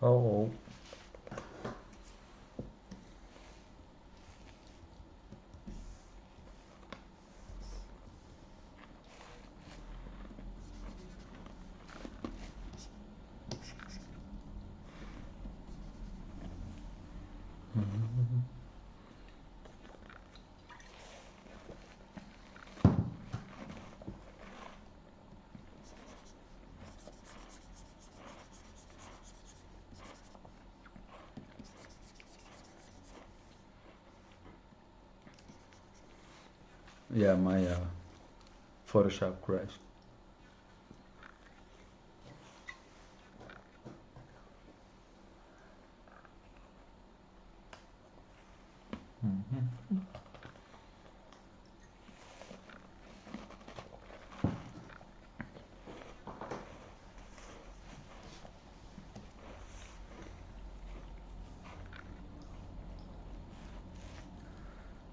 Oh. Yeah, my Photoshop crashed.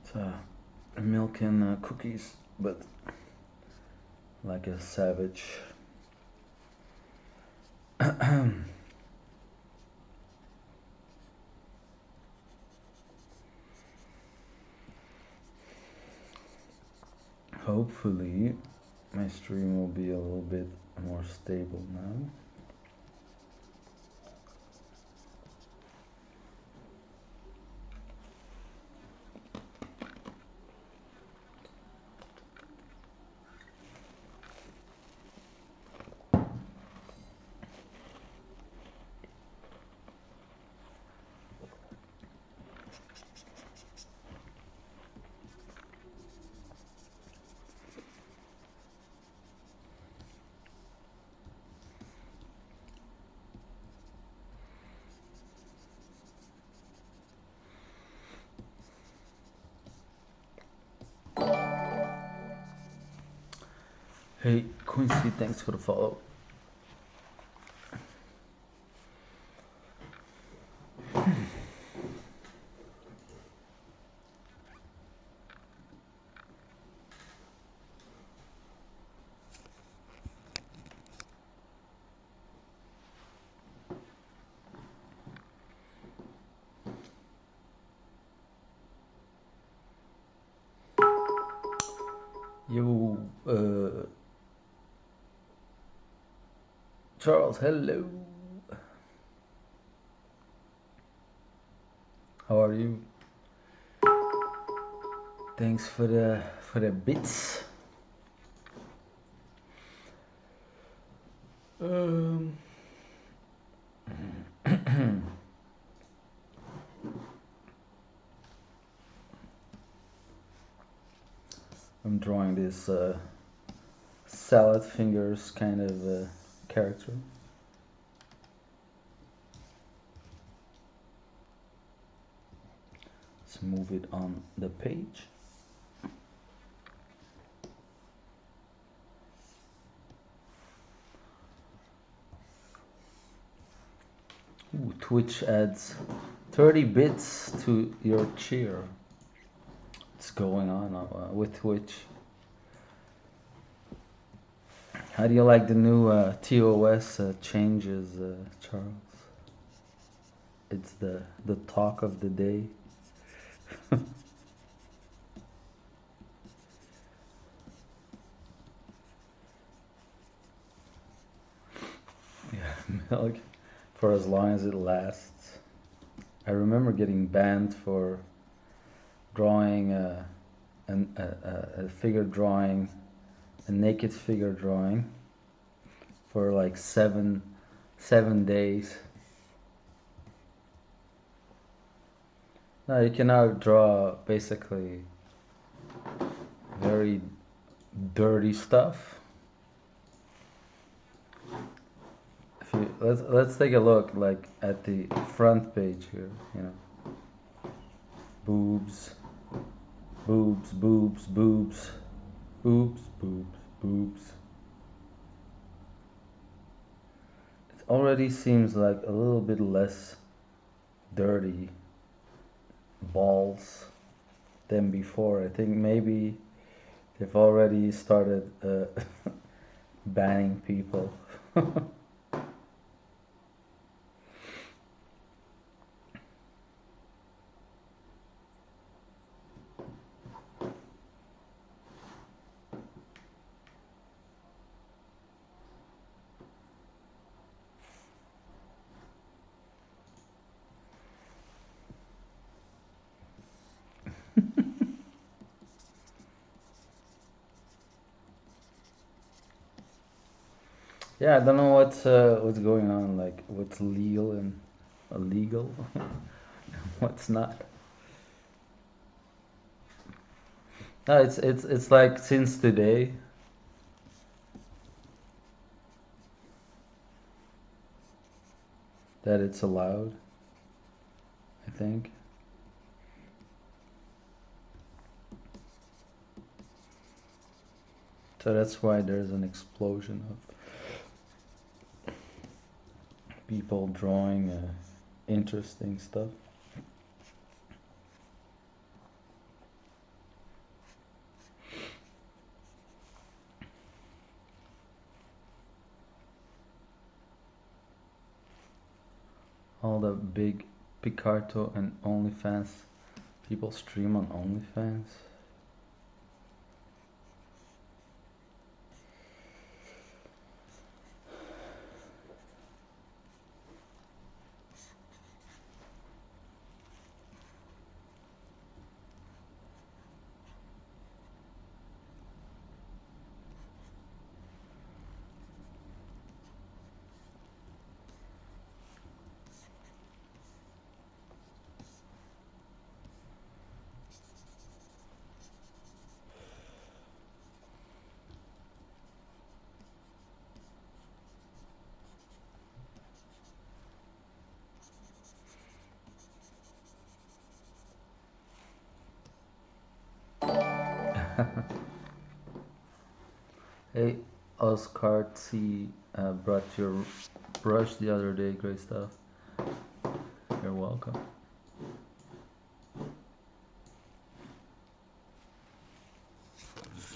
It's milk and cookies, but like a savage. Hopefully, my stream will be a little bit more stable now. Hey, Quincy, thanks for the follow. Yo, Charles, hello. How are you? Thanks for the bits. Um, I'm drawing this salad fingers kind of character. Let's move it on the page. Ooh, Twitch adds 30 bits to your cheer. What's going on with Twitch? How do you like the new TOS changes, Charles? It's the talk of the day. Yeah, milk for as long as it lasts. I remember getting banned for drawing a figure drawing, a naked figure drawing, for like seven days. No, you cannot draw basically very dirty stuff. If you let's take a look like at the front page here, you know. Boobs, boobs, boobs, boobs, boobs, boobs, boobs. It already seems like a little bit less dirty balls than before. I think maybe they've already started banning people. Yeah, I don't know what's going on, like what's legal and illegal, what's not. No, it's like since today that it's allowed, I think. So that's why there's an explosion of people drawing interesting stuff. All the big Picarto and OnlyFans people stream on OnlyFans. Hey, Oscar T brought your brush the other day. Great stuff. You're welcome.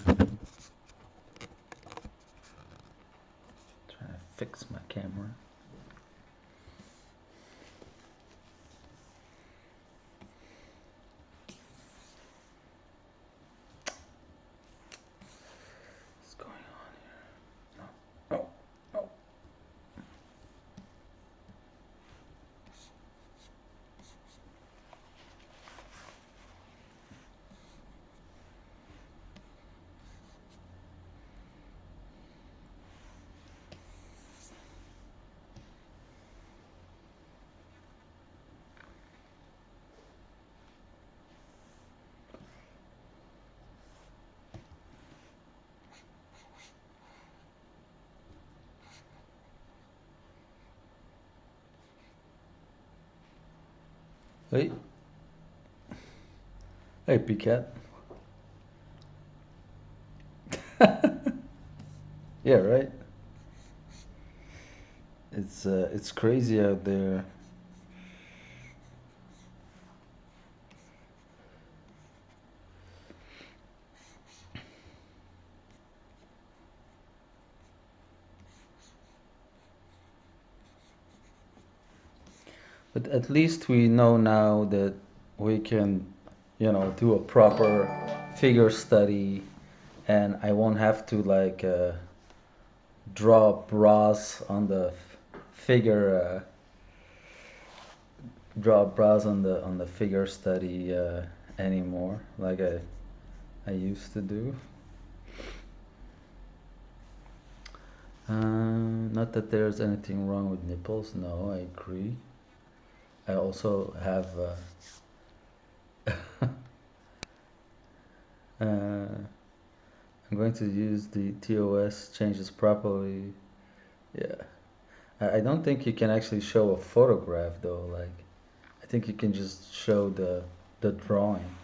Trying to fix my camera. What's going on here? No, no, no. Hey, hey, Picat. Yeah, right. It's crazy out there. But at least we know now that we can, do a proper figure study, and I won't have to like draw bras on the figure, draw bras on the figure study anymore, like I used to do. Not that there's anything wrong with nipples. No, I agree. I also have. I'm going to use the TOS changes properly. Yeah. I don't think you can actually show a photograph though. Like, I think you can just show the drawing,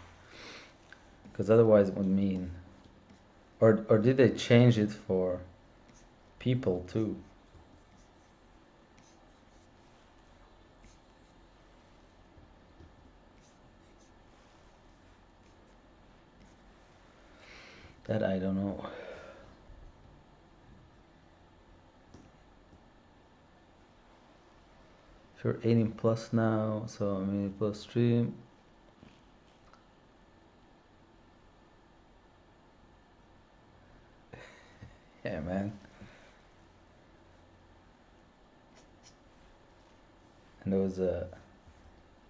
because otherwise it would mean. Or did they change it for people too? That I don't know. If you're 18 plus now, so I'm 18 plus stream. Yeah, man. And those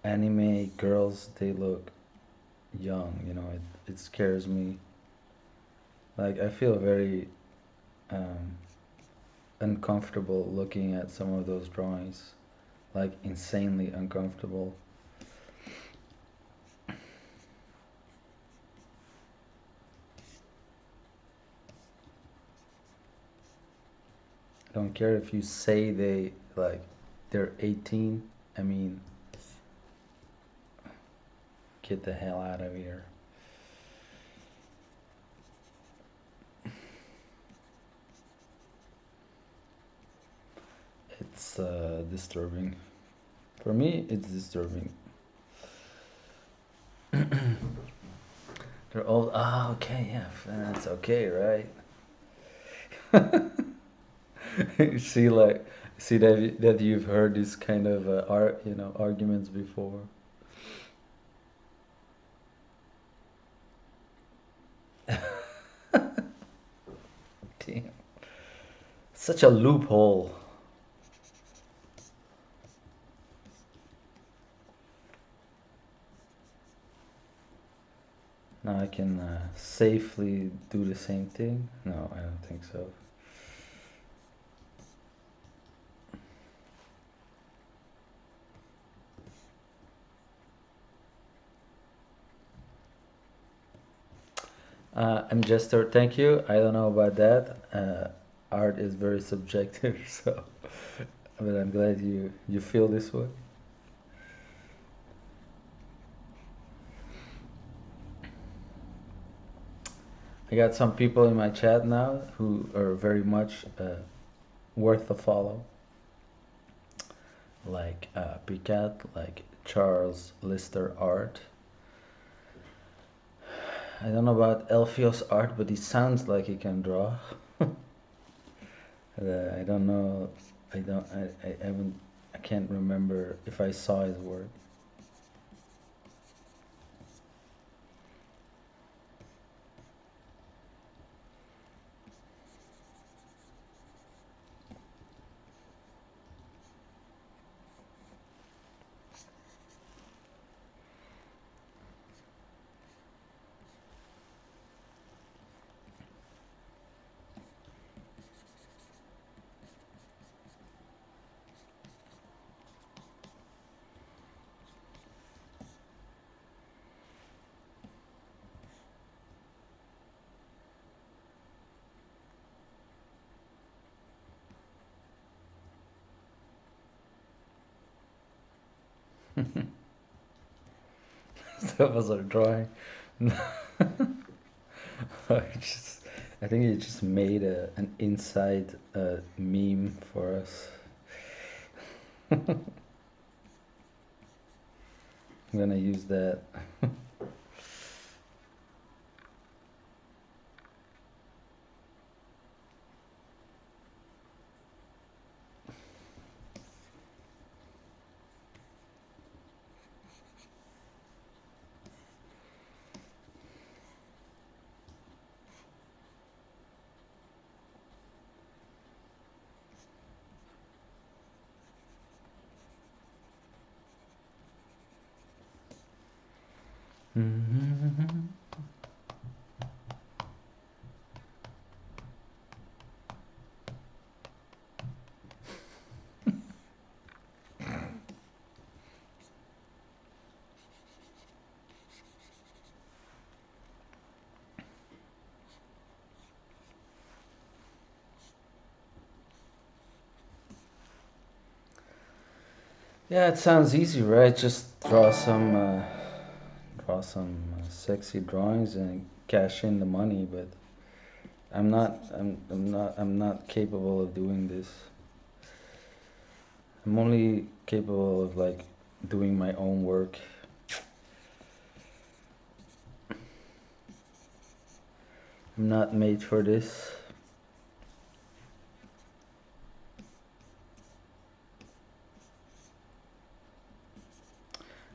anime girls, they look young. It scares me. Like I feel very um, uncomfortable looking at some of those drawings, like insanely uncomfortable. I don't care if you say they're 18. I mean, get the hell out of here. It's disturbing. For me, it's disturbing. They're all okay, yeah, that's okay, right? You see, see that you've heard these kind of arguments before. Damn, such a loophole. Now I can safely do the same thing. No, I don't think so. I'm Jester. Thank you. I don't know about that. Art is very subjective, so but I'm glad you feel this way. I got some people in my chat now who are very much worth a follow, like Picat, like Charles Lister Art. I don't know about Elfio's art, but he sounds like he can draw. I don't know. I don't. I haven't. I can't remember if I saw his work. That was a drawing. I just, I think he just made an inside meme for us. I'm gonna use that. Yeah, it sounds easy, right? Just draw some sexy drawings and cash in the money. But I'm not capable of doing this. I'm only capable of like doing my own work. I'm not made for this.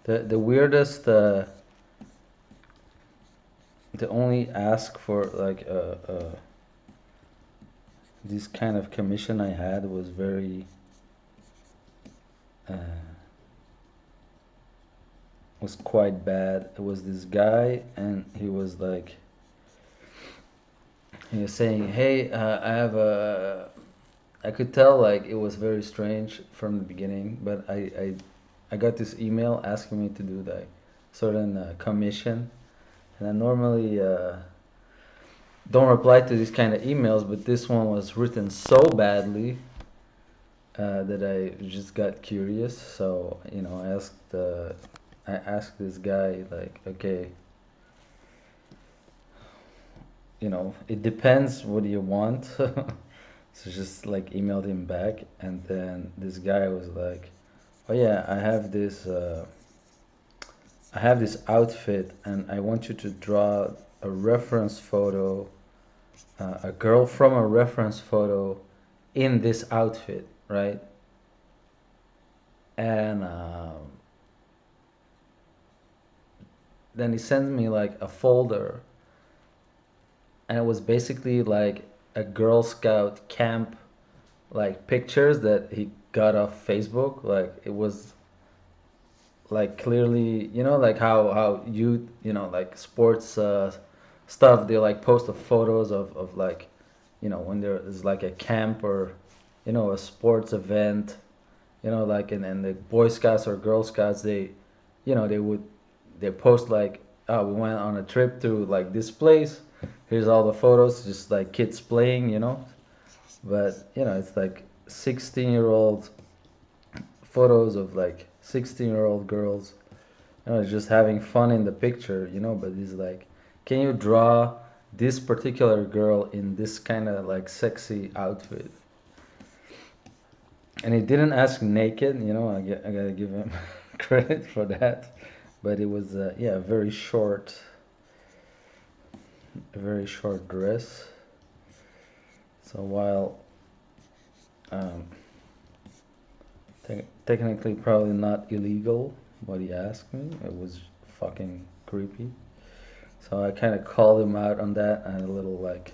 The weirdest the only ask for like this kind of commission I had was very uh, was quite bad. It was this guy, and he was saying, "Hey, I have I could tell like it was very strange from the beginning, but I got this email asking me to do like certain commission, and I normally don't reply to these kind of emails, but this one was written so badly that I just got curious. So I asked this guy like, okay, it depends what you want. So just like emailed him back, and then this guy was like, "Oh yeah, I have this outfit, and I want you to draw a reference photo, a girl from a reference photo in this outfit, right?" And then he sends me like a folder, and it was basically like a Girl Scout camp like pictures that he got off Facebook. Like it was like clearly, like how like sports stuff, they like post the photos of like, when there is like a camp or a sports event, like in the Boy Scouts or Girl Scouts, they post like, oh, we went on a trip to like this place, here's all the photos, just like kids playing, but it's like 16-year-old photos of like 16-year-old girls, just having fun in the picture, but he's like, can you draw this particular girl in this kind of like sexy outfit? And he didn't ask naked, I gotta give him credit for that, but it was yeah, a very short dress. So while um, technically probably not illegal what he asked me, it was fucking creepy. So I kind of called him out on that, and a little like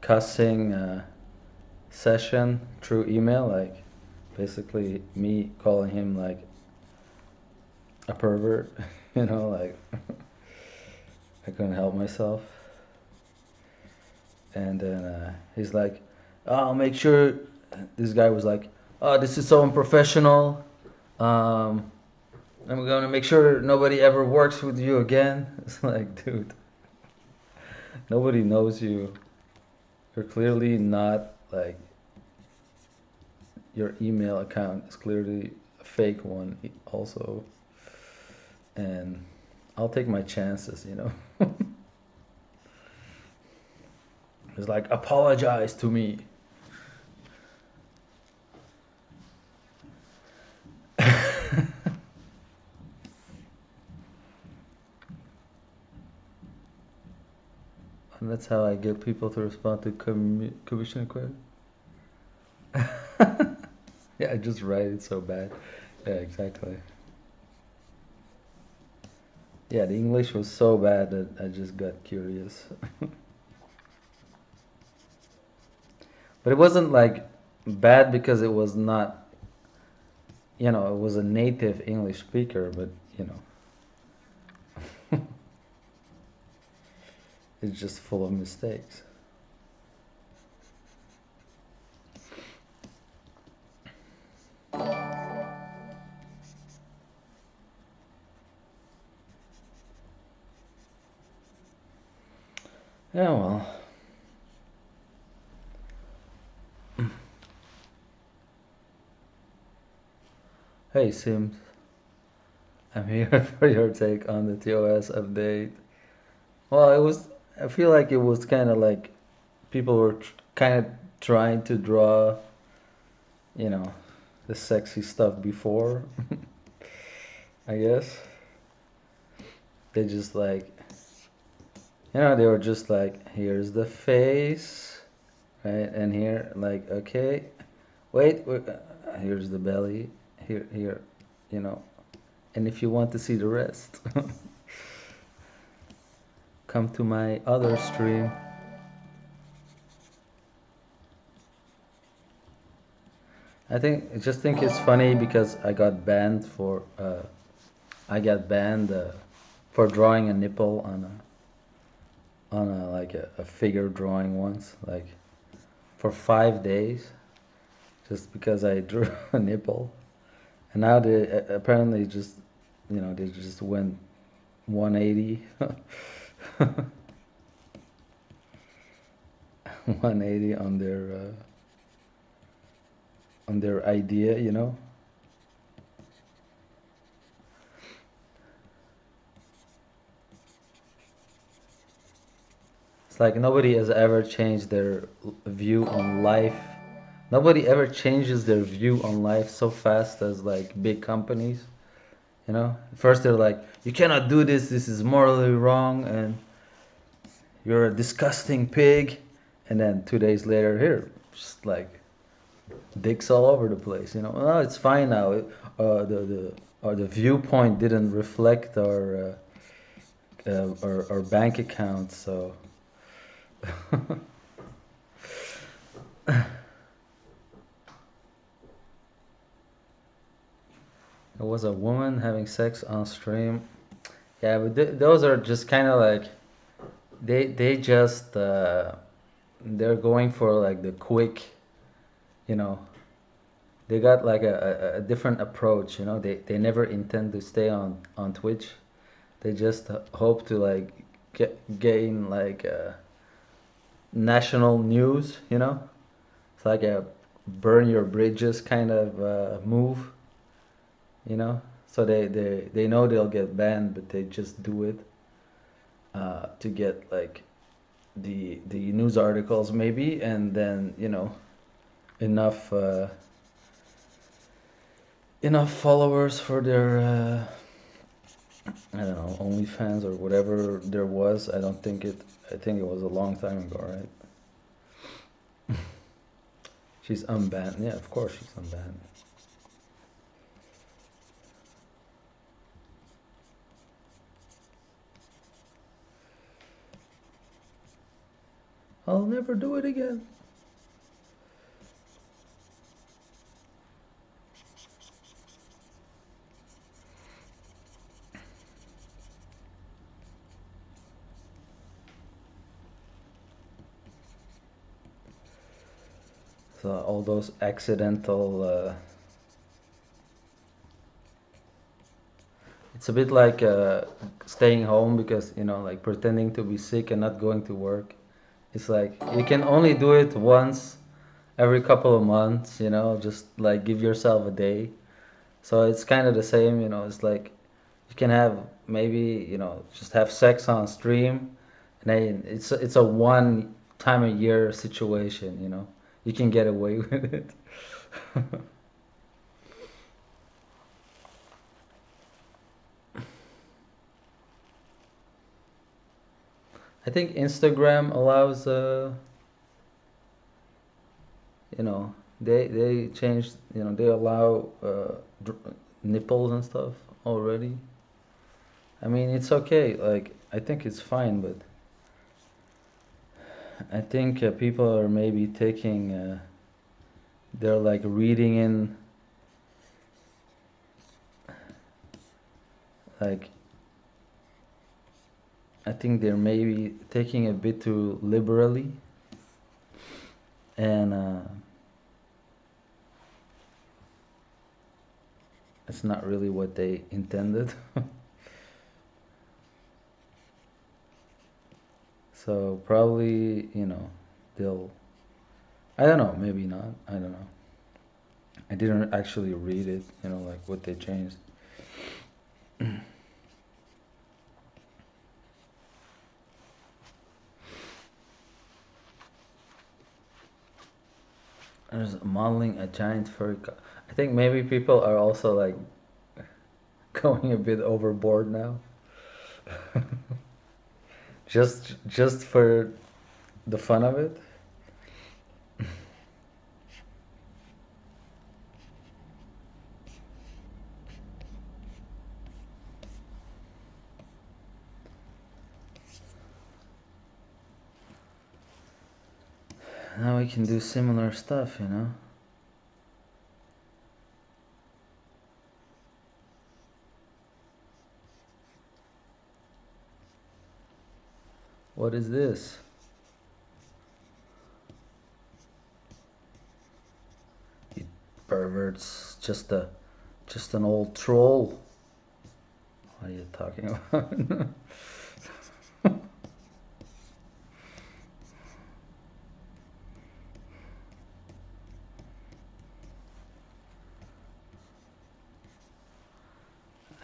cussing session through email, like basically me calling him like a pervert, like I couldn't help myself. And then he's like, "Oh, make sure." This guy was like, "Oh, this is so unprofessional. Um, I'm gonna make sure nobody ever works with you again." It's like, dude, nobody knows you. You're clearly not like, your email account is clearly a fake one, also. And I'll take my chances. It's like, apologize to me. And that's how I get people to respond to commission inquiry. Yeah, I just write it so bad. Yeah, exactly. Yeah, the English was so bad that I just got curious. But it wasn't like bad because it was not, it was a native English speaker, but, it's just full of mistakes. Yeah, well. Hey, Sims. I'm here for your take on the TOS update. Well, I feel like it was kind of like people were kind of trying to draw, you know, the sexy stuff before, I guess. They just like, they were just like, here's the face, right? And here, like, okay, wait, here's the belly, here, you know. And if you want to see the rest, come to my other stream. I just think it's funny because I got banned for drawing a nipple on a like a figure drawing once, like for 5 days. just because I drew a nipple. And now they apparently just, they just went 180, 180 on their idea. It's like nobody has ever changed their view on life. Nobody ever changes their view on life so fast as like big companies. First they're like, you cannot do this. This is morally wrong, and you're a disgusting pig. And then 2 days later, here, just like dicks all over the place. Oh, it's fine now. The viewpoint didn't reflect our bank account, so. It was a woman having sex on stream. Yeah, but those are just kind of like they just they're going for like the quick, you know. They got like a different approach. They never intend to stay on Twitch. They just hope to like gain like national news. It's like a burn your bridges kind of move. So they know they'll get banned, but they just do it to get like the news articles maybe, and then enough enough followers for their I don't know, OnlyFans or whatever there was. I think it was a long time ago, right? She's unbanned. Yeah, of course she's unbanned. I'll never do it again. So all those accidental it's a bit like staying home because like pretending to be sick and not going to work. It's like you can only do it once every couple of months, just like give yourself a day. So it's kind of the same, it's like you can have maybe, just have sex on stream, and then it's a one time a year situation. You can get away with it. I think Instagram allows they changed, they allow nipples and stuff already. I mean, it's okay. Like, I think it's fine, but I think people are maybe taking, they're like reading in, like, I think they're maybe taking a bit too liberally, and it's not really what they intended. So probably, they'll, I don't know, maybe not. I don't know. I didn't actually read it, like what they changed. There's modeling a giant furry. I think maybe people are also like going a bit overboard now. Just for the fun of it. Now we can do similar stuff. What is this? You it's just an old troll. What are you talking about?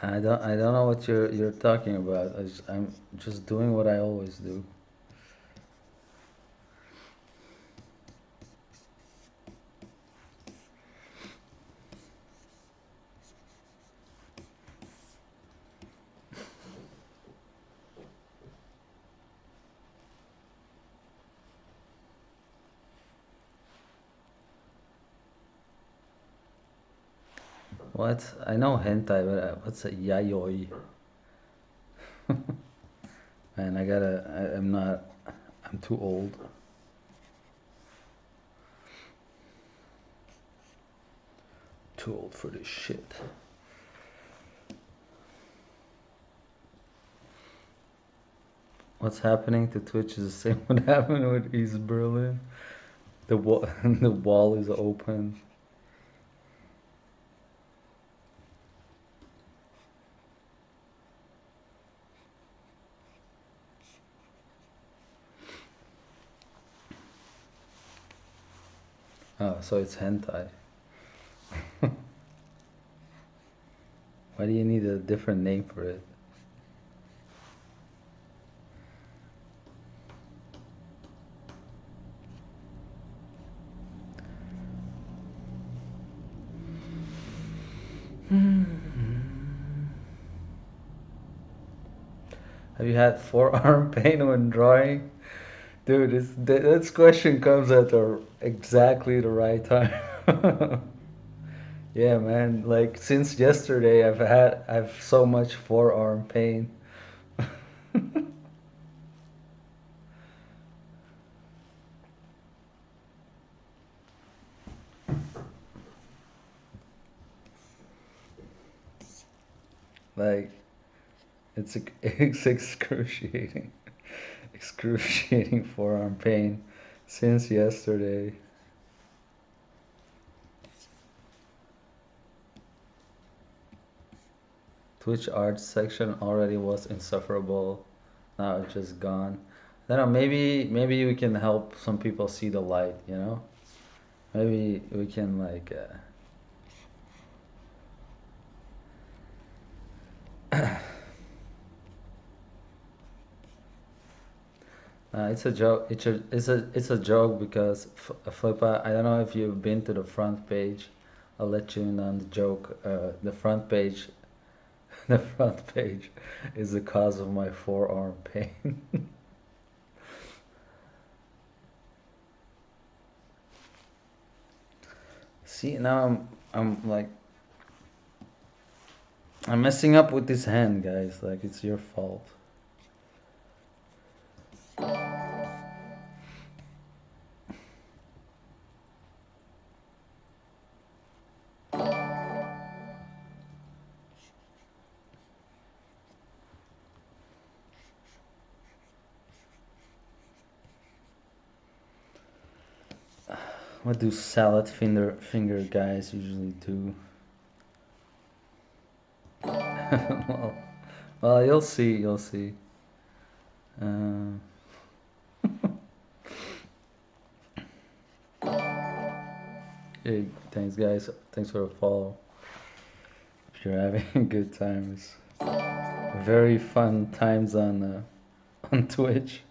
I don't know what you're talking about. I'm just doing what I always do. What? I know hentai, but what's a yayoi? Man, I'm not. I'm too old. Too old for this shit. What's happening to Twitch is the same what happened with East Berlin. The wall, the wall is open. Oh, so it's hentai. Why do you need a different name for it? Have you had forearm pain when drawing? Dude, this question comes at exactly the right time. Yeah, man. Like since yesterday, I've so much forearm pain. Like it's excruciating, excruciating forearm pain since yesterday. Twitch art section already was insufferable. Now it's just gone. I don't know. Maybe we can help some people see the light. You know. Maybe we can like. It's a joke. It's a joke because Flippa. I don't know if you've been to the front page. I'll let you in on the joke. The front page. The front page is the cause of my forearm pain. See, now I'm like I'm messing up with this hand, guys. Like it's your fault. What do salad finger guys usually do? well, well, you'll see. You'll see. Uh, hey, thanks, guys. Thanks for the follow. If you're having a good time, it's very fun times on Twitch.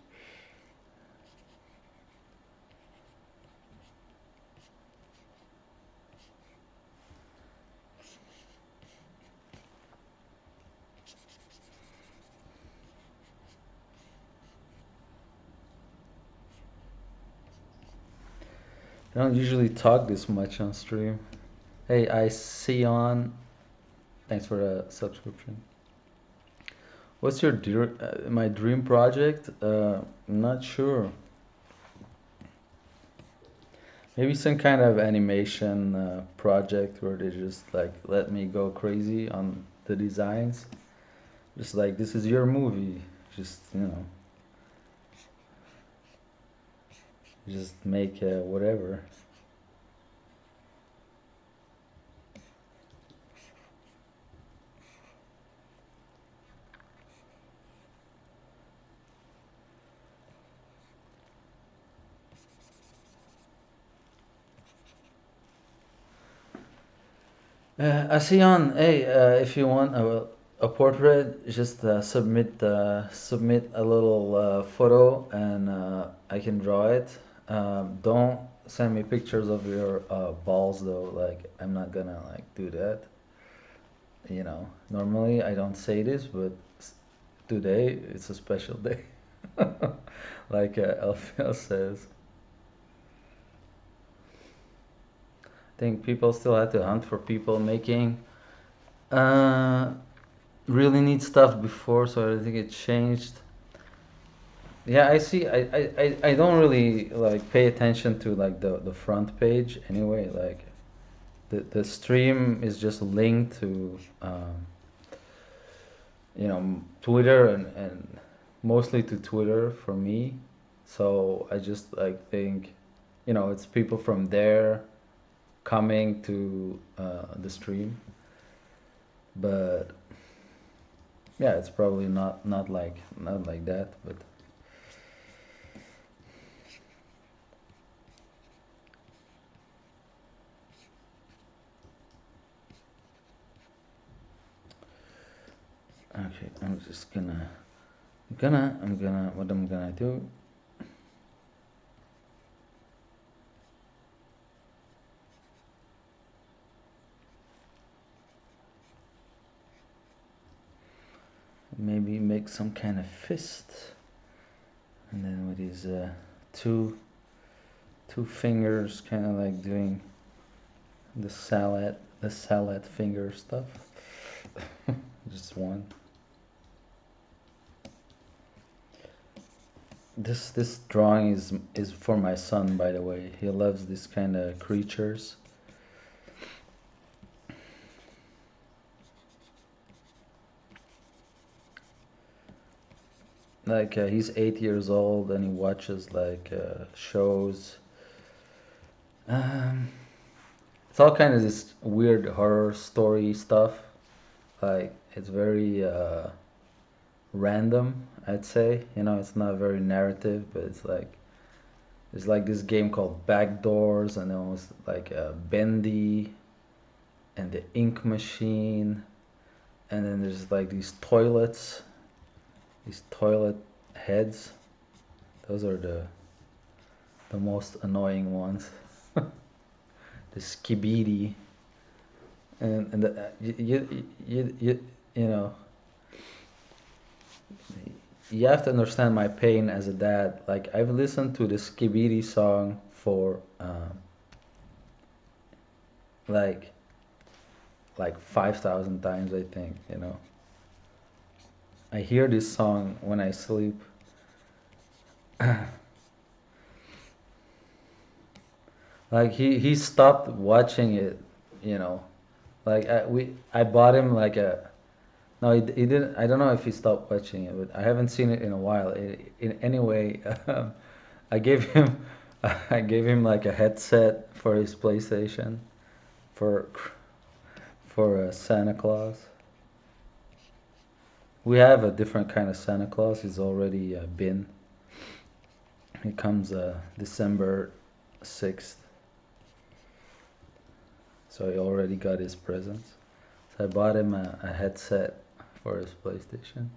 I don't usually talk this much on stream. Hey, I see on. Thanks for the subscription. What's my dream project? I'm not sure. Maybe some kind of animation project where they just like let me go crazy on the designs. Just like this is your movie. Just just make whatever. Asian, hey, if you want a portrait, just submit a little photo, and I can draw it. Don't send me pictures of your balls though. Like I'm not gonna like do that. Normally I don't say this, but today it's a special day. Like Alfia says. I think people still have to hunt for people making uh, really neat stuff before, so I think it changed. Yeah, I see. I don't really like pay attention to like the front page anyway. Like the stream is just linked to Twitter, and mostly to Twitter for me. So I just like think, it's people from there coming to the stream. But yeah, it's probably not like that. But okay, I'm just what I'm gonna do. Maybe make some kind of fist, and then with these two two fingers, kind of like doing the salad finger stuff. Just one. This drawing is for my son, by the way. He loves this kind of creatures. Like he's 8 years old and he watches like shows. Um, it's all kind of this weird horror story stuff. Like it's very random, I'd say. It's not very narrative, but it's like this game called Backdoors, and then it was like Bendy and the Ink Machine, and then there's like these toilet heads. Those are the most annoying ones. The skibidi, and you know you have to understand my pain as a dad. Like I've listened to the skibidi song for like 5,000 times, I think. I hear this song when I sleep. Like he stopped watching it, you know. Like I bought him like a no, he didn't. I don't know if he stopped watching it, but I haven't seen it in a while. In anyway, I gave him I gave him like a headset for his PlayStation for Santa Claus. We have a different kind of Santa Claus. He's already been. He comes December 6th, so he already got his presents. So I bought him a headset for his PlayStation.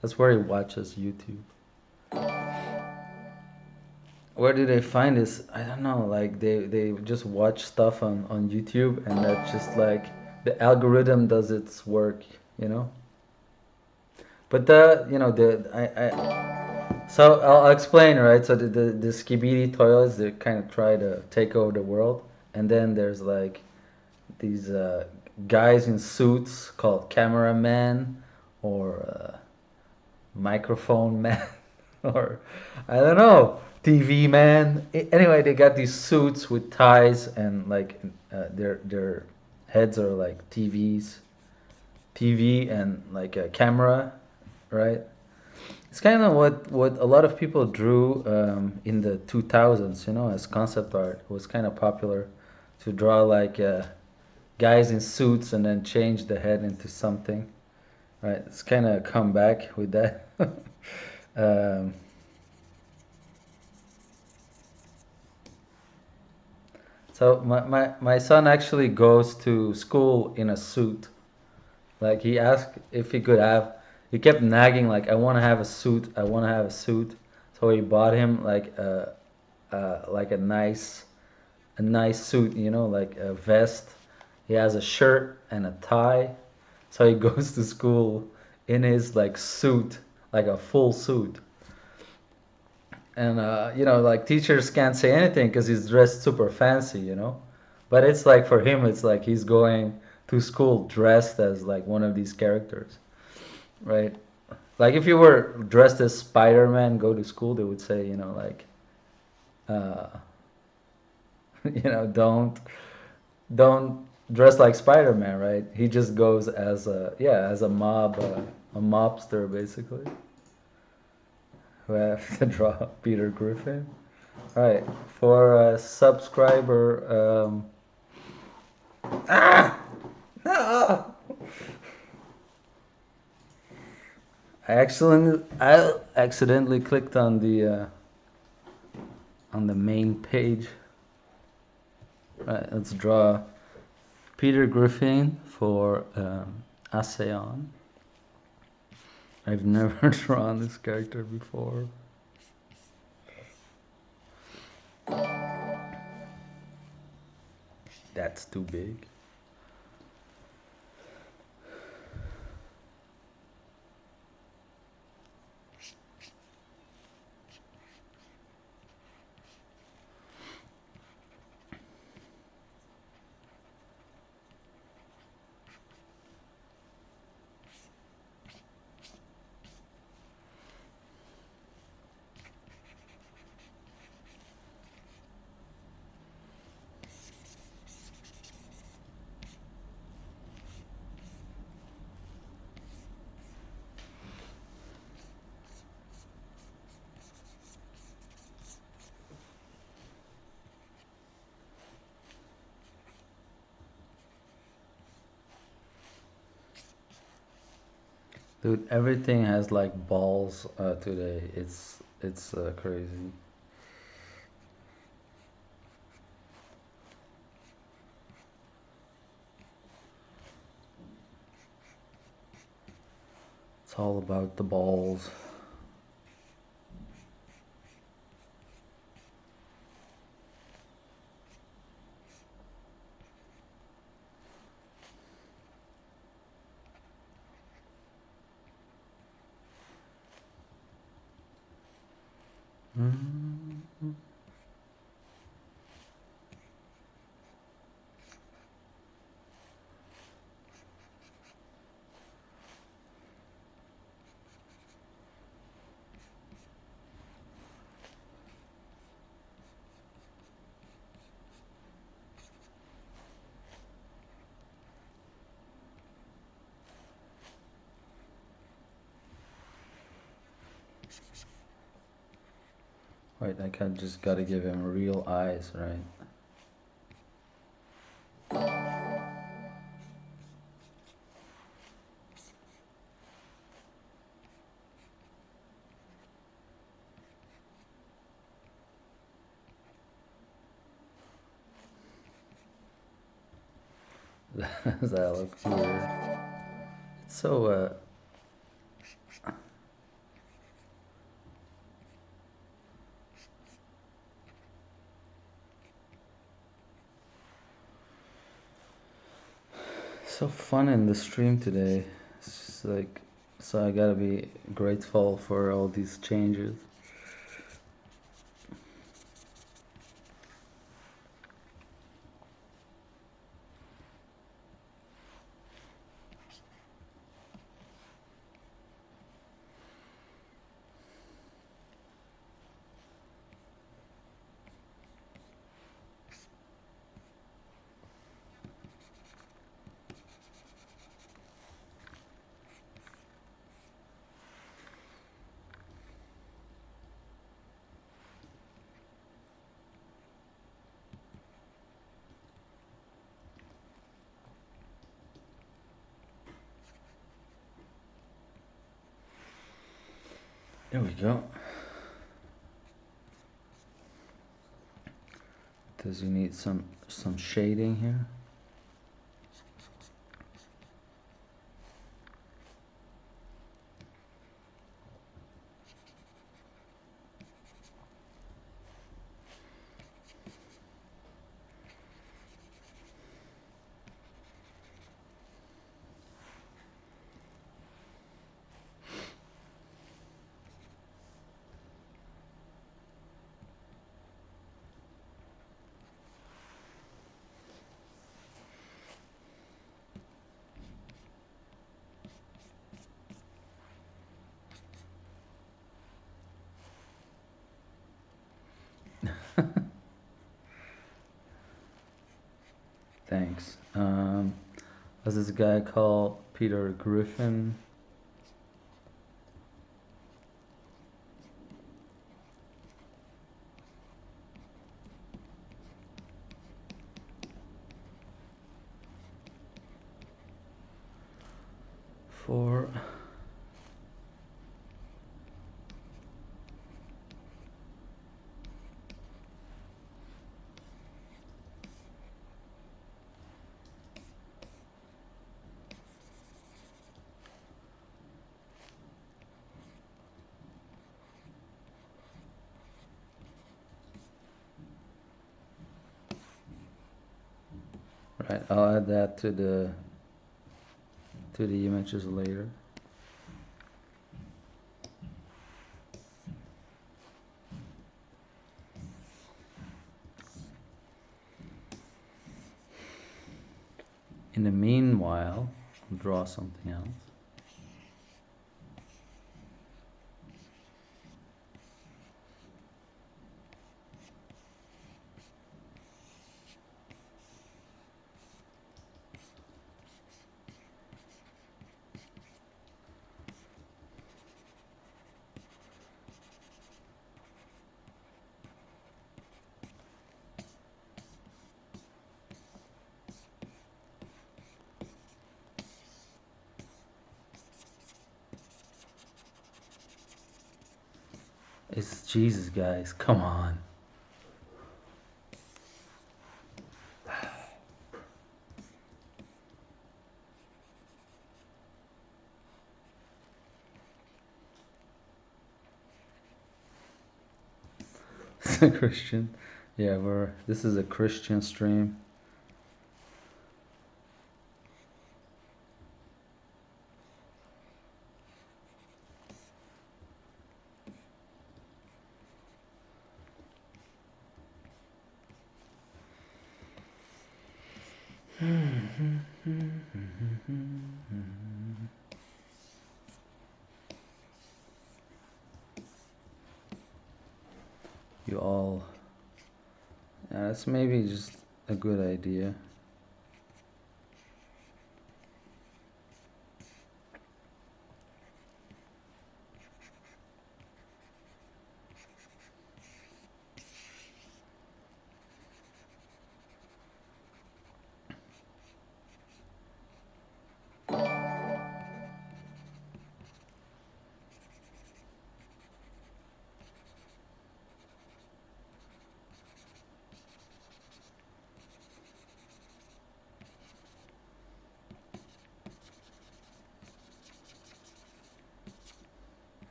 That's where he watches YouTube. Where do they find this? I don't know. Like they just watch stuff on YouTube, and that's just like the algorithm does its work, you know. But so I'll explain, right? So the skibidi toilets, they kind of try to take over the world, and then there's like these guys in suits called cameraman or microphone man or I don't know, TV man. Anyway, they got these suits with ties, and like their heads are like TV and like a camera, right? It's kind of what a lot of people drew in the 2000s, as concept art. It was kind of popular to draw like guys in suits and then change the head into something, right? It's kind of come back with that. um, So my son actually goes to school in a suit. Like he asked if he could have. He kept nagging like, "I want to have a suit. I want to have a suit." So he bought him like a nice suit, like a vest. He has a shirt and a tie. So he goes to school in his like suit, like a full suit. And like teachers can't say anything because he's dressed super fancy. But it's like for him, it's like he's going to school dressed as like one of these characters, right? Like if you were dressed as Spider-Man, go to school, they would say, like, uh, don't dress like Spider-Man, right? He just goes as a mobster basically. We have to draw Peter Griffin. All right, for a subscriber, no! I accidentally clicked on the main page. All right, let's draw Peter Griffin for ASEAN. I've never drawn this character before. That's too big. Dude, everything has like balls today. It's crazy. It's all about the balls. Mm. Right, I can just gotta give him real eyes, right? That looks weird. It's so fun in the stream today. It's just like, so I gotta be grateful for all these changes. There we go. Does you need some shading here? Thanks. There's this guy called Peter Griffin. For right, I'll add that to the images later. In the meanwhile, I'll draw something else. It's Jesus, guys. Come on. It's a Christian. Yeah, this is a Christian stream. You all, yeah, that's maybe just a good idea.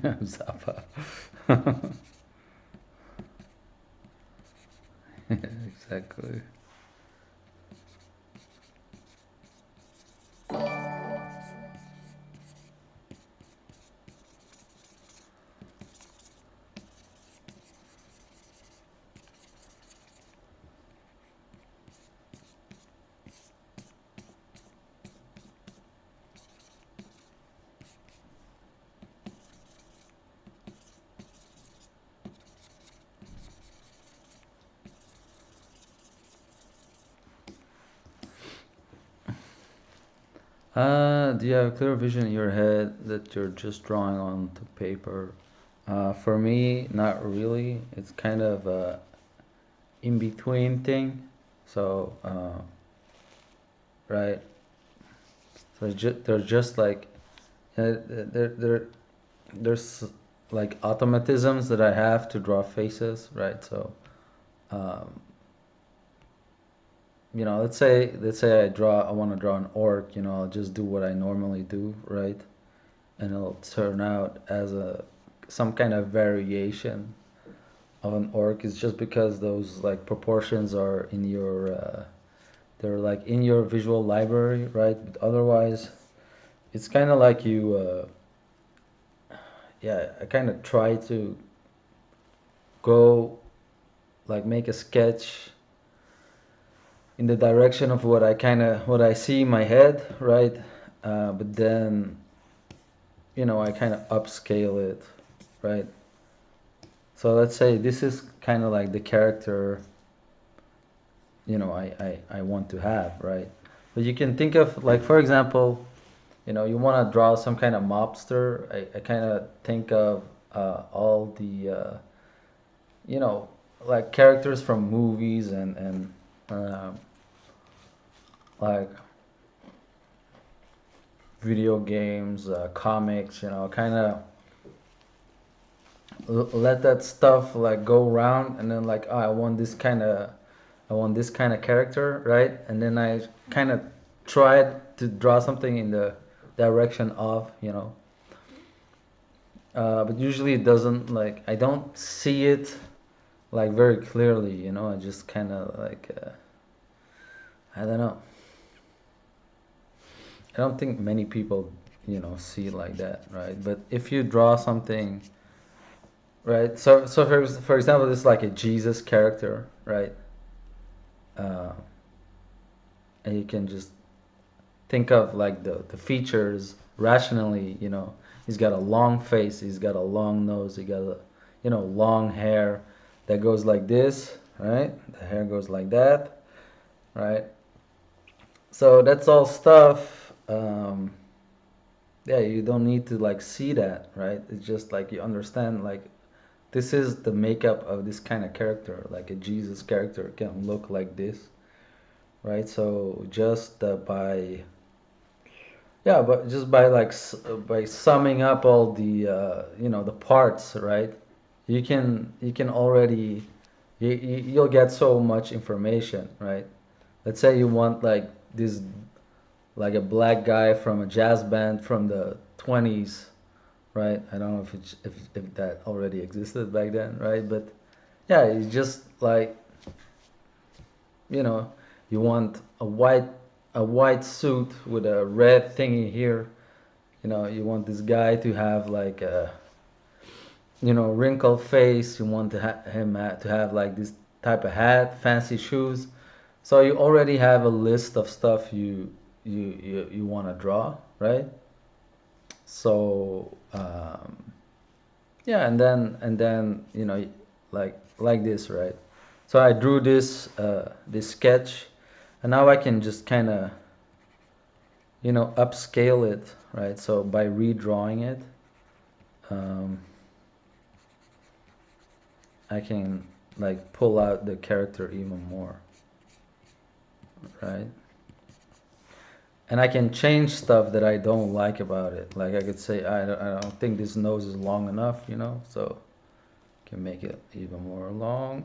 Zappa. Yeah, exactly. Do you have a clear vision in your head that you're just drawing on the paper For me, not really. It's kind of a in between thing. So, right. So they're just like there's like automatisms that I have to draw faces, right? So, um, let's say I want to draw an orc. I'll just do what I normally do, right? And it'll turn out as a some kind of variation of an orc. Is just because those like proportions are in your they're like in your visual library, right? But otherwise, it's kind of like yeah, I kind of try to go like make a sketch in the direction of what I see in my head, right? But then I kind of upscale it, right? So let's say this is kind of like the character I want to have, right? But you can think of like, for example, you want to draw some kind of mobster. I kind of think of all the you know like characters from movies and like video games, comics. Kind of let that stuff like go around, and then like, oh, I want this kind of character, right? And then I kind of tried to draw something in the direction of, but usually it doesn't, like, I don't see it like very clearly, I just kind of like, I don't know. I don't think many people, see it like that, right? But if you draw something, right? So for example, this is like a Jesus character, right? Uh, and you can just think of like the features rationally. He's got a long face, he's got a long nose, he got a long hair that goes like this, right? The hair goes like that, right? So that's all stuff. Yeah, you don't need to like see that, right? It's just like you understand, like, this is the makeup of this kind of character. Like a Jesus character can look like this, right? So just by yeah, but just by like by summing up all the the parts, right? You can already you'll get so much information, right? Let's say you want like this, like a black guy from a jazz band from the 20s, right? I don't know if that already existed back then, right? But yeah, it's just like, you know, you want a white suit with a red thingy here. You want this guy to have like a wrinkled face. You want to have like this type of hat, fancy shoes. So you already have a list of stuff you want to draw, right? So yeah, and then like this, right? So I drew this sketch, and now I can just kind of upscale it, right? So by redrawing it, um, I can like pull out the character even more, right? And I can change stuff that I don't like about it. Like I could say, I don't think this nose is long enough, so I can make it even more long.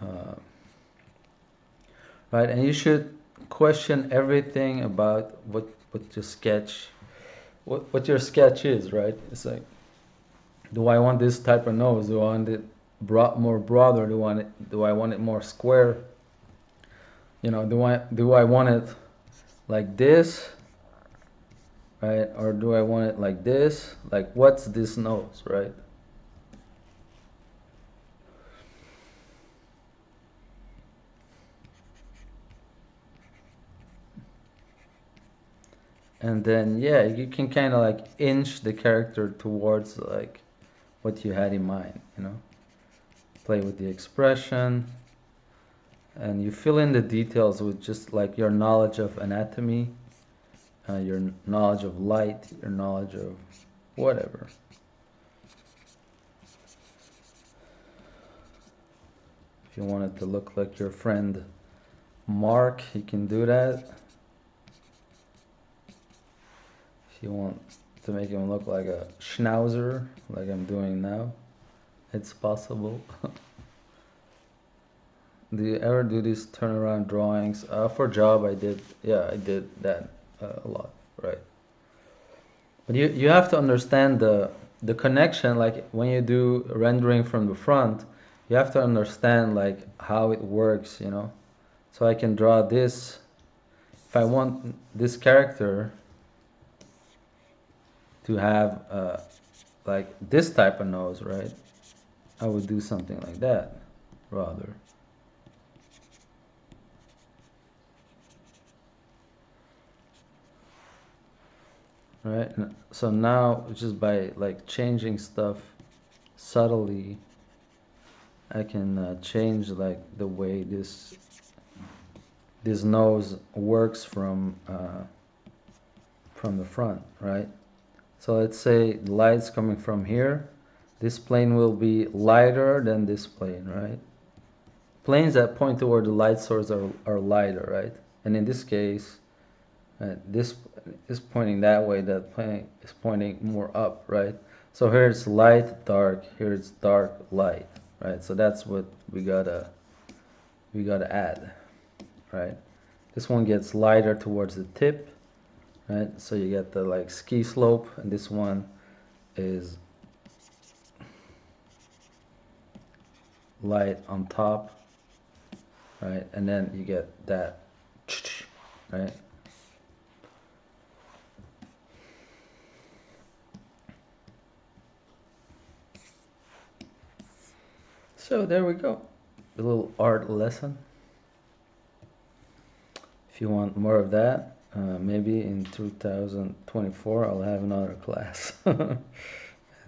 Uh, right, and you should question everything about what your sketch, what your sketch is, right? It's like, do I want this type of nose? Do I want it more broader? Do I want it more square? Do I want it like this, right? Or do I want it like this? Like, what's this nose, right? And then yeah, you can kind of like inch the character towards like what you had in mind, play with the expression, and you fill in the details with just like your knowledge of anatomy, your knowledge of light, your knowledge of whatever. If you want it to look like your friend Mark, you can do that. If you want to make him look like a schnauzer, like I'm doing now, it's possible. Do you ever do these turnaround drawings? For job, I did. Yeah, I did that a lot, right? But you have to understand the connection. Like when you do rendering from the front, you have to understand like how it works, you know. So I can draw this. If I want this character to have like this type of nose, right? I would do something like that, rather. Right? So now, just by like changing stuff subtly, I can change like the way this nose works from the front, right? So let's say the light's coming from here. This plane will be lighter than this plane, right? Planes that point toward the light source are lighter, right? And in this case, this is pointing that way, that plane is pointing more up, right? So here it's light, dark, here it's dark, light, right? So that's what we gotta add, right? This one gets lighter towards the tip, right? So you get the like ski slope, and this one is light on top, right? And then you get that, right? So there we go, a little art lesson. If you want more of that, maybe in 2024 I'll have another class, and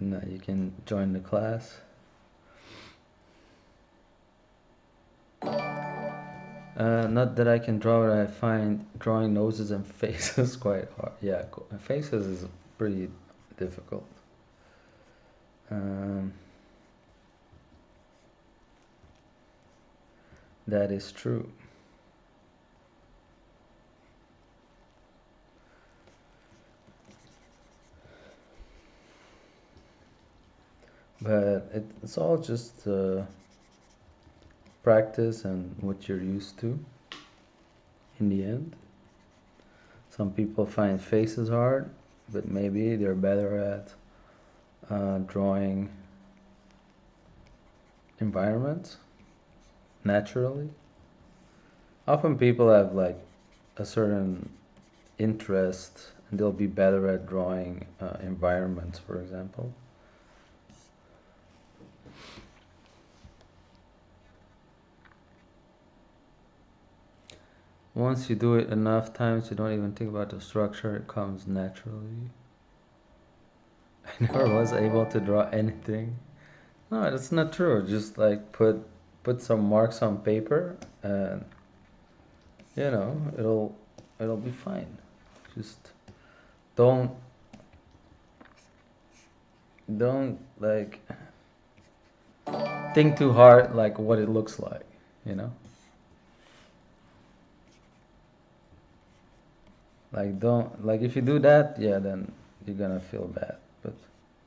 you can join the class. Not that I can draw, but I find drawing noses and faces quite hard. Yeah, faces is pretty difficult. Um, that is true. But it's all just practice and what you're used to in the end. Some people find faces hard, but maybe they're better at drawing environments naturally. Often people have like a certain interest and they'll be better at drawing environments, for example. Once you do it enough times, you don't even think about the structure, it comes naturally. I never was able to draw anything. No, that's not true. Just like put some marks on paper and you know, it'll be fine. Just don't don't like think too hard like what it looks like, you know? Like don't like if you do that, yeah, then you're gonna feel bad. But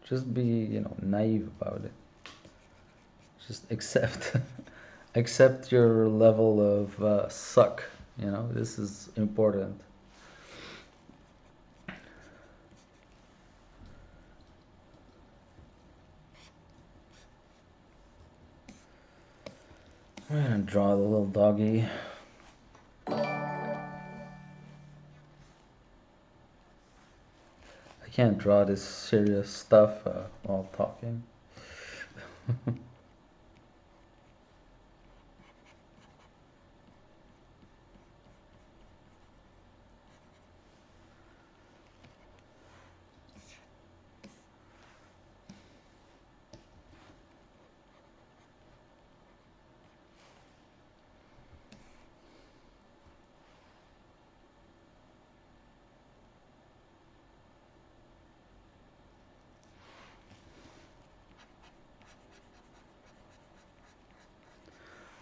just be, you know, naive about it. Just accept accept your level of suck, you know? This is important. I'm gonna draw the little doggy. I can't draw this serious stuff while talking.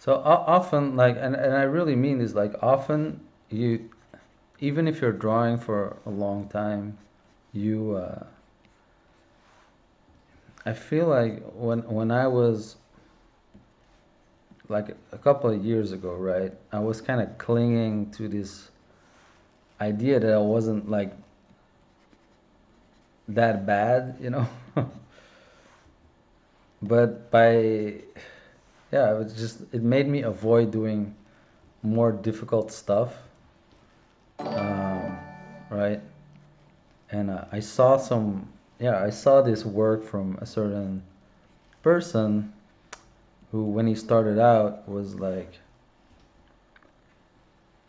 So often, like, and I really mean this, like, often you, even if you're drawing for a long time, you, I feel like when I was like a couple of years ago, right, I was kind of clinging to this idea that I wasn't like that bad, you know. But yeah, it was just, it made me avoid doing more difficult stuff, um, right? And I saw yeah, I saw this work from a certain person who, when he started out, was like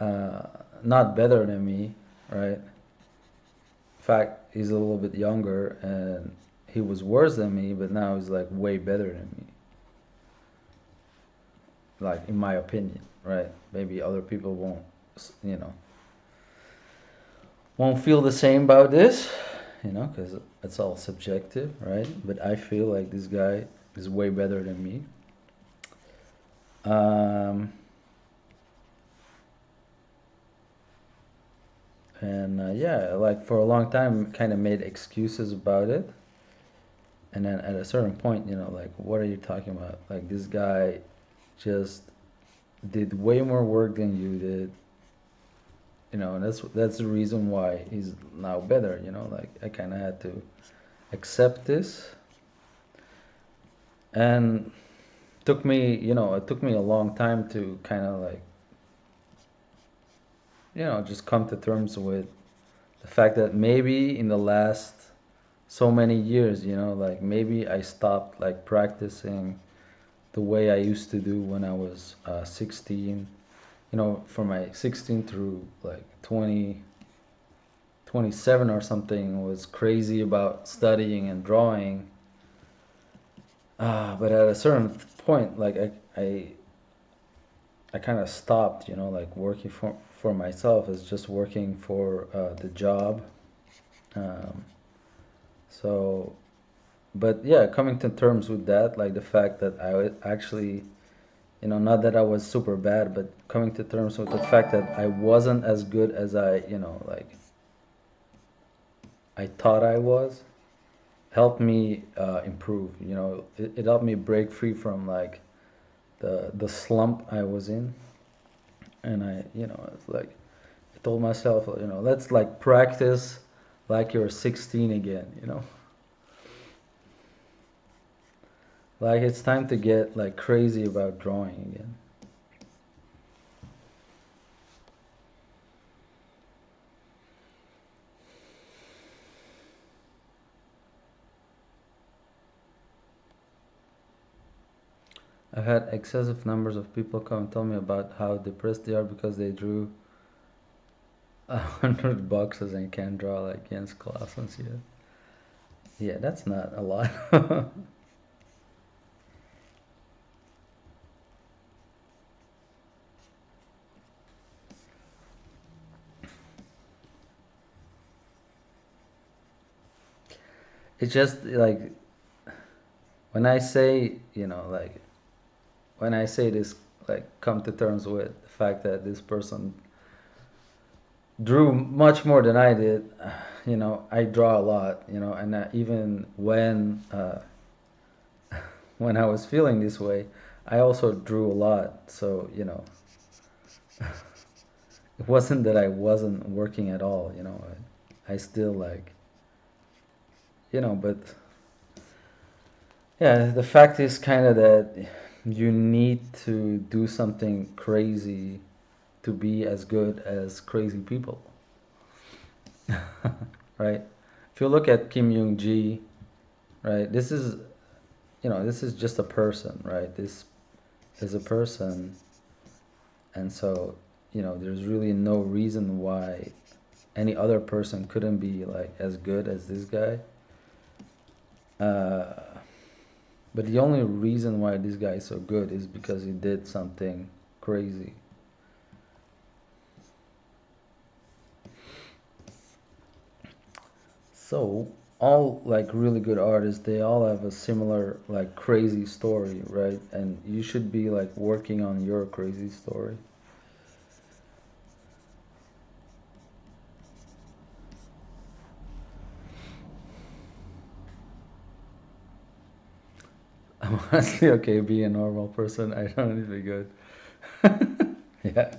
uh, not better than me, right? In fact, he's a little bit younger, and he was worse than me, but now he's like way better than me, like in my opinion, right? Maybe other people won't, you know, won't feel the same about this, you know, because it's all subjective, right? But I feel like this guy is way better than me. Um, and yeah, like for a long time, kind of made excuses about it. And then at a certain point, you know, like, what are you talking about? Like, this guy just did way more work than you did, you know, and that's the reason why he's now better, you know. Like, I kind of had to accept this, and took me, you know, it took me a long time to kind of like, you know, just come to terms with the fact that maybe in the last so many years, you know, like maybe I stopped like practicing the way I used to do when I was 16, you know, from my 16 through like 20, 27 or something, was crazy about studying and drawing. But at a certain point, like I kind of stopped, you know, like working for myself is just working for the job. Um, so, but yeah, coming to terms with that, like the fact that actually, you know, not that I was super bad, but coming to terms with the fact that I wasn't as good as you know, like I thought I was, helped me improve. You know, it helped me break free from like the slump I was in, and you know, it's like I told myself, you know, let's like practice like you're 16 again, you know. Like it's time to get like crazy about drawing again. I've had excessive numbers of people come and tell me about how depressed they are because they drew 100 boxes and can't draw like Jens Clausen's yet. Yeah, that's not a lot. It's just like when I say, you know, like when I say this, like come to terms with the fact that this person drew much more than I did. You know, I draw a lot, you know, and even when I was feeling this way, I also drew a lot. So, you know, it wasn't that I wasn't working at all, you know. I still like, you know, but yeah, the fact is kind of that you need to do something crazy to be as good as crazy people, right? If you look at Kim Young Ji, right, this is, you know, this is just a person, right? This is a person, and so, you know, there's really no reason why any other person couldn't be like as good as this guy. Uh, but the only reason why this guy is so good is because he did something crazy. So all like really good artists, they all have a similar like crazy story, right? And you should be like working on your crazy story. I'm honestly okay being a normal person. I don't need to be good. Yeah,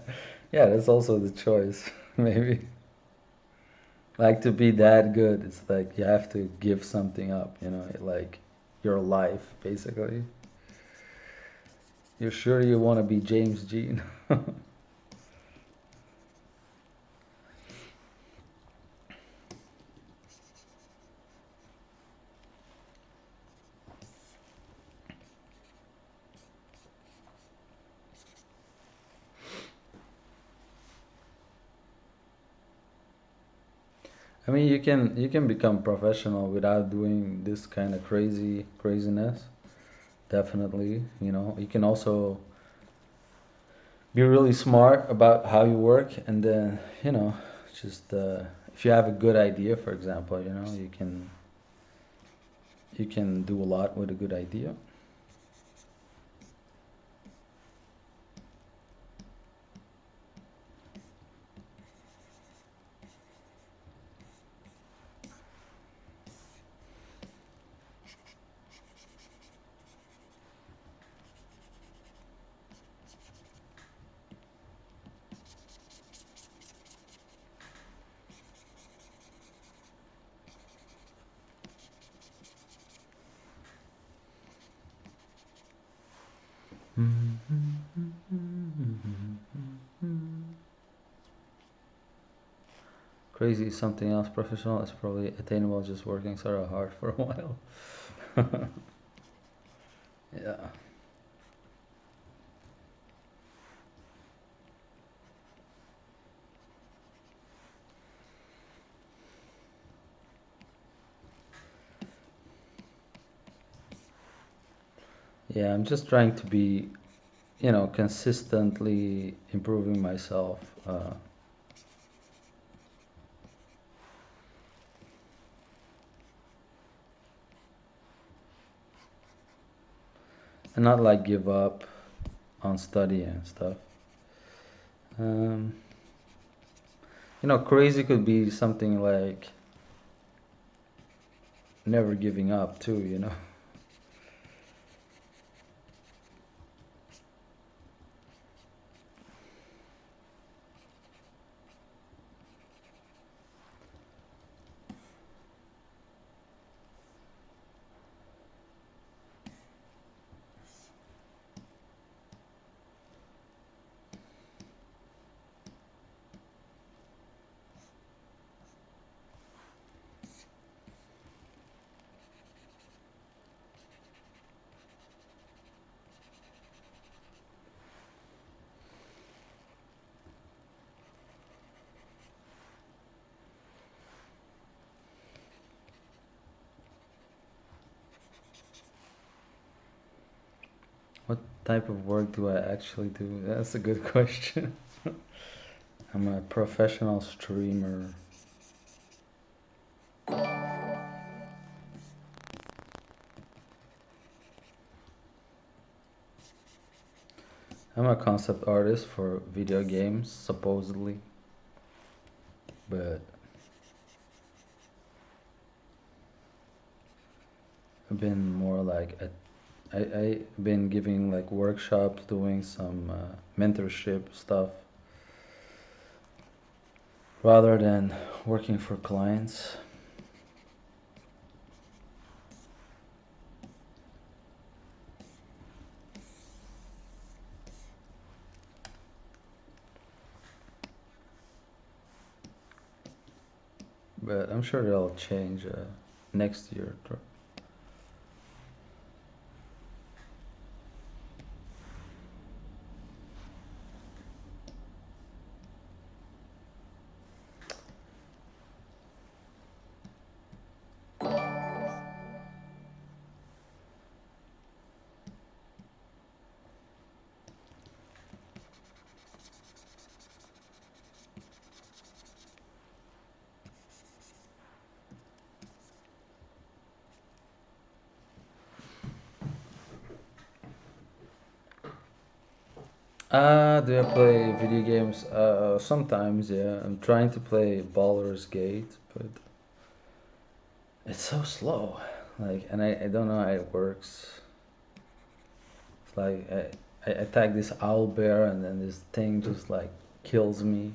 yeah, that's also the choice. Maybe like to be that good, it's like you have to give something up, you know, like your life basically. You're sure you want to be James Jean? I mean, you can become professional without doing this kind of craziness. Definitely, you know, you can also be really smart about how you work, and then you know, just if you have a good idea, for example, you know, you can do a lot with a good idea. Crazy is something else. Professional is probably attainable. Just working sort of hard for a while. Yeah. Yeah, I'm just trying to be, you know, consistently improving myself, and not like give up on study and stuff. Um, you know, crazy could be something like never giving up too, you know. What type of work do I actually do? That's a good question. I'm a professional streamer. I'm a concept artist for video games, supposedly, but I've been more like I've been giving like workshops, doing some mentorship stuff, rather than working for clients. But I'm sure they'll change next year. Do I play video games? Sometimes, yeah. I'm trying to play Baldur's Gate, but it's so slow. Like, and I don't know how it works. It's like I attack this owl bear, and then this thing just like kills me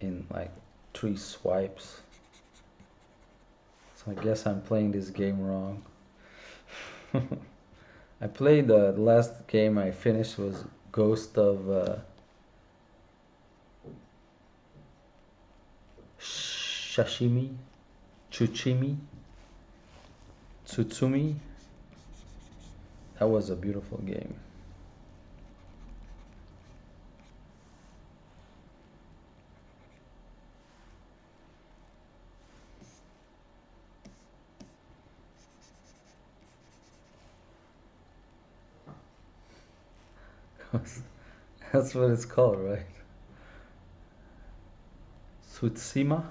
in like 3 swipes. So I guess I'm playing this game wrong. I played the last game I finished was Ghost of Shashimi, Chuchimi, Tsutsumi. That was a beautiful game. That's what it's called, right? Tsutsima.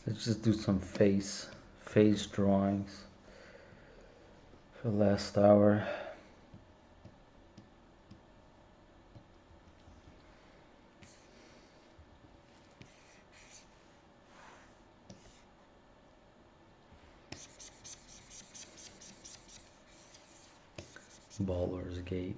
Let's just do some face drawings for the last hour. Baldur's Gate.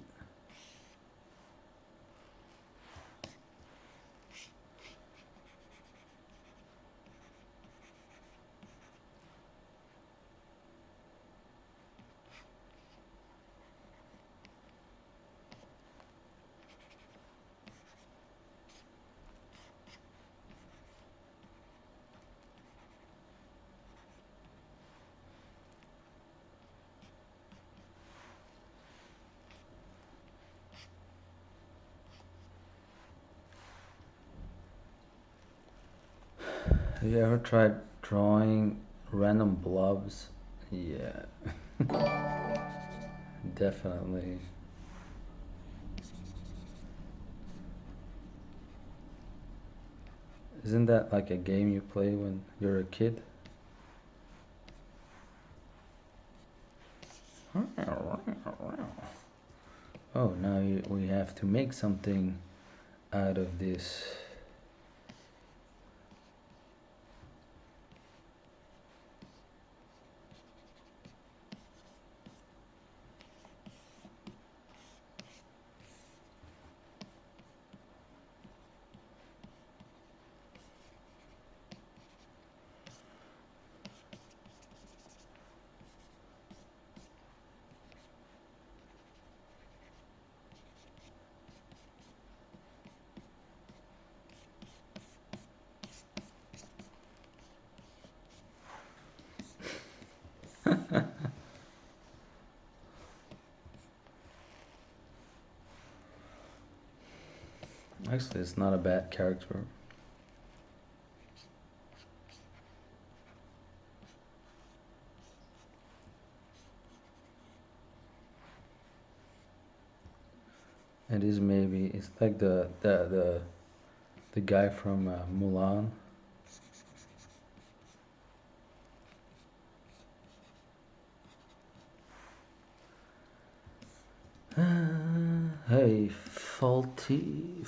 Have you ever tried drawing random blobs? Yeah, definitely. Isn't that like a game you play when you're a kid? Oh, now we have to make something out of this. Actually, it's not a bad character. It is maybe it's like the guy from Mulan. Hey, faulty.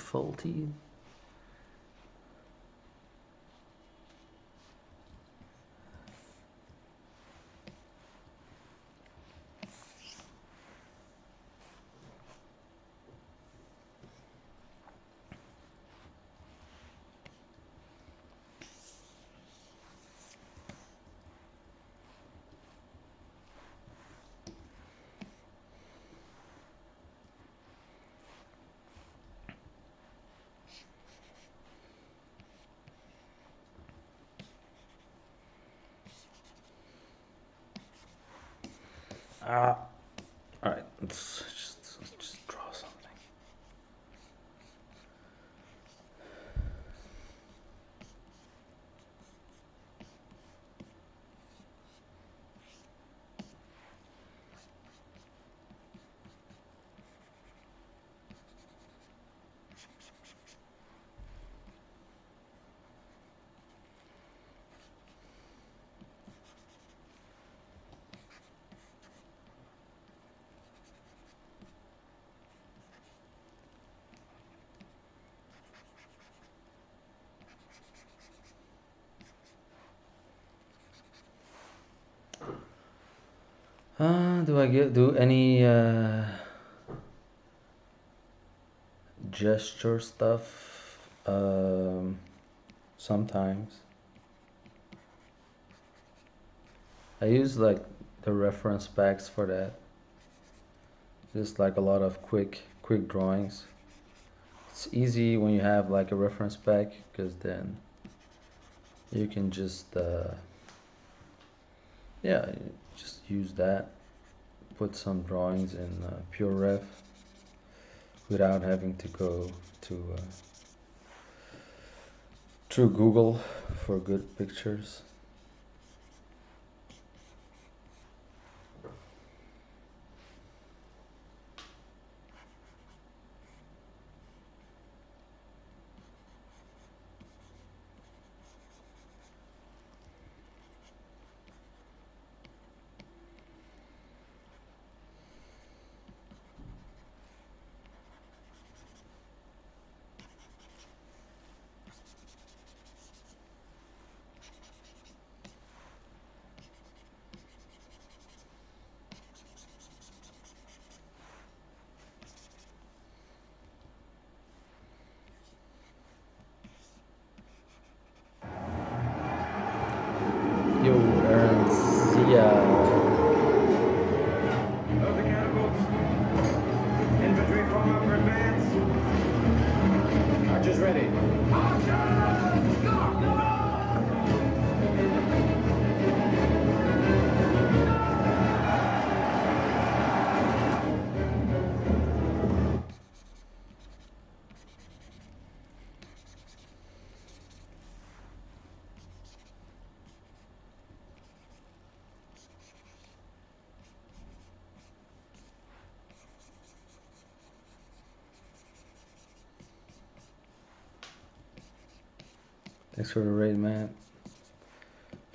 Ah, all right. Let's just draw something. Do I do any gesture stuff? Sometimes. I use like the reference packs for that. Just like a lot of quick drawings. It's easy when you have like a reference pack because then you can just yeah, just use that. Put some drawings in pure ref without having to go to through Google for good pictures. Yo, Aaron, see ya. Of the catapults. Infantry form up for advance. Archers ready. Archers! Go! Thanks for the raid, man.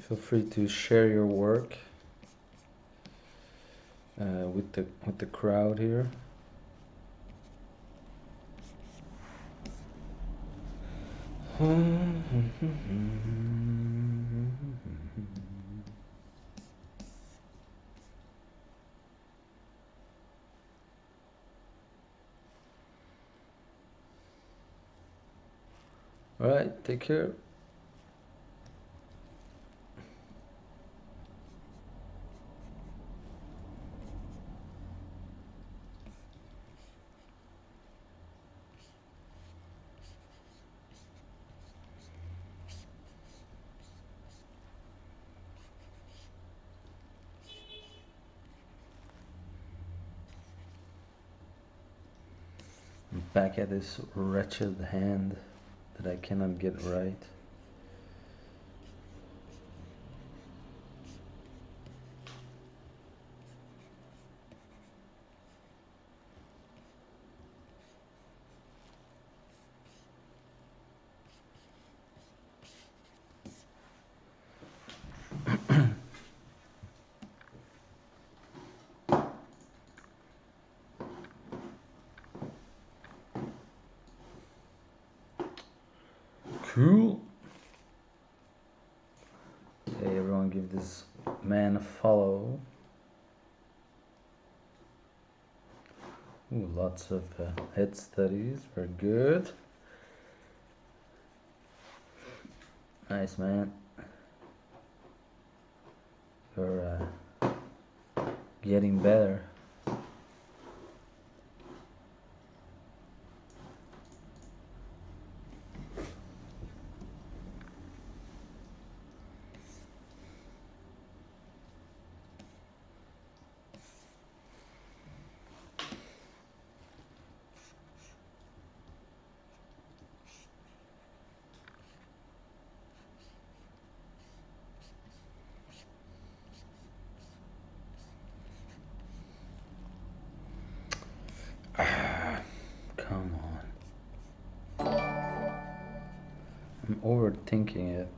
Feel free to share your work with the crowd here. All right, take care. I'm back at this wretched hand that I cannot get right. Cool. Hey, everyone, give this man a follow. Ooh, lots of head studies. Very good. Nice, man. You're getting better. I'm overthinking it.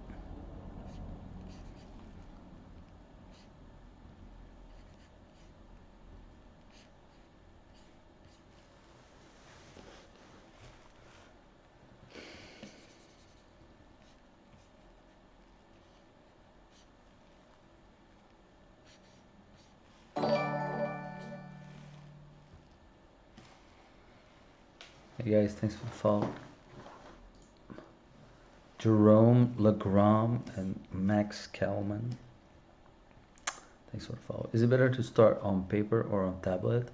Hey guys, thanks for the follow. Jerome Legram and Max Kalman. Thanks for the follow. Is it better to start on paper or on tablet?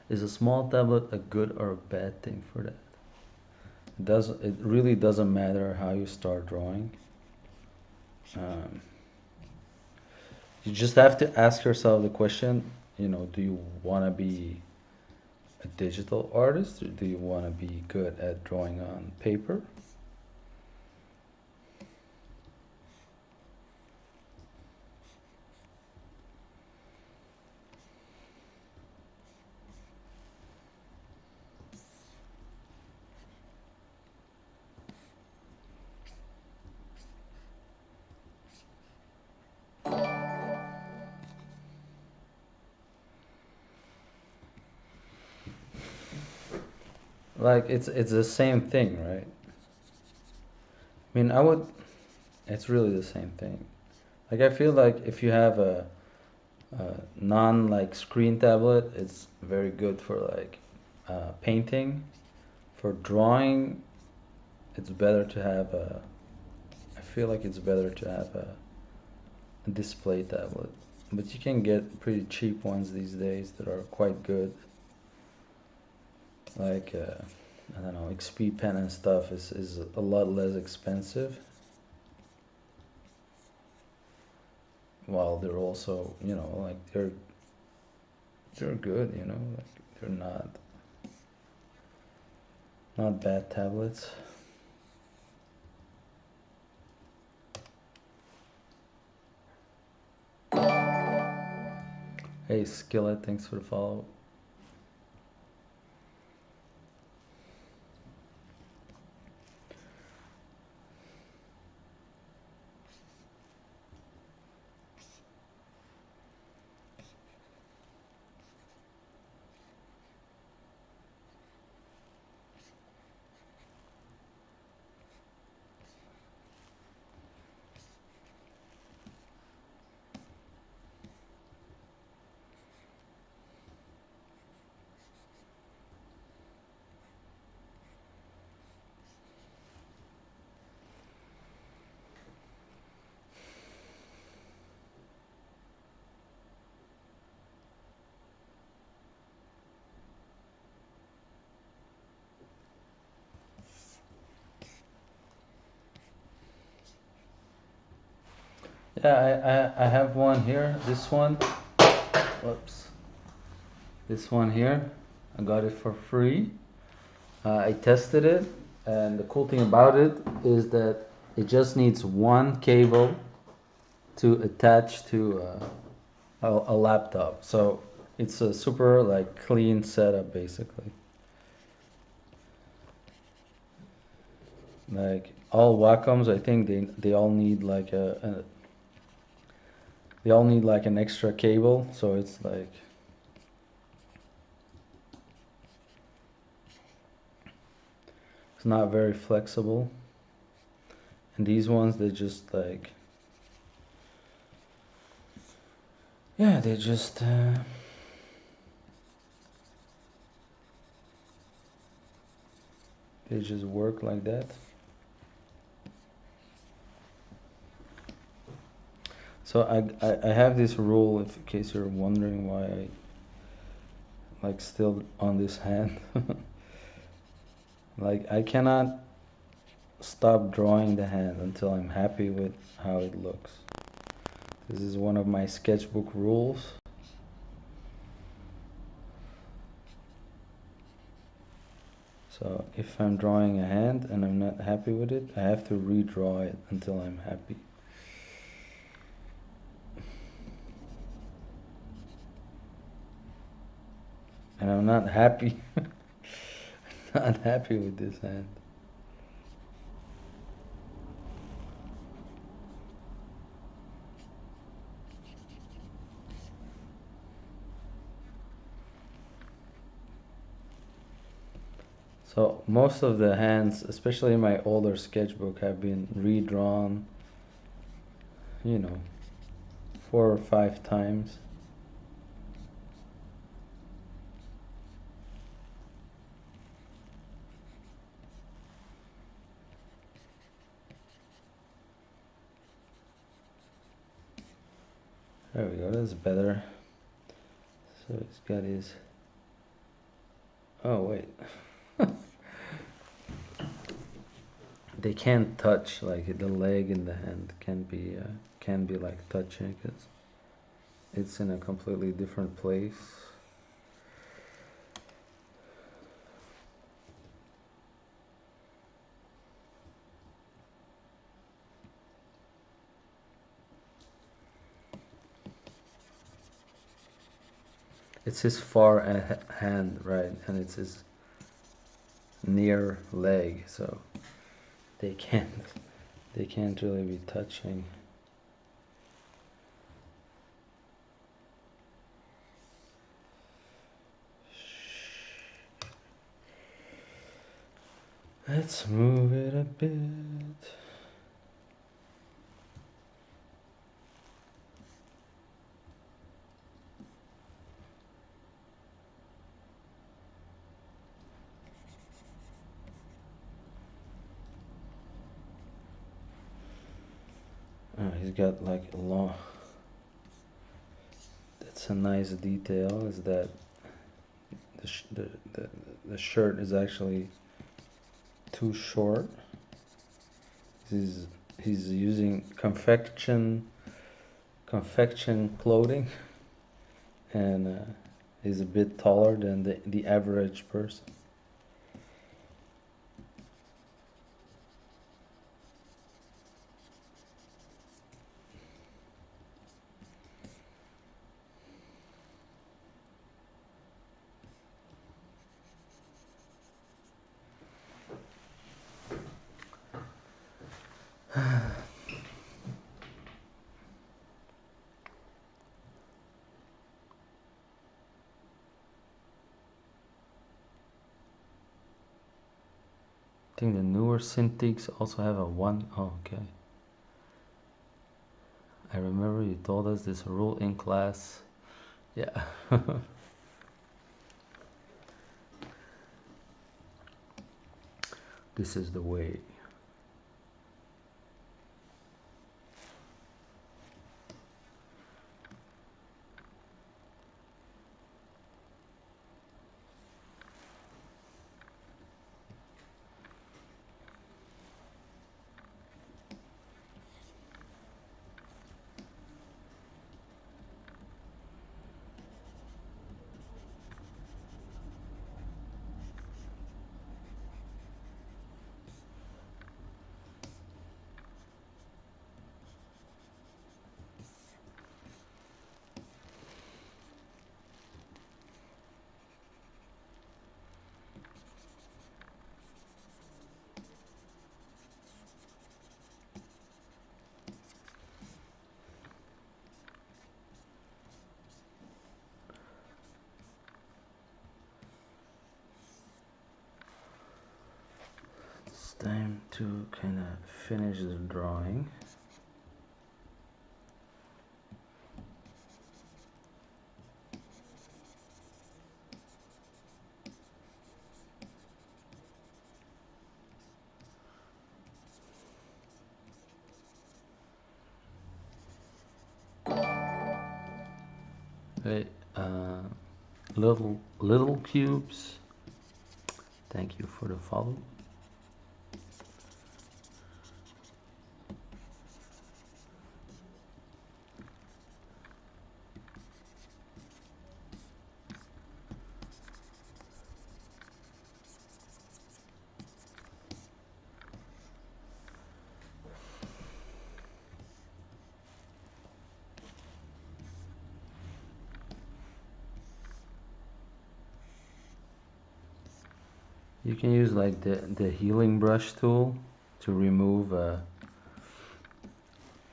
Is a small tablet a good or a bad thing for that? It really doesn't matter how you start drawing. Um, you just have to ask yourself the question, do you want to be a digital artist or do you want to be good at drawing on paper? Like it's the same thing, right? I mean, it's really the same thing. Like I feel like if you have a non like screen tablet, it's very good for like painting. For drawing, it's better to have a. I feel like it's better to have a display tablet, but you can get pretty cheap ones these days that are quite good. Like I don't know, XP pen and stuff is a lot less expensive. While they're also, like they're good, like they're not bad tablets. Hey Skillet, thanks for the follow. Yeah, I have one here. This one. Whoops. This one here. I got it for free. I tested it, and the cool thing about it is that it just needs one cable to attach to a laptop. So it's a super like clean setup basically. Like all Wacoms, I think they all need like they all need like an extra cable. So it's like it's not very flexible. And these ones they just like yeah they just work like that. So I have this rule, if in case you're wondering why I like still on this hand. Like I cannot stop drawing the hand until I'm happy with how it looks. This is one of my sketchbook rules. So if I'm drawing a hand and I'm not happy with it, I have to redraw it until I'm happy. And I'm not happy. Not happy with this hand. So most of the hands, especially in my older sketchbook, have been redrawn, you know, 4 or 5 times. There we go, that's better. So he's got his, oh wait, they can't touch, like the leg and the hand can be like touching because it's in a completely different place. It's his far hand, right, and it's his near leg, so they can't they can't really be touching. Let's move it a bit. Oh, he's got like a long. That's a nice detail. Is that the the shirt is actually too short. He's he's using confection clothing, and he's a bit taller than the average person. I think the newer Cintiqs also have a one. Oh, okay. I remember you told us this rule in class. Yeah. This is the way. It's time to kind of finish the drawing. Hey, little cubes. Thank you for the follow. You can use like the healing brush tool to remove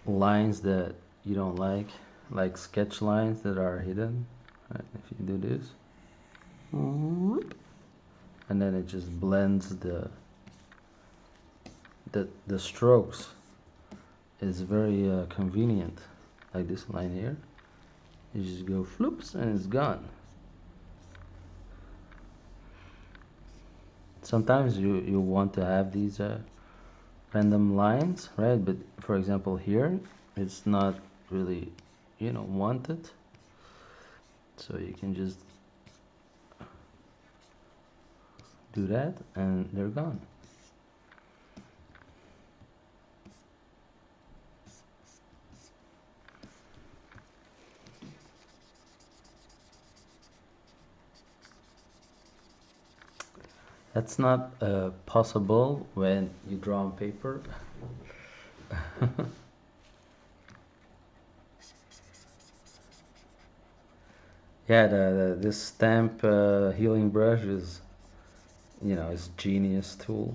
lines that you don't like sketch lines that are hidden. Right, if you do this, and then it just blends the strokes. Is very convenient. Like this line here, you just go floops and it's gone. Sometimes you want to have these random lines, right? But for example here, it's not really, wanted. So you can just do that and they're gone. That's not possible when you draw on paper. Yeah, this stamp healing brush is genius tool.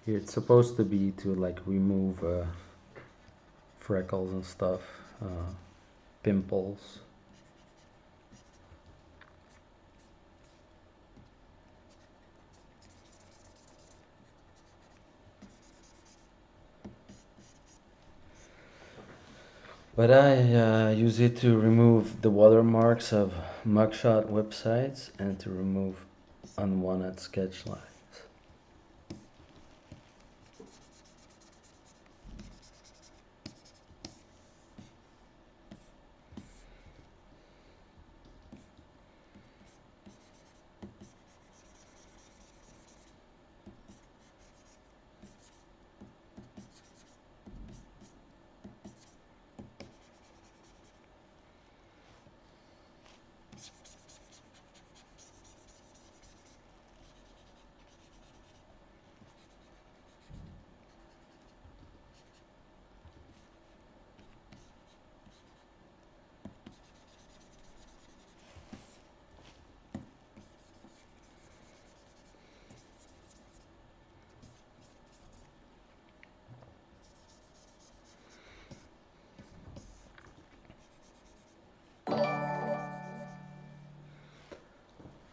Here it's supposed to be to like remove freckles and stuff, pimples. But I use it to remove the watermarks of mugshot websites and to remove unwanted sketch lines.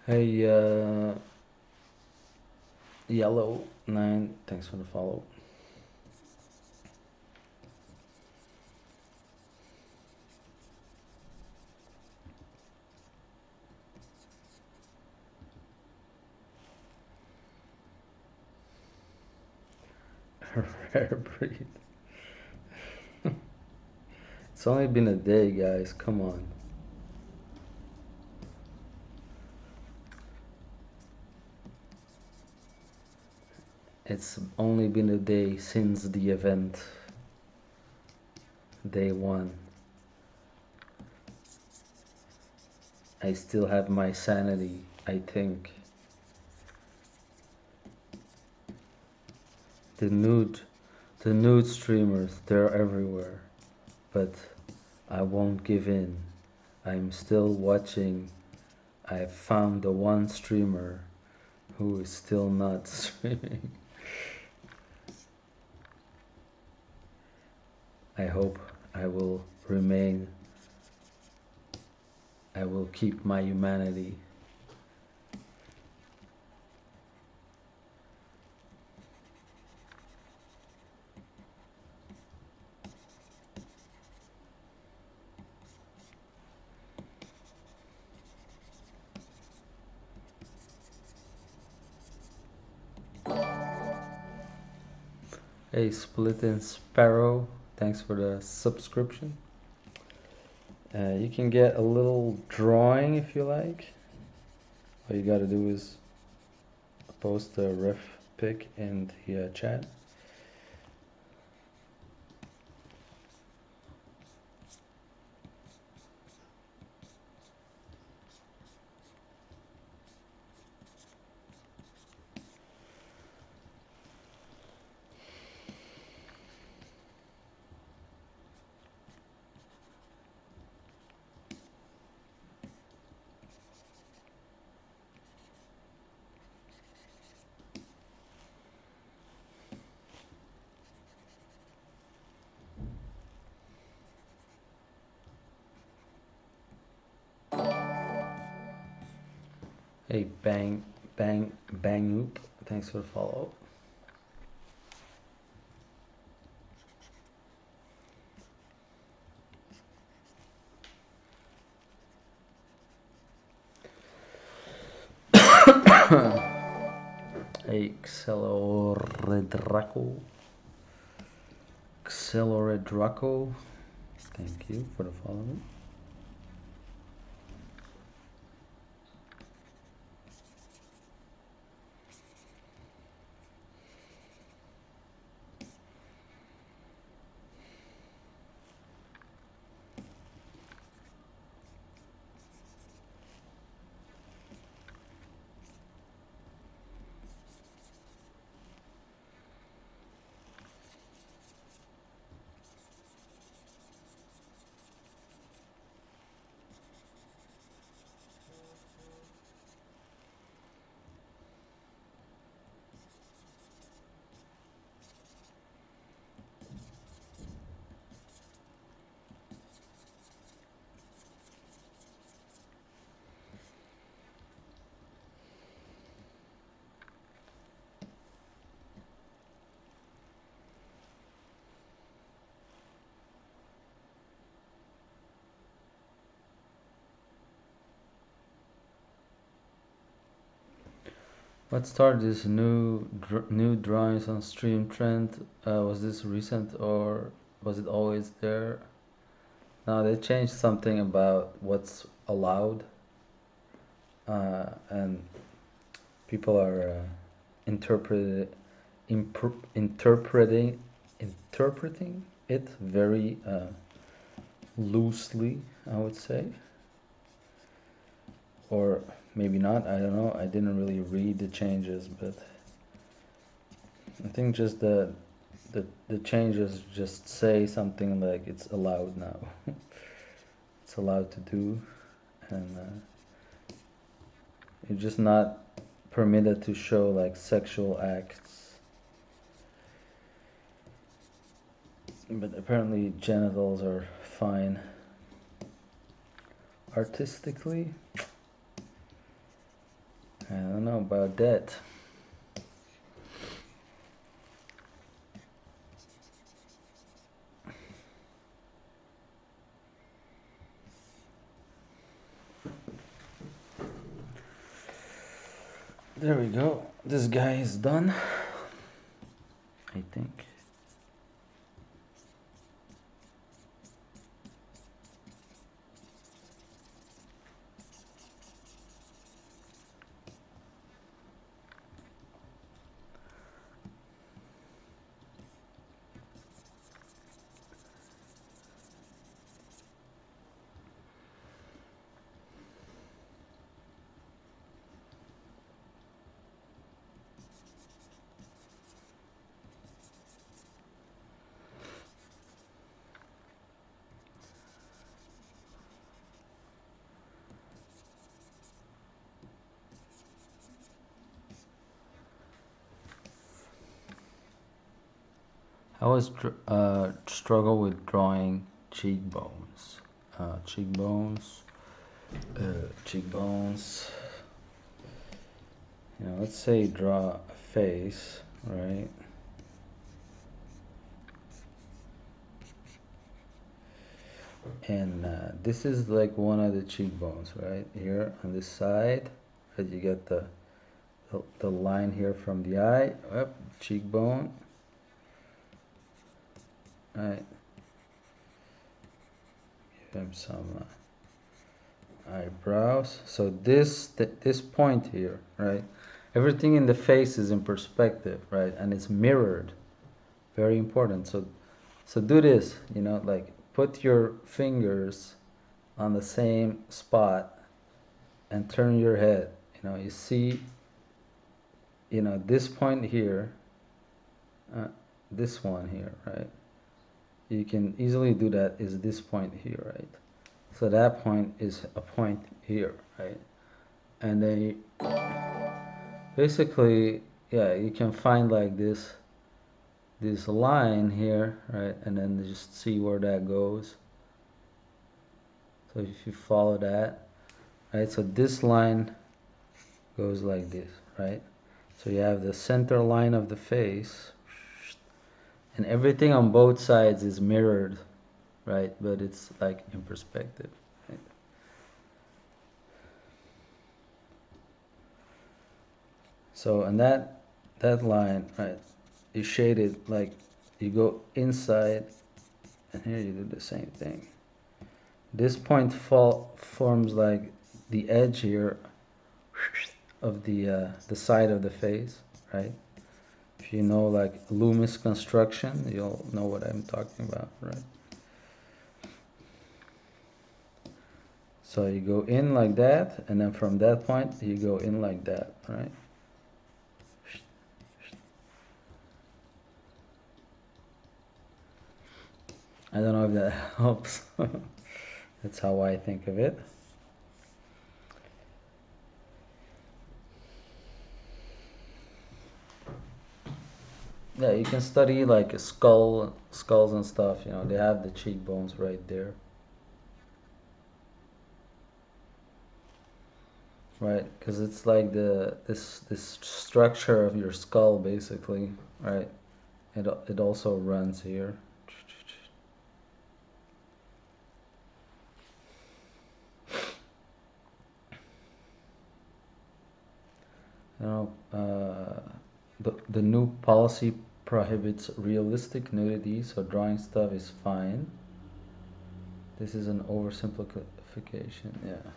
Hey, Yellow 9, thanks for the follow. Rare breed. It's only been a day, guys. Come on. It's only been a day since the event. Day one. I still have my sanity, I think. The nude, the nude streamers, they're everywhere. But I won't give in. I'm still watching. I found the one streamer who is still not streaming. I hope I will remain. I will keep my humanity. Hey, Splitting Sparrow, thanks for the subscription. You can get a little drawing if you like. All you gotta do is post a ref pic in the chat. Hey, bang oop. Thanks for the follow. Hey, Acceleradraco. Thank you for the follow. Let's start this new drawings on stream trend. Was this recent or was it always there? No, they changed something about what's allowed, and people are interpreted, interpreting it very loosely, I would say, or maybe not. I don't know. I didn't really read the changes, but I think just the changes just say something like it's allowed now. It's allowed to do, and you're just not permitted to show like sexual acts. But apparently genitals are fine artistically. I don't know about that. There we go. This guy is done, I think. I always struggle with drawing cheekbones. Cheekbones. Cheekbones. Let's say draw a face, right? And this is like one of the cheekbones, right? Here on this side, right? You get the line here from the eye, up, cheekbone, right? Give him some eyebrows. So this point here, right? Everything in the face is in perspective, right? And it's mirrored. Very important. So do this, like put your fingers on the same spot and turn your head. You see, this point here, this one here, right? You can easily do that is this point here, right? So that point is a point here, right? And then basically, yeah, you can find like this line here, right? And then just see where that goes. So if you follow that, right? So this line goes like this, right? So you have the center line of the face, and everything on both sides is mirrored, right? But it's like in perspective, right? So, and that line, right, you shade it like you go inside, and here you do the same thing. This point forms like the edge here of the side of the face, right? If you know like Loomis construction, you'll know what I'm talking about, right? So you go in like that, and then from that point you go in like that, right? I don't know if that helps. That's how I think of it. Yeah, you can study like skulls and stuff. You know, they have the cheekbones right there, right? Because it's like this structure of your skull, basically, right? It also runs here. You know, the new policy prohibits realistic nudity, so drawing stuff is fine. This is an oversimplification. Yeah.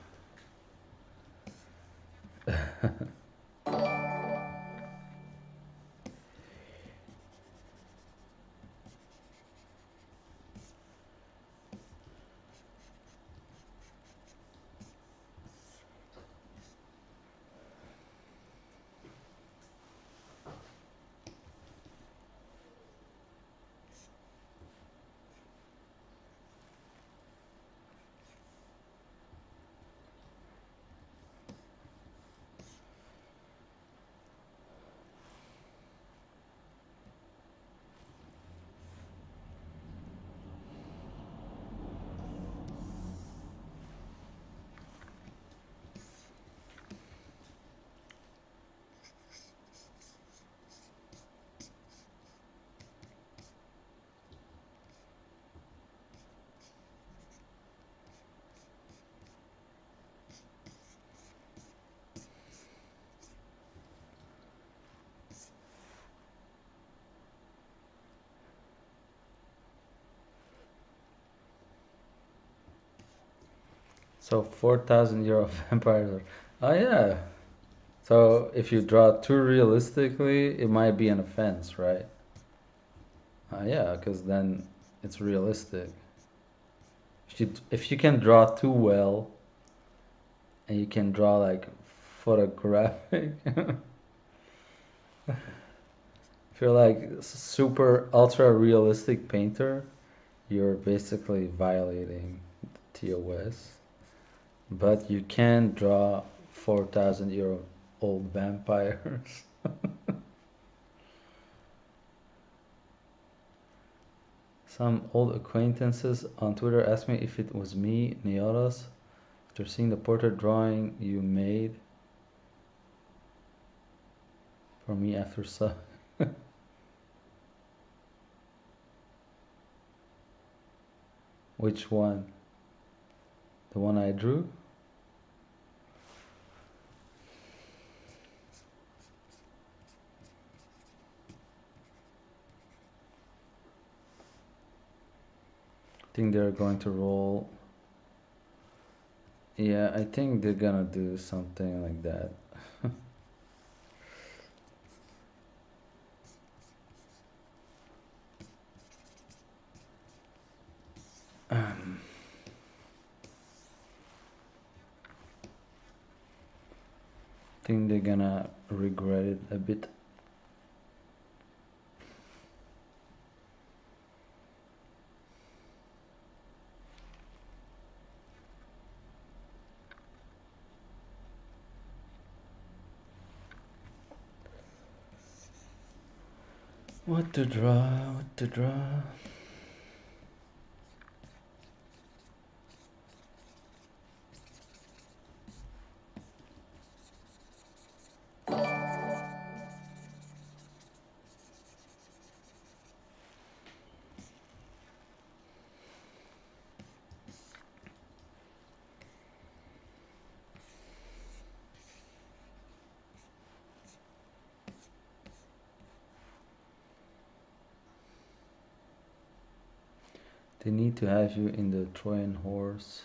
So 4,000 euro vampires are. Oh yeah. So if you draw too realistically, it might be an offense, right? Yeah, because then it's realistic. If you can draw too well, and you can draw like photographic, if you're like super ultra realistic painter, you're basically violating TOS. But you can draw 4,000 euro old vampires. Some old acquaintances on Twitter asked me if it was me, Neoros, after seeing the portrait drawing you made for me after so. Which one? The one I drew? I think they're going to roll. Yeah, I think they're gonna do something like that. I think they're gonna regret it a bit. What to draw? What to draw? They need to have you in the Trojan horse.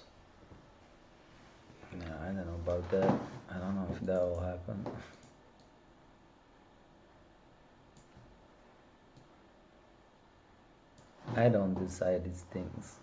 Yeah, I don't know about that. I don't know if that will happen. I don't decide these things.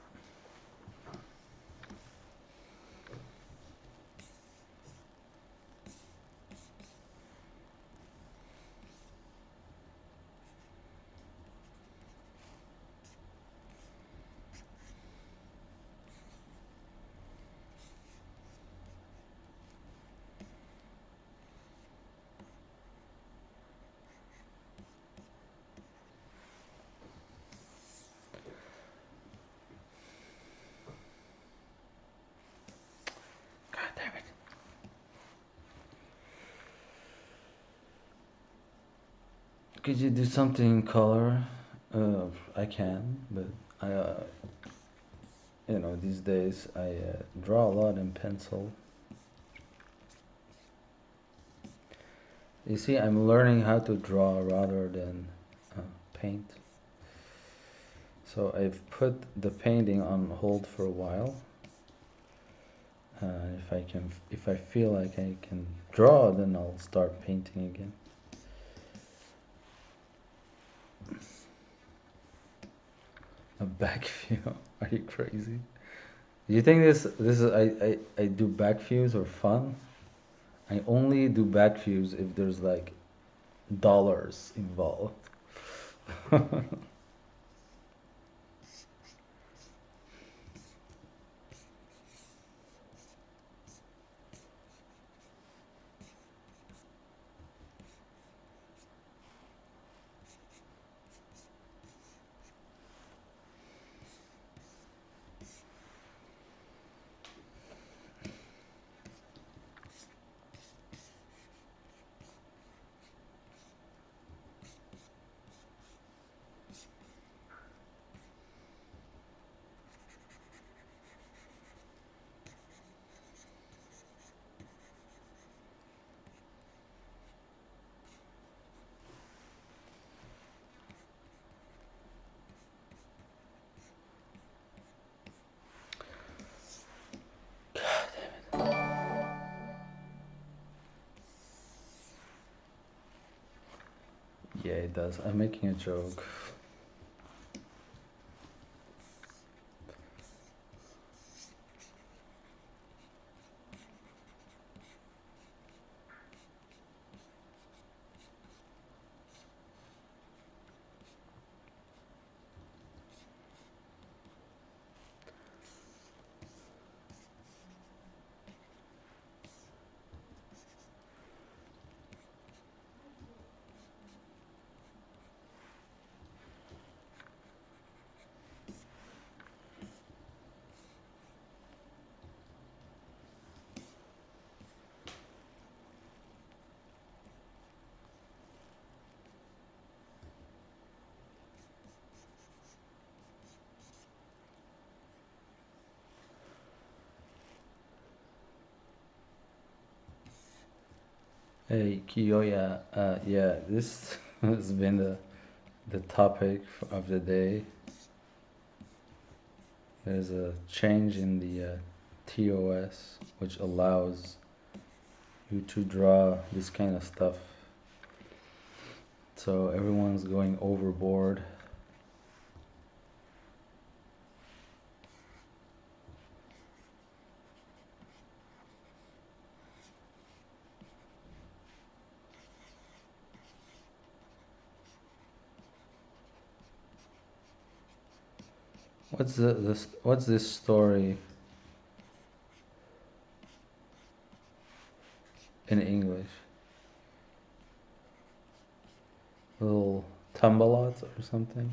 God damn it. Could you do something in color? I can, but I, these days I draw a lot in pencil. You see, I'm learning how to draw rather than paint. So I've put the painting on hold for a while. If I feel like I can draw, then I'll start painting again. A back view? Are you crazy? Do you think this is I do back views or fun? I only do back views if there's like dollars involved. Yeah, it does. I'm making a joke. Hey, Kiyoya, yeah, this has been the topic of the day. There's a change in the TOS which allows you to draw this kind of stuff. So everyone's going overboard. What's this story in English? Little tumbalot or something?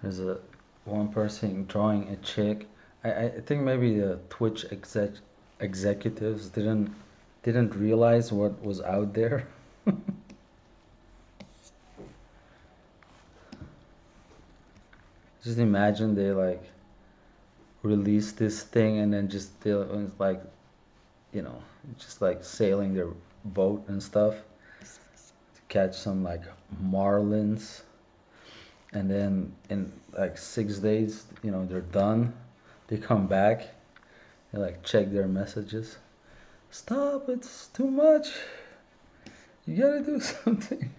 There's a one person drawing a chick. I think maybe the Twitch executives didn't realize what was out there. Just imagine they like release this thing and then just they it's like you know just like sailing their boat and stuff to catch some like marlins, and then in like 6 days they're done. They come back, they like check their messages. Stop, it's too much. You gotta do something.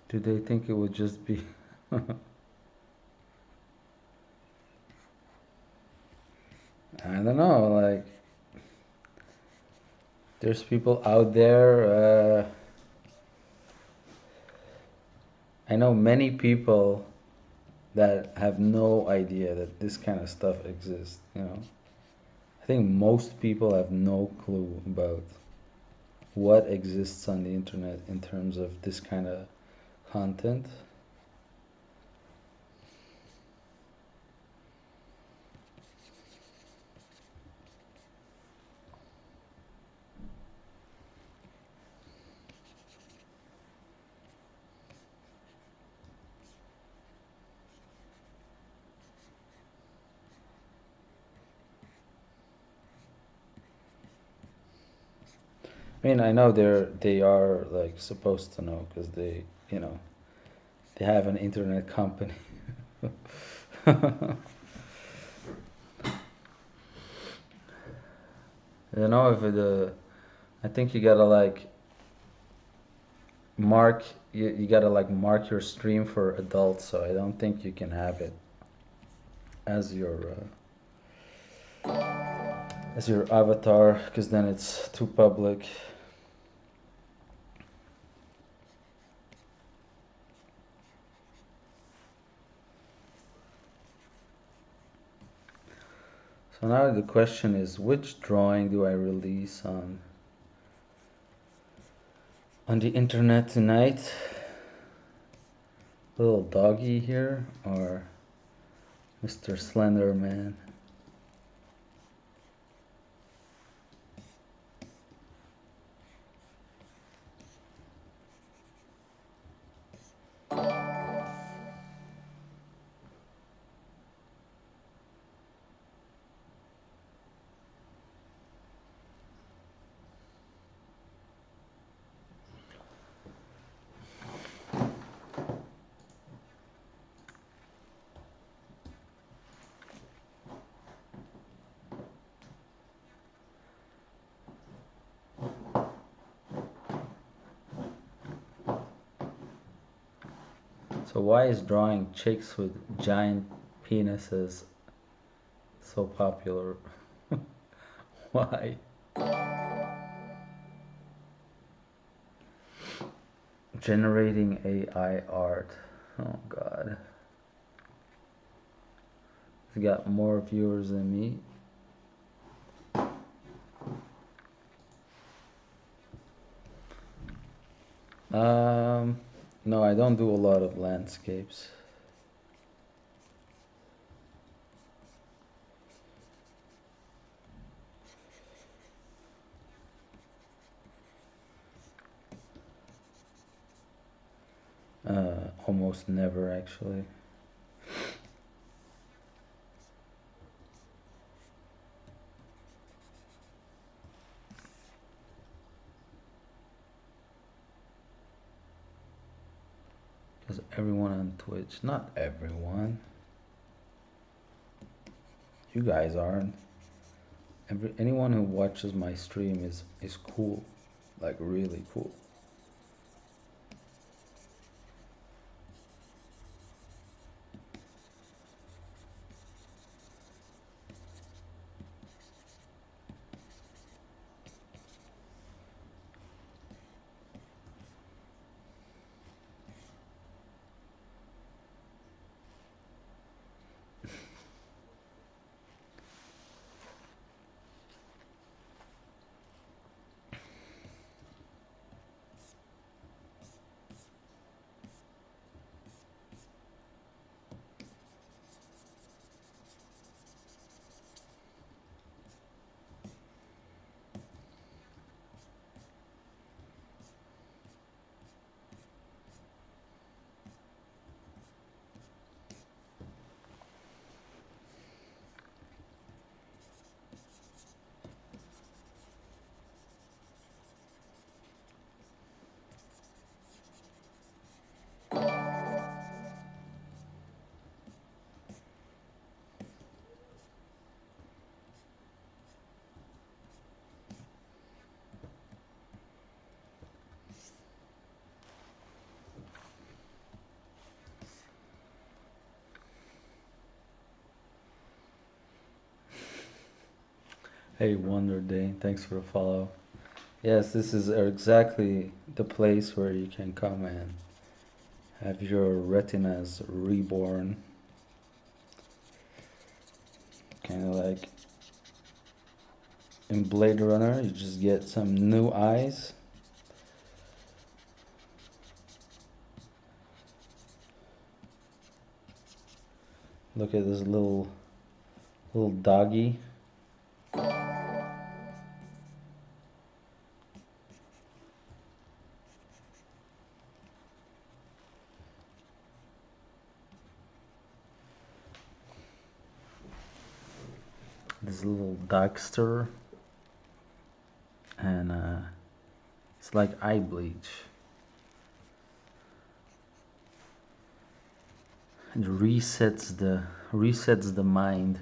Do they think it would just be I don't know, like there's people out there. I know many people that have no idea that this kind of stuff exists. I think most people have no clue about what exists on the internet in terms of this kind of content. I mean, I know they are like supposed to know because they have an internet company. If I think you gotta like mark you gotta like mark your stream for adults, so I don't think you can have it as your avatar because then it's too public. So now the question is, which drawing do I release on the internet tonight? Little doggy here or Mr. Slender Man? So why is drawing chicks with giant penises so popular? Why? Generating AI art. Oh god. It's got more viewers than me. Um, no, I don't do a lot of landscapes. Almost never actually. Because everyone on Twitch, not everyone. You guys aren't. Anyone who watches my stream is cool, like really cool. Hey, Wonder Day, thanks for the follow. Yes, this is exactly the place where you can come and have your retinas reborn. Kind of like in Blade Runner, you just get some new eyes. Look at this little doggy. This little dogster, and it's like eye bleach. It resets the mind.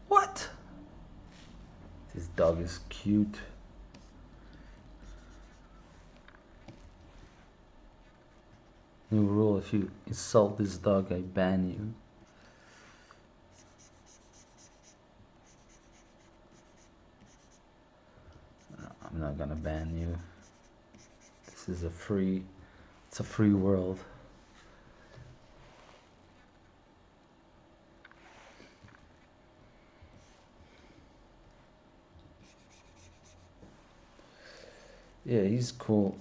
What? This dog is cute. New rule: if you insult this dog, I ban you. No, I'm not gonna ban you. This is it's a free world. Yeah, he's cool.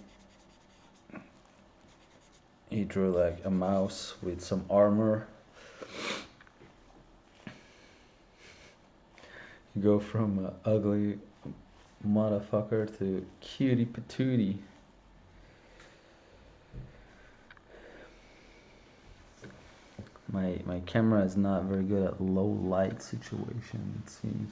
He drew like a mouse with some armor. You go from ugly motherfucker to cutie patootie. My camera is not very good at low light situation, it seems.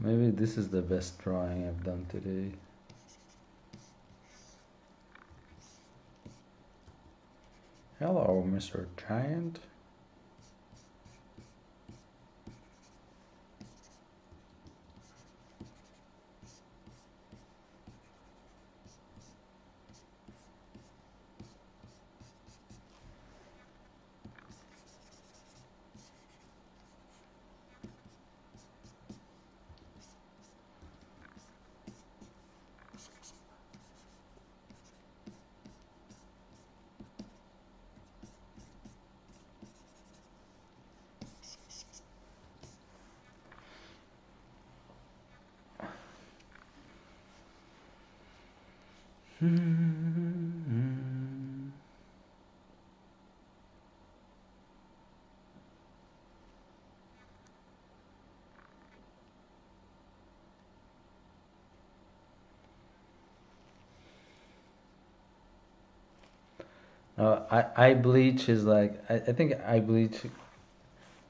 Maybe this is the best drawing I've done today. Hello, Mr. Giant. Eye bleach is like I think eye bleach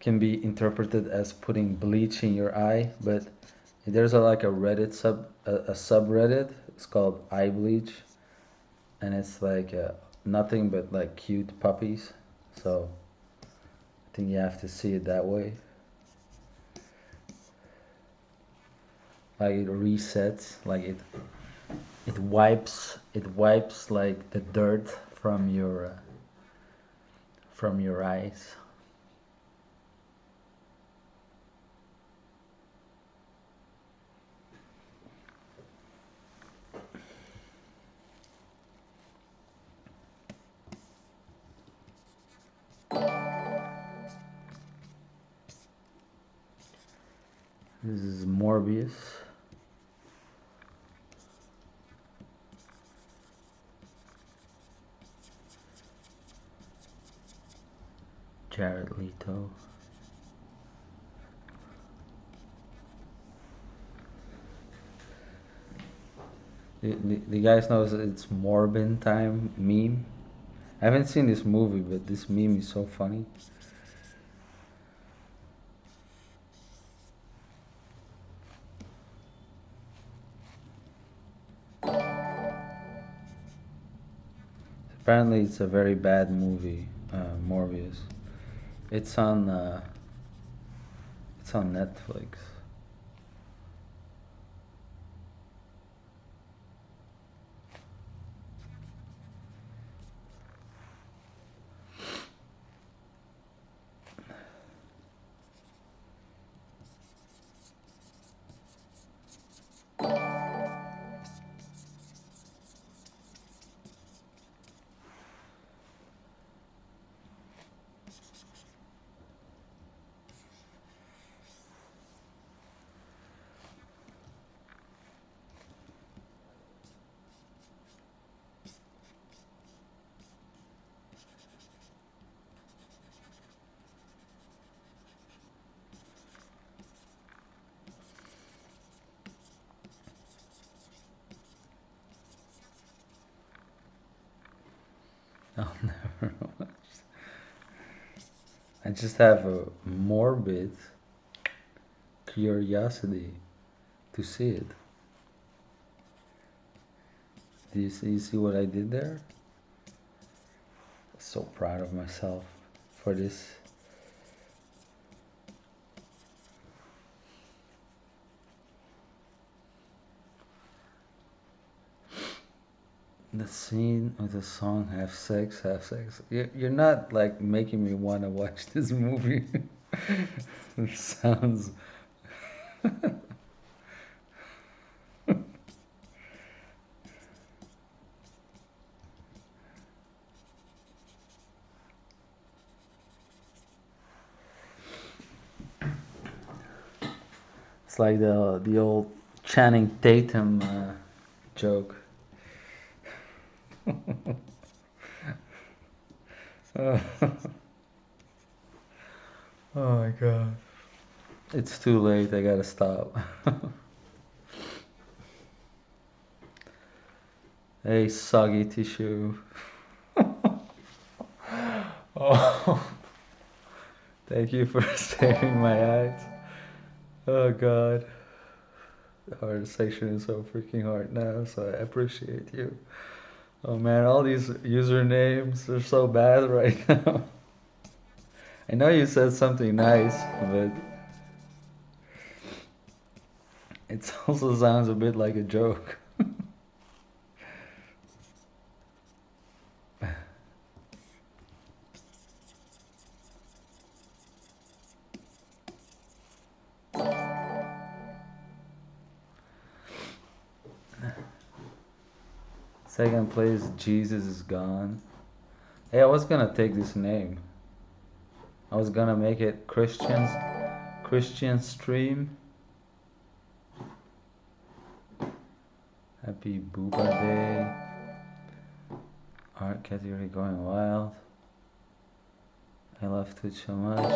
can be interpreted as putting bleach in your eye, but there's like a Reddit a subreddit. It's called eye bleach, and it's like nothing but like cute puppies. So I think you have to see it that way. Like it resets, like it wipes like the dirt from your eyes. This is Morbius. Jared Leto. The guys knows it's Morbin time meme. I haven't seen this movie, but this meme is so funny. Apparently, it's a very bad movie, Morbius. It's on uh, it's on Netflix. I'll never watch. I just have a morbid curiosity to see it. Do you see what I did there? So proud of myself for this. The scene of the song "Have Sex, Have Sex." You're not like making me want to watch this movie. It sounds. It's like the old Channing Tatum joke. Oh, oh my god. It's too late. I gotta stop. Hey, soggy tissue. Oh, thank you for saving my eyes. Oh god. Our section is so freaking hard now, so I appreciate you. Oh man, all these usernames are so bad right now. I know you said something nice, but it also sounds a bit like a joke. Second place, Jesus is gone. Hey, I was gonna take this name. I was gonna make it Christian stream. Happy Booba Day. Art category going wild. I love Twitch so much.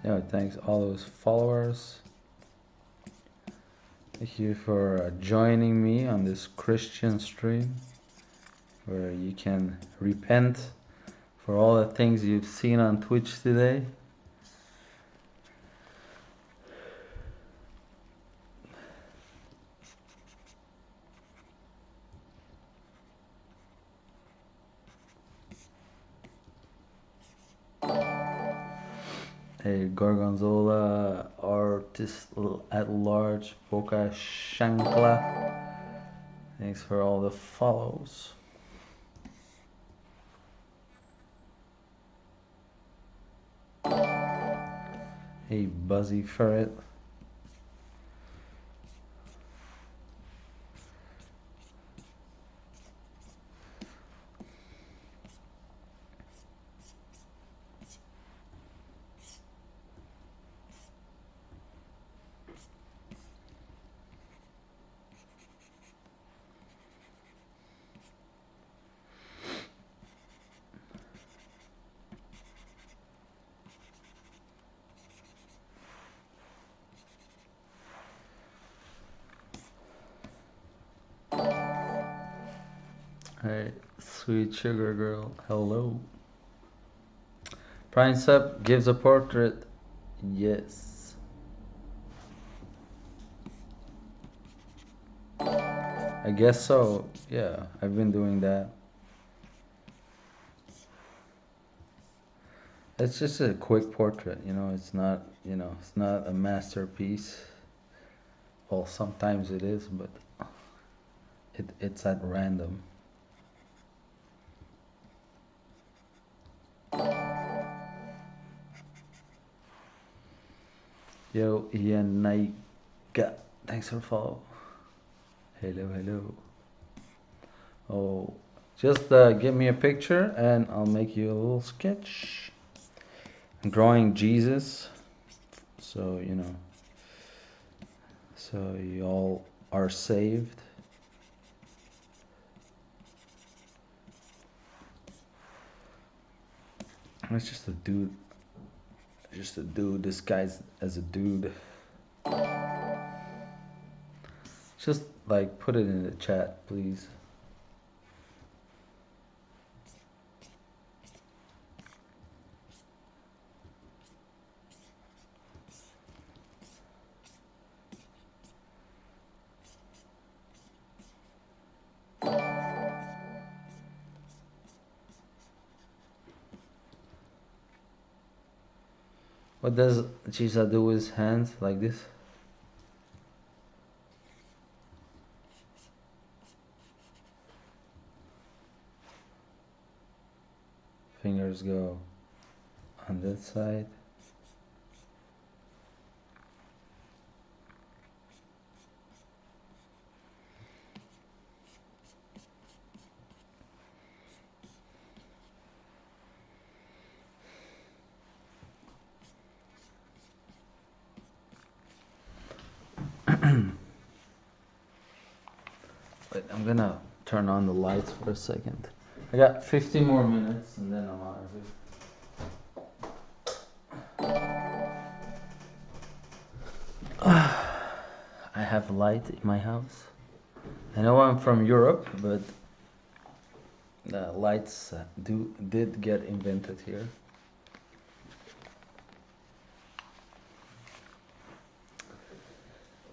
Yeah, thanks all those followers. Thank you for joining me on this Christian stream where you can repent for all the things you've seen on Twitch today. Hey, Gorgonzola, artist at large, Boca Shankla. Thanks for all the follows. Hey, Buzzy Ferret. Hey, sweet sugar girl, hello. Prime Sub gives a portrait. Yes. I guess so. Yeah, I've been doing that. It's just a quick portrait, it's not, it's not a masterpiece. Well, sometimes it is, but it's at random. Yo, Ian Naika, thanks for the follow. Hello, hello. Oh, just give me a picture and I'll make you a little sketch. I'm drawing Jesus, so so you all are saved. It's just a dude. Just a dude disguised as a dude. Just like put it in the chat, please. What does Jesus do with his hands like this? Fingers go on that side. Wait, I'm gonna turn on the lights for a second. I got 15 more minutes and then I'm out of here. I have light in my house. I know I'm from Europe, but lights did get invented here.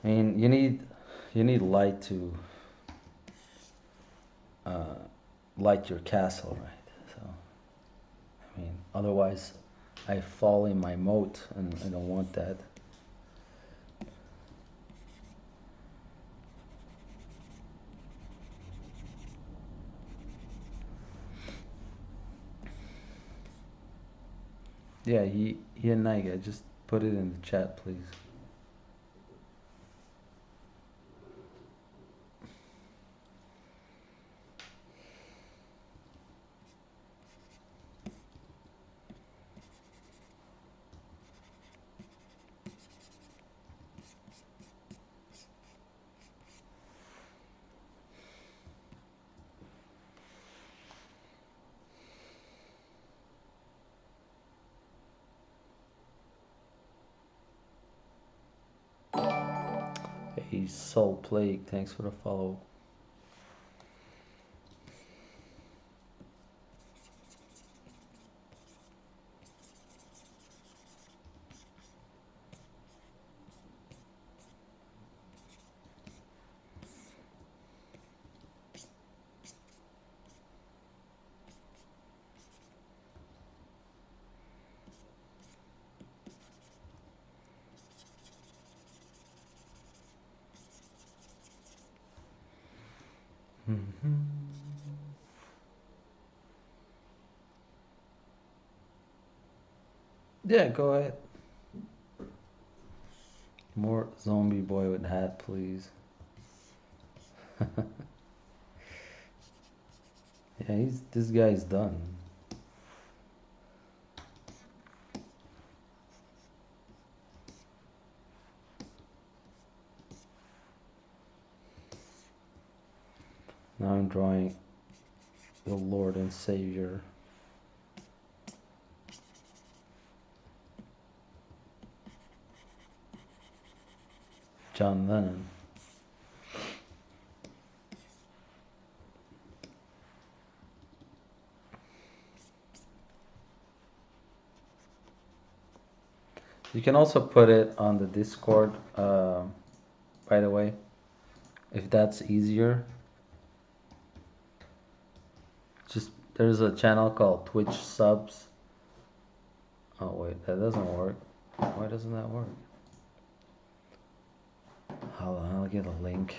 I mean, you need light to light your castle, right? So, I mean, otherwise, I fall in my moat, and I don't want that. Yeah, he and Niga, just put it in the chat, please. Hey, Soul Plague, thanks for the follow. Yeah, go ahead. More zombie boy with hat, please. Yeah, this guy's done. Now I'm drawing the Lord and Savior, John Lennon. You can also put it on the Discord, by the way, if that's easier. Just there's a channel called Twitch Subs. Oh wait, that doesn't work. Why doesn't that work? Hold on, I'll get a link.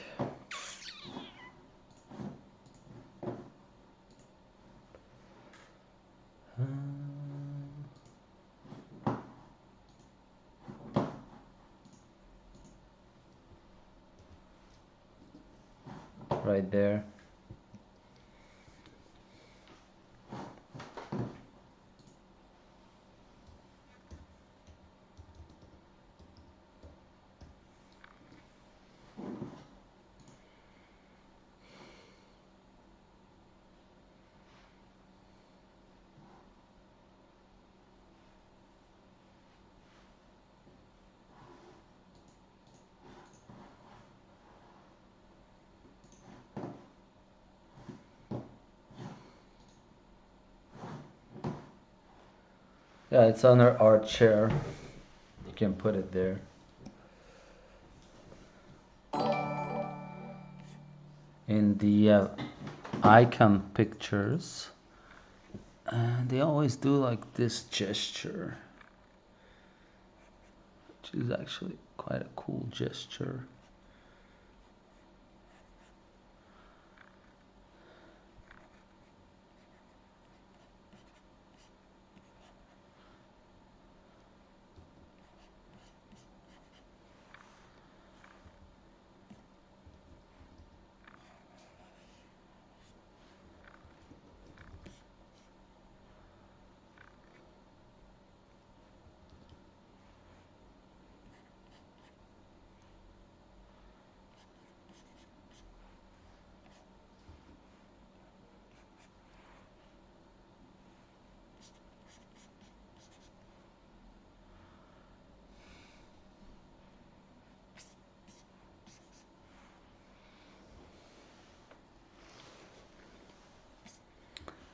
Right there. Yeah, it's under art chair. You can put it there. In the icon pictures, they always do like this gesture, which is actually quite a cool gesture.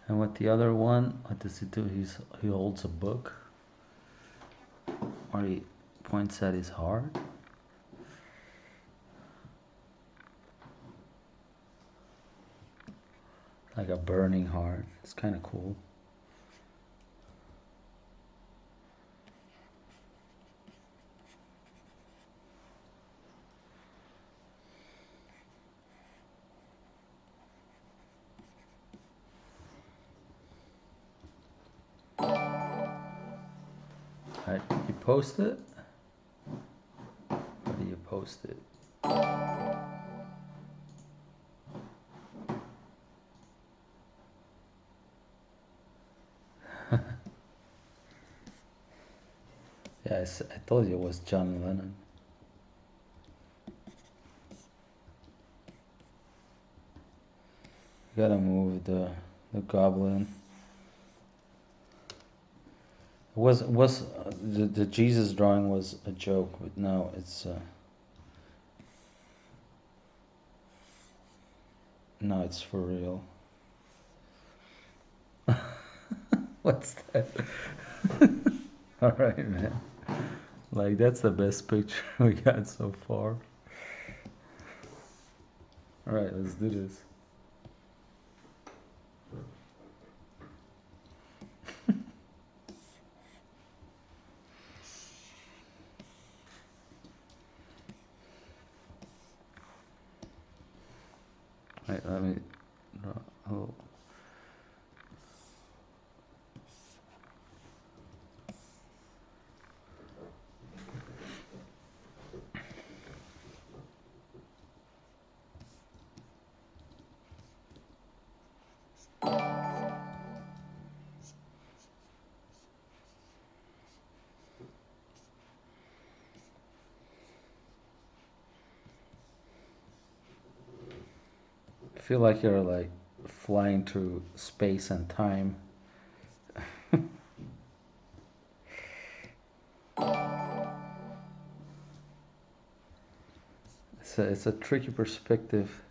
And with the other one, what does he do? He holds a book, or he points at his heart. Like a burning heart. It's kind of cool. Alright, you post it? Where do you post it? Yeah, I told you it was John Lennon. You gotta move the goblin. Was the Jesus drawing was a joke, but no, it's No, it's for real. What's that? All right, man. Like, that's the best picture we got so far. All right, let's do this. All right, let me. Oh, I feel like you're like flying through space and time. It's a tricky perspective.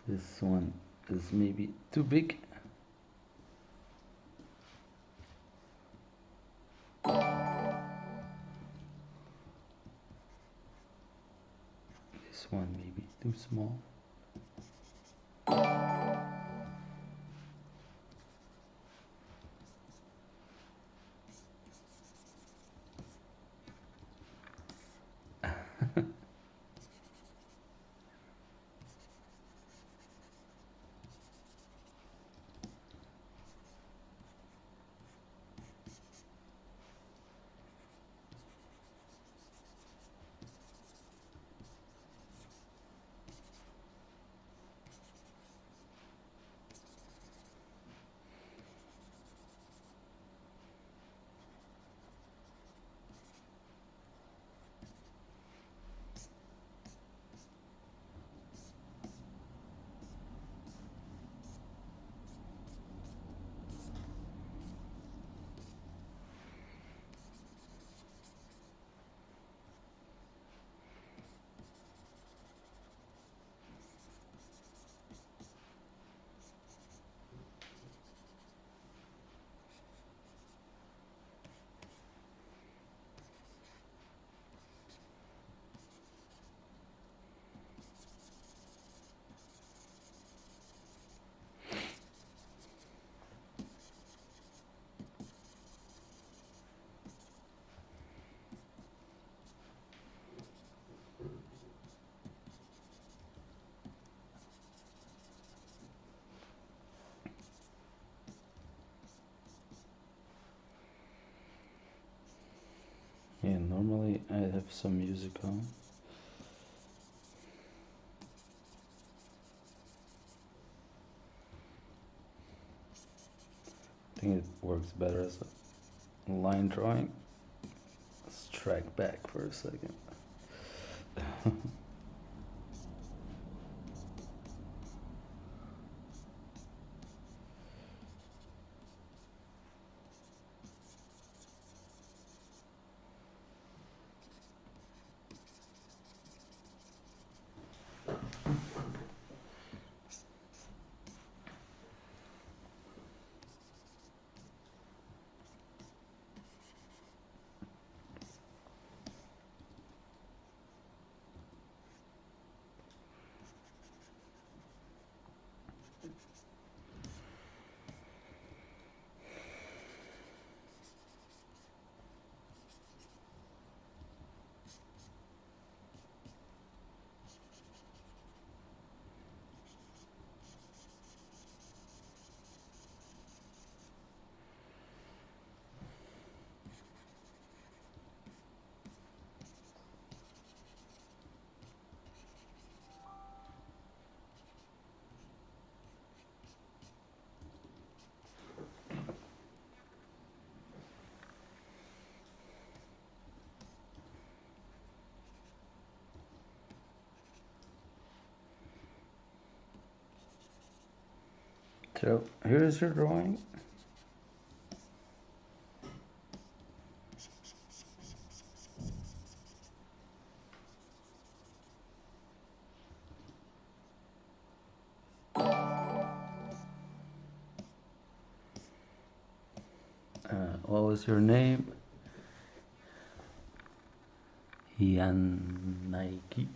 This one is maybe too big. This one maybe too small. Yeah, normally I have some music on. I think it works better as a line drawing. Let's track back for a second. So here's your drawing. What was your name? Nike.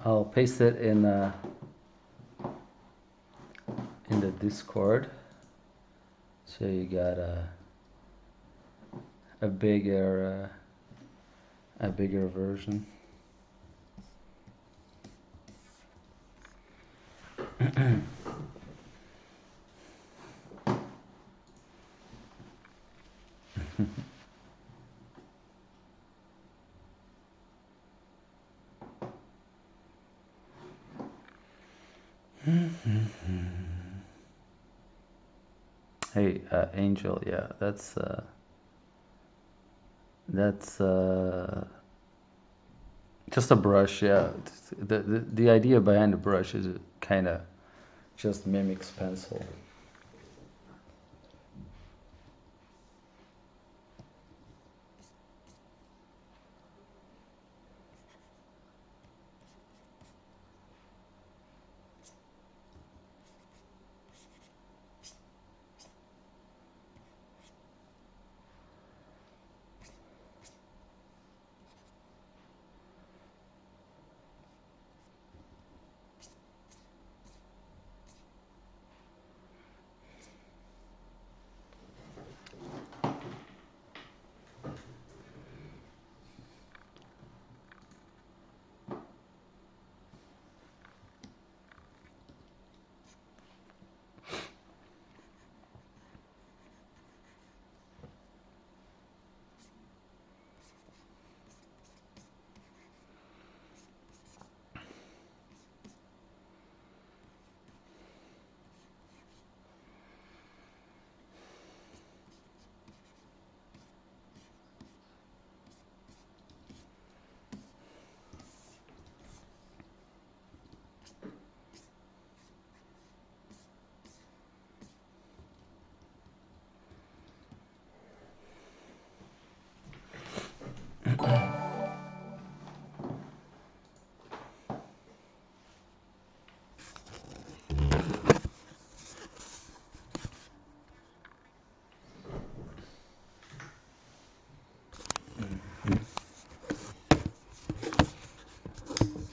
I'll paste it in the Discord. So you got a bigger version. Hey, Angel, yeah, that's just a brush. Yeah, the idea behind the brush is it kind of just mimics pencil.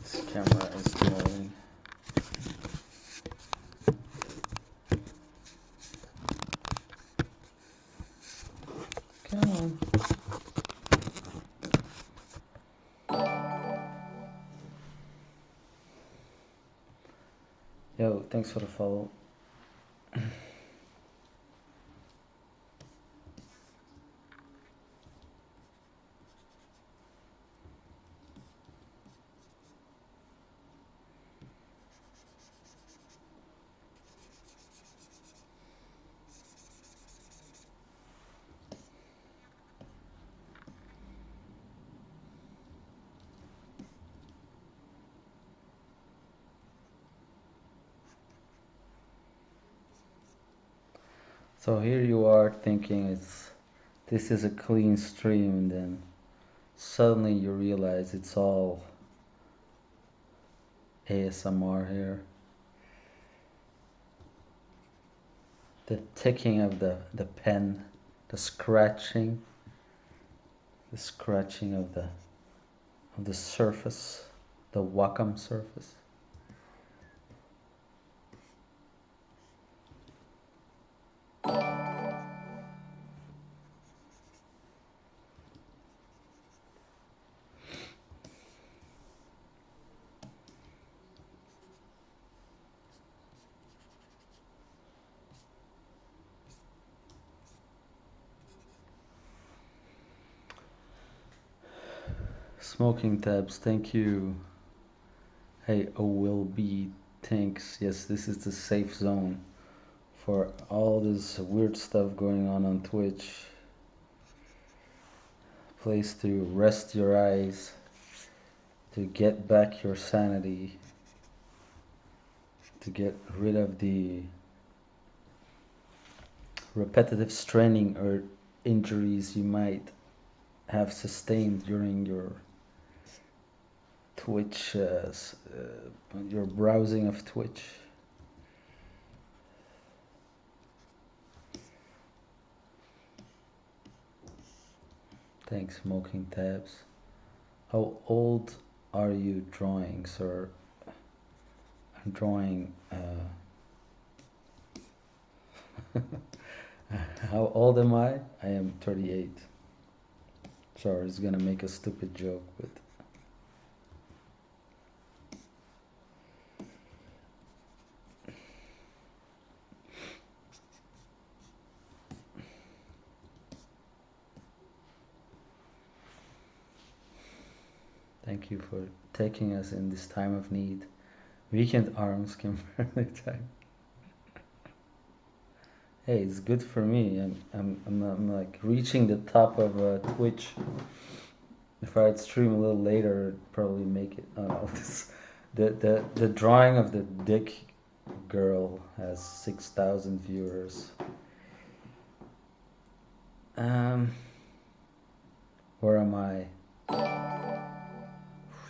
This camera is glowing. Come on. Yo, thanks for the follow. So here you are thinking this is a clean stream, and then suddenly you realize it's all ASMR here. The ticking of the pen, the scratching, of the surface, the Wacom surface. Smoking tabs, thank you. Hey, oh will be, thanks. Yes, this is the safe zone for all this weird stuff going on Twitch. Place to rest your eyes, to get back your sanity, to get rid of the repetitive straining or injuries you might have sustained during your Twitch, your browsing of Twitch. Thanks, smoking tabs. How old are you drawing, sir? I'm drawing. How old am I? I am 38. Sorry, it's gonna make a stupid joke, but thank you for taking us in this time of need. Weekend arms can barely attack. Hey, it's good for me. I'm like reaching the top of Twitch. If I'd stream a little later, I'd probably make it. Oh, this, the drawing of the dick girl has 6,000 viewers. Um, where am I?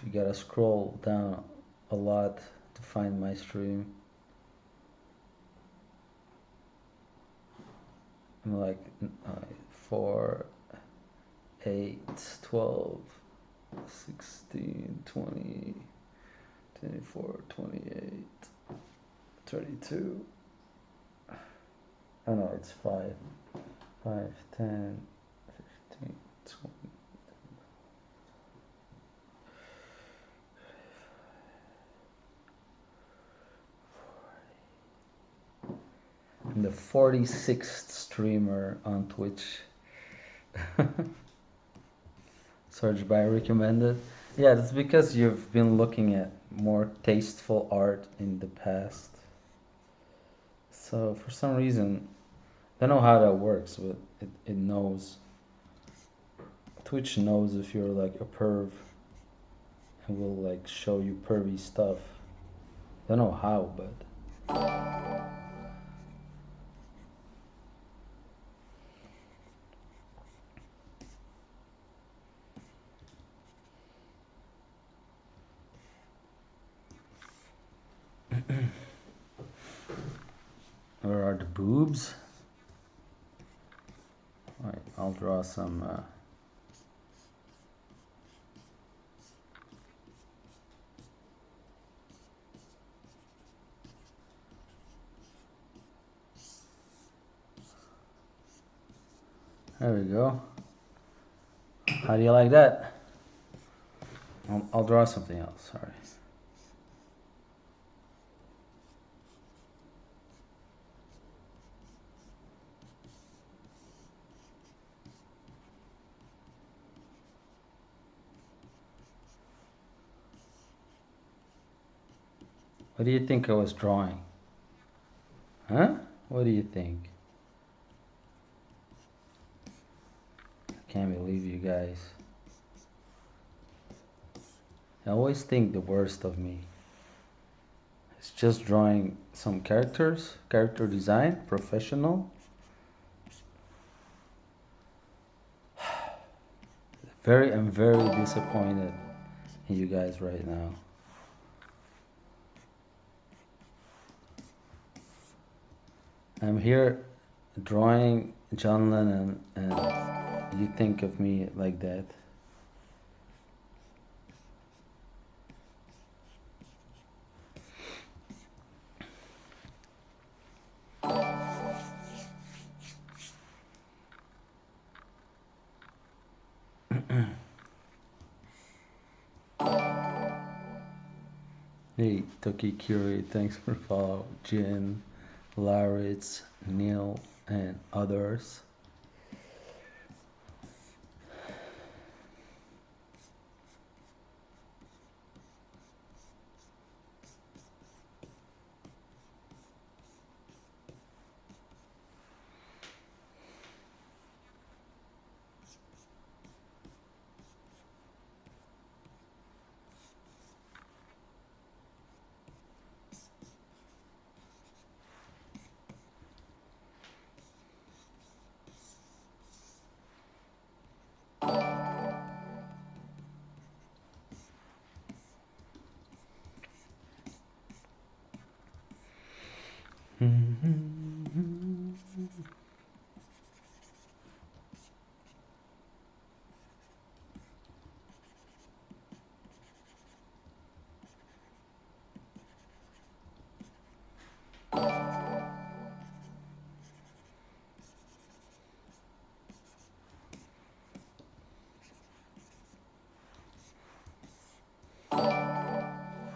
You gotta scroll down a lot to find my stream. I'm like 4, 8, 12, 16, 20, 24, 28, 32. Oh no, it's 5, 5, 10, 15, 20. I'm the 46th streamer on Twitch. Search by recommended. Yeah, that's because you've been looking at more tasteful art in the past. So for some reason, I don't know how that works, but it knows. Twitch knows if you're like a perv and will like show you pervy stuff. I don't know how, but where are the boobs? Alright, I'll draw some. There we go. How do you like that? I'll draw something else. Sorry. What do you think I was drawing? Huh? What do you think? I can't believe you guys. I always think the worst of me. It's just drawing some characters, character design, professional. I'm very disappointed in you guys right now. I'm here drawing John Lennon and you think of me like that. Hey, Toki Curie, thanks for follow. Jin, Laritz, Neil, and others.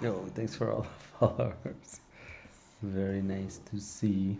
Yo, thanks for all the followers. Very nice to see.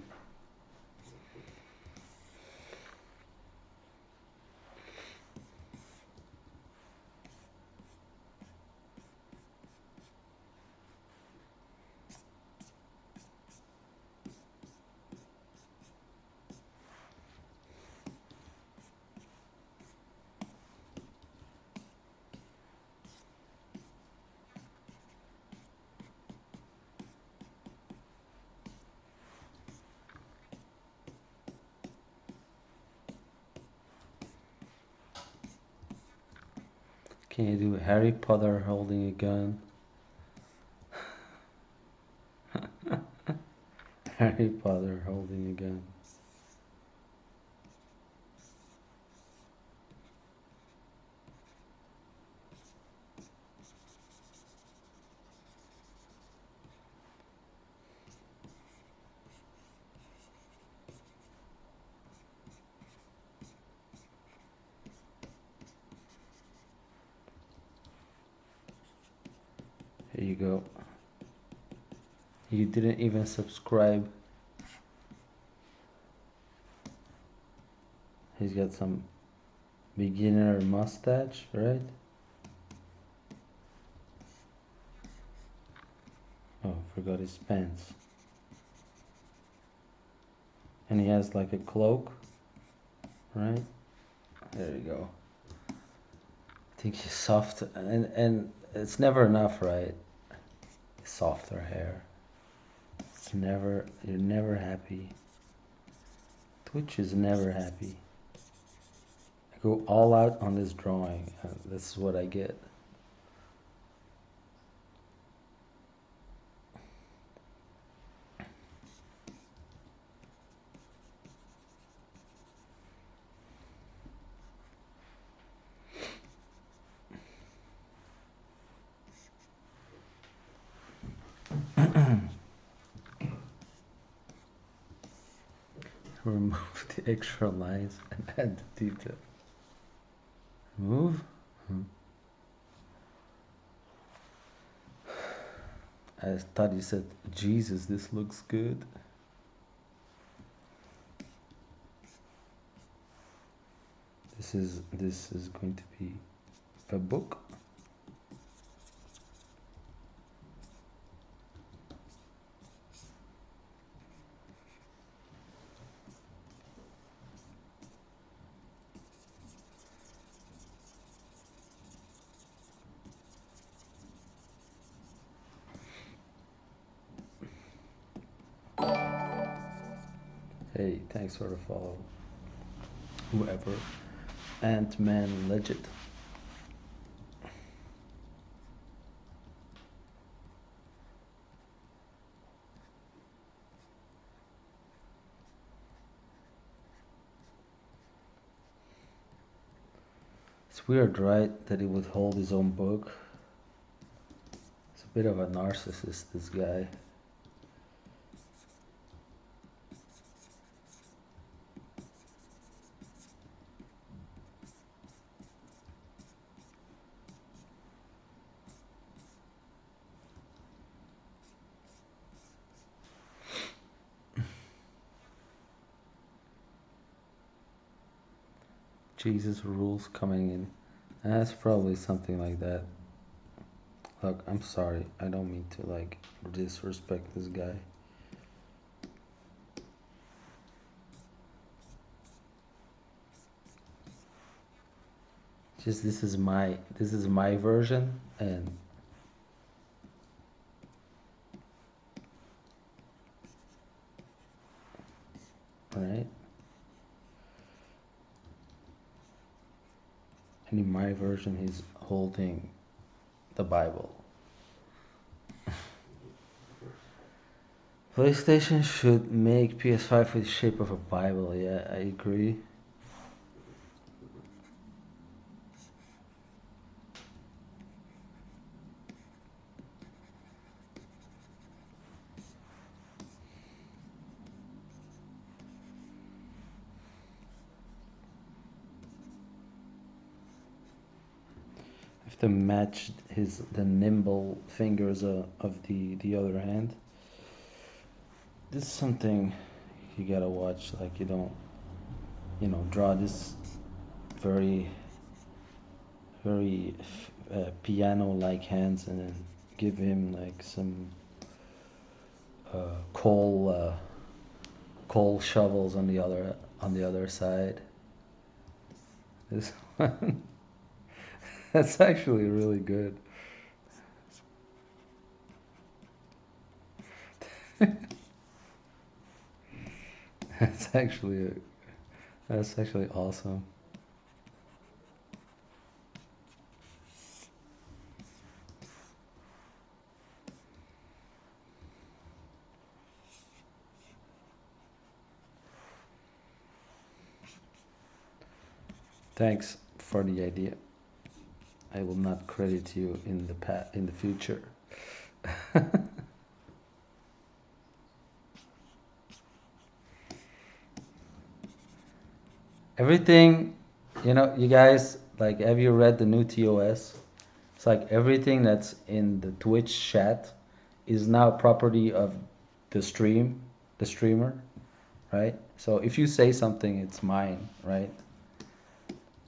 Can you do Harry Potter holding a gun? Harry Potter holding a gun. Here you go. You didn't even subscribe. He's got some beginner mustache, right? Oh, forgot his pants. And he has like a cloak, right? There you go. I think he's soft, and it's never enough, right? Softer hair. It's never, you're never happy. Twitch is never happy. I go all out on this drawing. This is what I get. Remove the extra lines and add the detail. Remove? I thought you said, Jesus, this looks good. This is going to be a book. Hey, thanks for the follow. Whoever. Ant-Man Legit. It's weird, right, that he would hold his own book. He's a bit of a narcissist, this guy. Jesus rules coming in. That's probably something like that. Look, I'm sorry. I don't mean to like disrespect this guy. Just this is my version, and right? And in my version he's holding the Bible. PlayStation should make PS5 with the shape of a Bible. Yeah, I agree. to match the nimble fingers of the other hand. This is something you gotta watch. Like you don't, draw this very very piano-like hands, and then give him like some coal shovels on the other side. This one, that's actually really good. That's actually that's actually awesome. Thanks for the idea. I will not credit you in the future. Everything, you guys, like, have you read the new TOS? It's like everything that's in the Twitch chat is now property of the streamer, right? So if you say something, it's mine, right?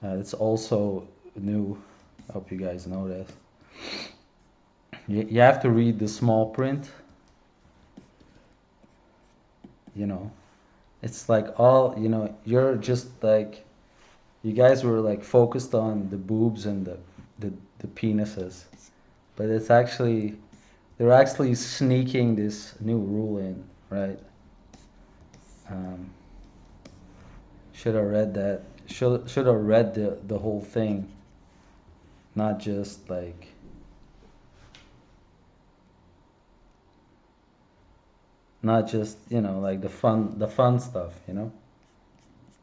It's also new. I hope you guys know this. You have to read the small print, you know. It's like all, you're just like, you guys were like focused on the boobs and the penises, but it's actually, they're actually sneaking this new rule in, right? Um, should have read that. Should have read the whole thing, not just like, like the fun stuff.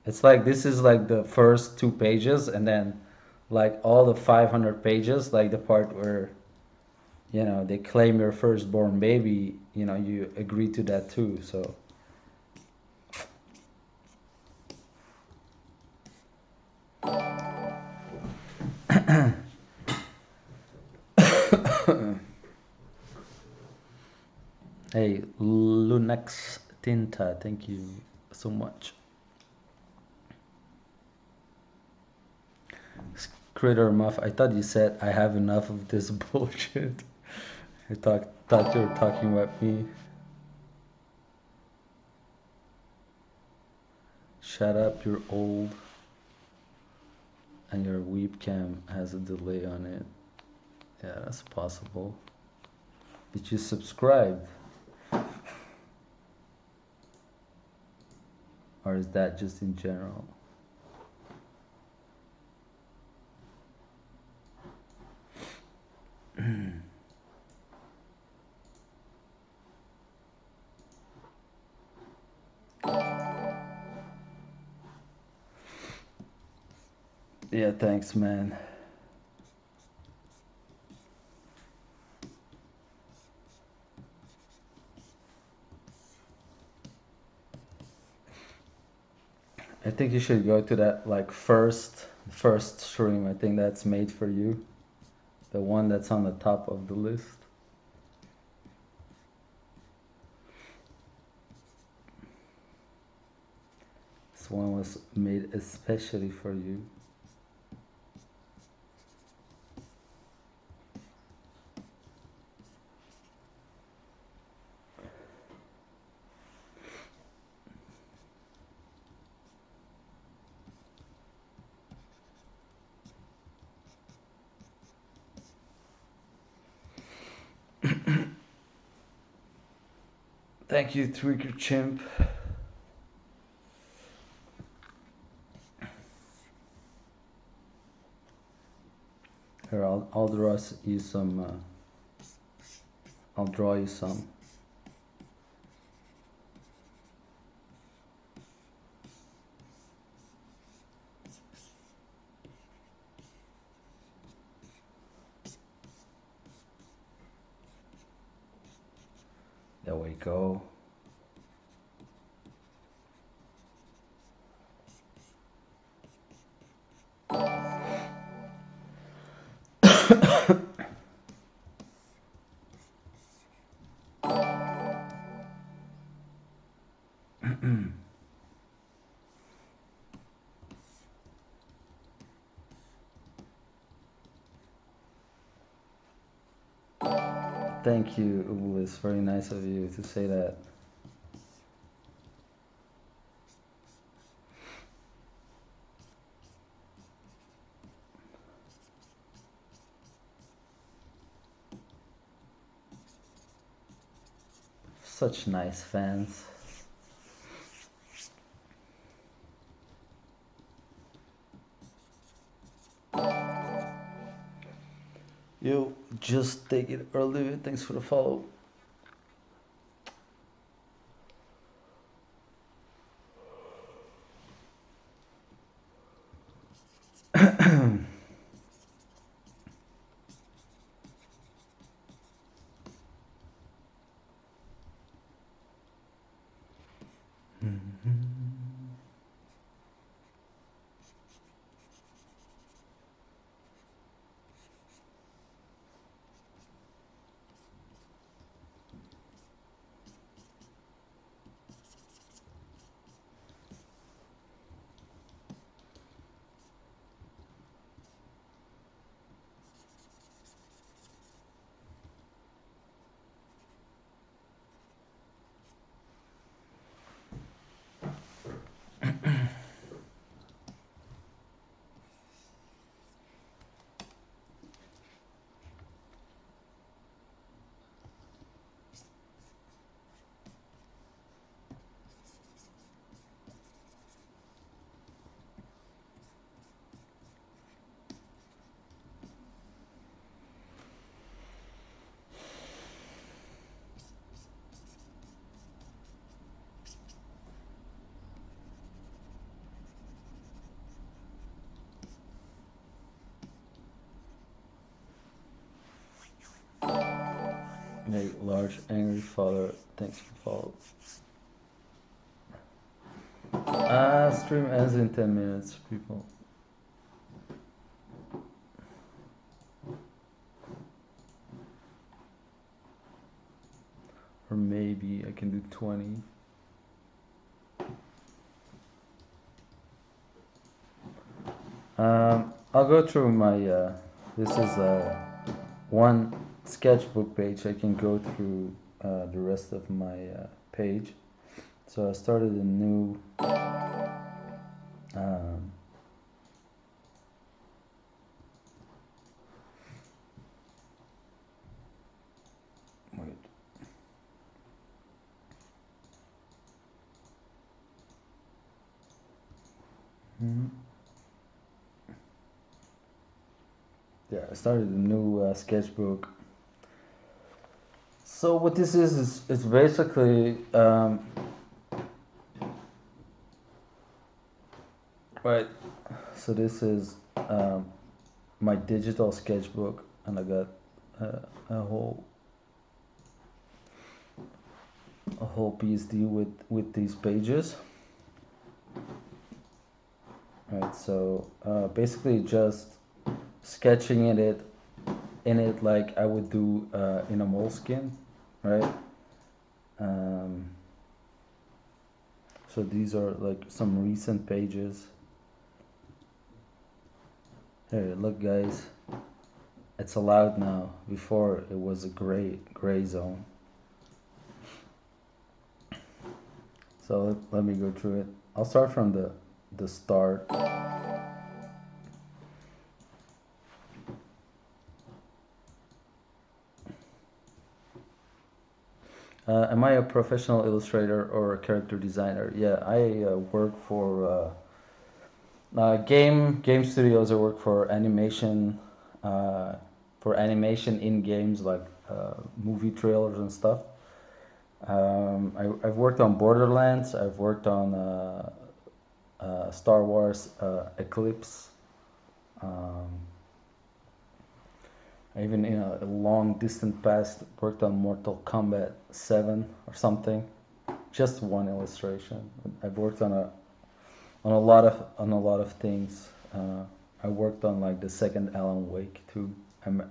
It's like this is like the first 2 pages, and then like all the 500 pages, like the part where they claim your firstborn baby. You agree to that too. So hey, Lunex Tinta, thank you so much. Critter Muff, I thought you said I have enough of this bullshit. I thought you were talking about me. Shut up, you're old. And your webcam has a delay on it. Yeah, that's possible. Did you subscribe? Or is that just in general? Yeah, thanks, man. I think you should go to that like first stream. I think that's made for you. The one that's on the top of the list. This one was made especially for you. Thank you, Tweaker Chimp. Here, I'll draw you some. I'll draw you some. There we go. Thank you, Ubu. It's very nice of you to say that. Such nice fans. Yo, just take it or leave it. Thanks for the follow. Hey, large angry father. Thanks for follow. Stream ends in 10 minutes, people. Or maybe I can do 20. I'll go through my. This is one sketchbook page. I can go through the rest of my page. So I started a new. Um, wait. Mhm. Yeah, I started a new sketchbook. So what this is it's basically right. So this is my digital sketchbook, and I got a whole PSD with these pages. Right. So basically just sketching in it like I would do in a moleskin, right? Um, so these are like some recent pages. Here, look, guys. It's allowed now. Before it was a gray zone. So let me go through it. I'll start from the start. Am I a professional illustrator or a character designer? Yeah, I work for game studios. I work for animation in games like movie trailers and stuff. I've worked on Borderlands. I've worked on Star Wars Eclipse. Um, I even in a long distant past worked on Mortal Kombat 7 or something. Just one illustration. I've worked on a lot of things. I worked on like the second Alan Wake too. I'm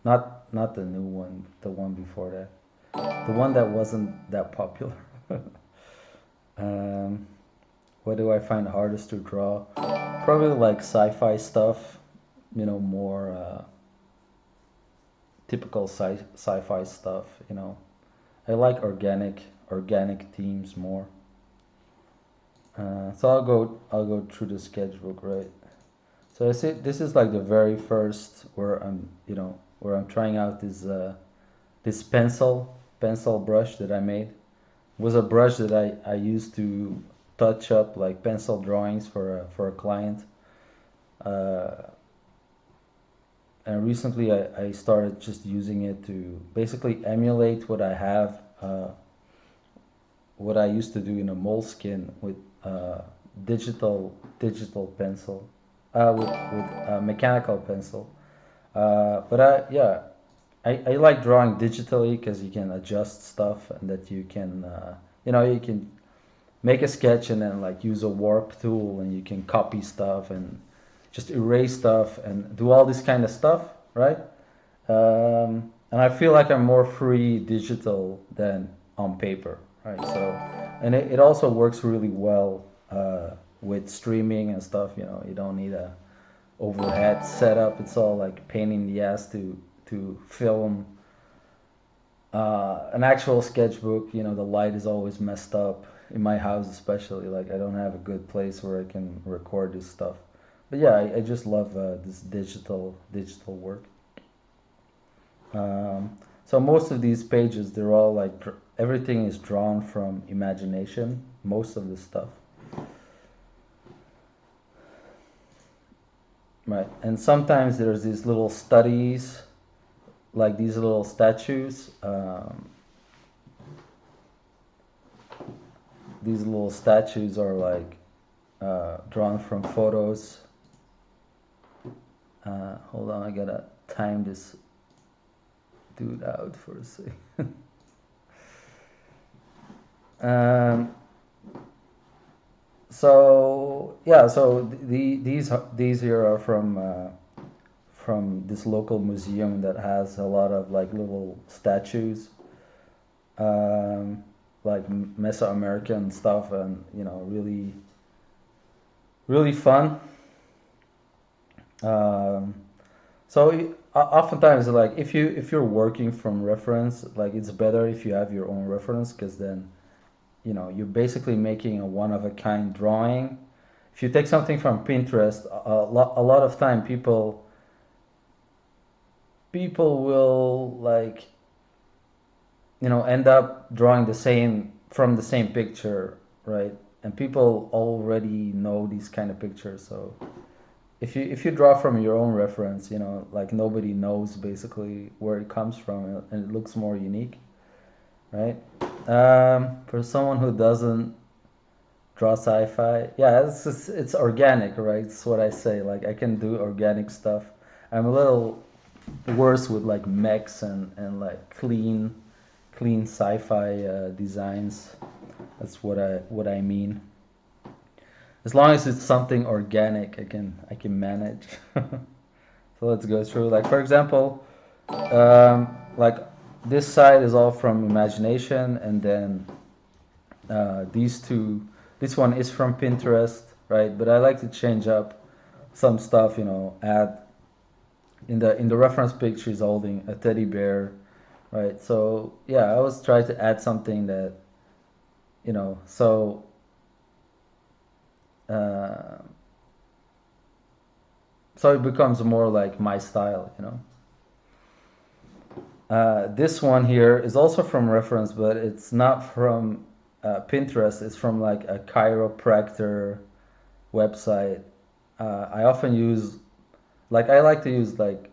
not the new one, the one before that, the one that wasn't that popular. um, what do I find hardest to draw? Probably like sci-fi stuff. More typical sci-fi stuff. You know, I like organic themes more. So I'll go through the sketchbook, right? So I see this is like the very first where I'm trying out this pencil brush that I made. It was a brush that I used to touch up like pencil drawings for a client. Uh, and recently I started just using it to basically emulate what I used to do in a moleskin with digital pencil, with mechanical pencil. But I like drawing digitally because you can adjust stuff and that you can you can make a sketch and then like use a warp tool and you can copy stuff and just erase stuff and do all this kind of stuff, right? And I feel like I'm more free digital than on paper, right? So, and it also works really well with streaming and stuff. You know, you don't need a overhead setup. It's all like pain in the ass to film an actual sketchbook. You know, the light is always messed up in my house, especially. Like I don't have a good place where I can record this stuff. But yeah, I just love this digital work. So most of these pages, they're all like everything is drawn from imagination. Most of the stuff, right? And sometimes there's these little studies, like these little statues. These little statues are like drawn from photos. Hold on, I gotta time this dude out for a second. um, so yeah, so these here are from this local museum that has a lot of like little statues, um, like Mesoamerican stuff, and really fun. Um, so oftentimes, like if you're working from reference, like it's better if you have your own reference because then you're basically making a one of a kind drawing. If you take something from Pinterest, a lot of time people will like end up drawing the same from the same picture, right? And people already know these kind of pictures, so if you draw from your own reference, like nobody knows basically where it comes from, and it looks more unique, right? For someone who doesn't draw sci-fi, yeah, it's organic, right? It's what I say. Like I can do organic stuff. I'm a little worse with like mechs and like clean sci-fi designs. That's what I mean. As long as it's something organic, I can manage. So let's go through. Like for example, like this side is all from imagination, and then these two. This one is from Pinterest, right? But I like to change up some stuff. Add in the reference picture is holding a teddy bear, right? So yeah, I always try to add something that so uh, so it becomes more like my style. This one here is also from reference, but it's not from Pinterest. It's from like a chiropractor website. I often use, like, I like to use like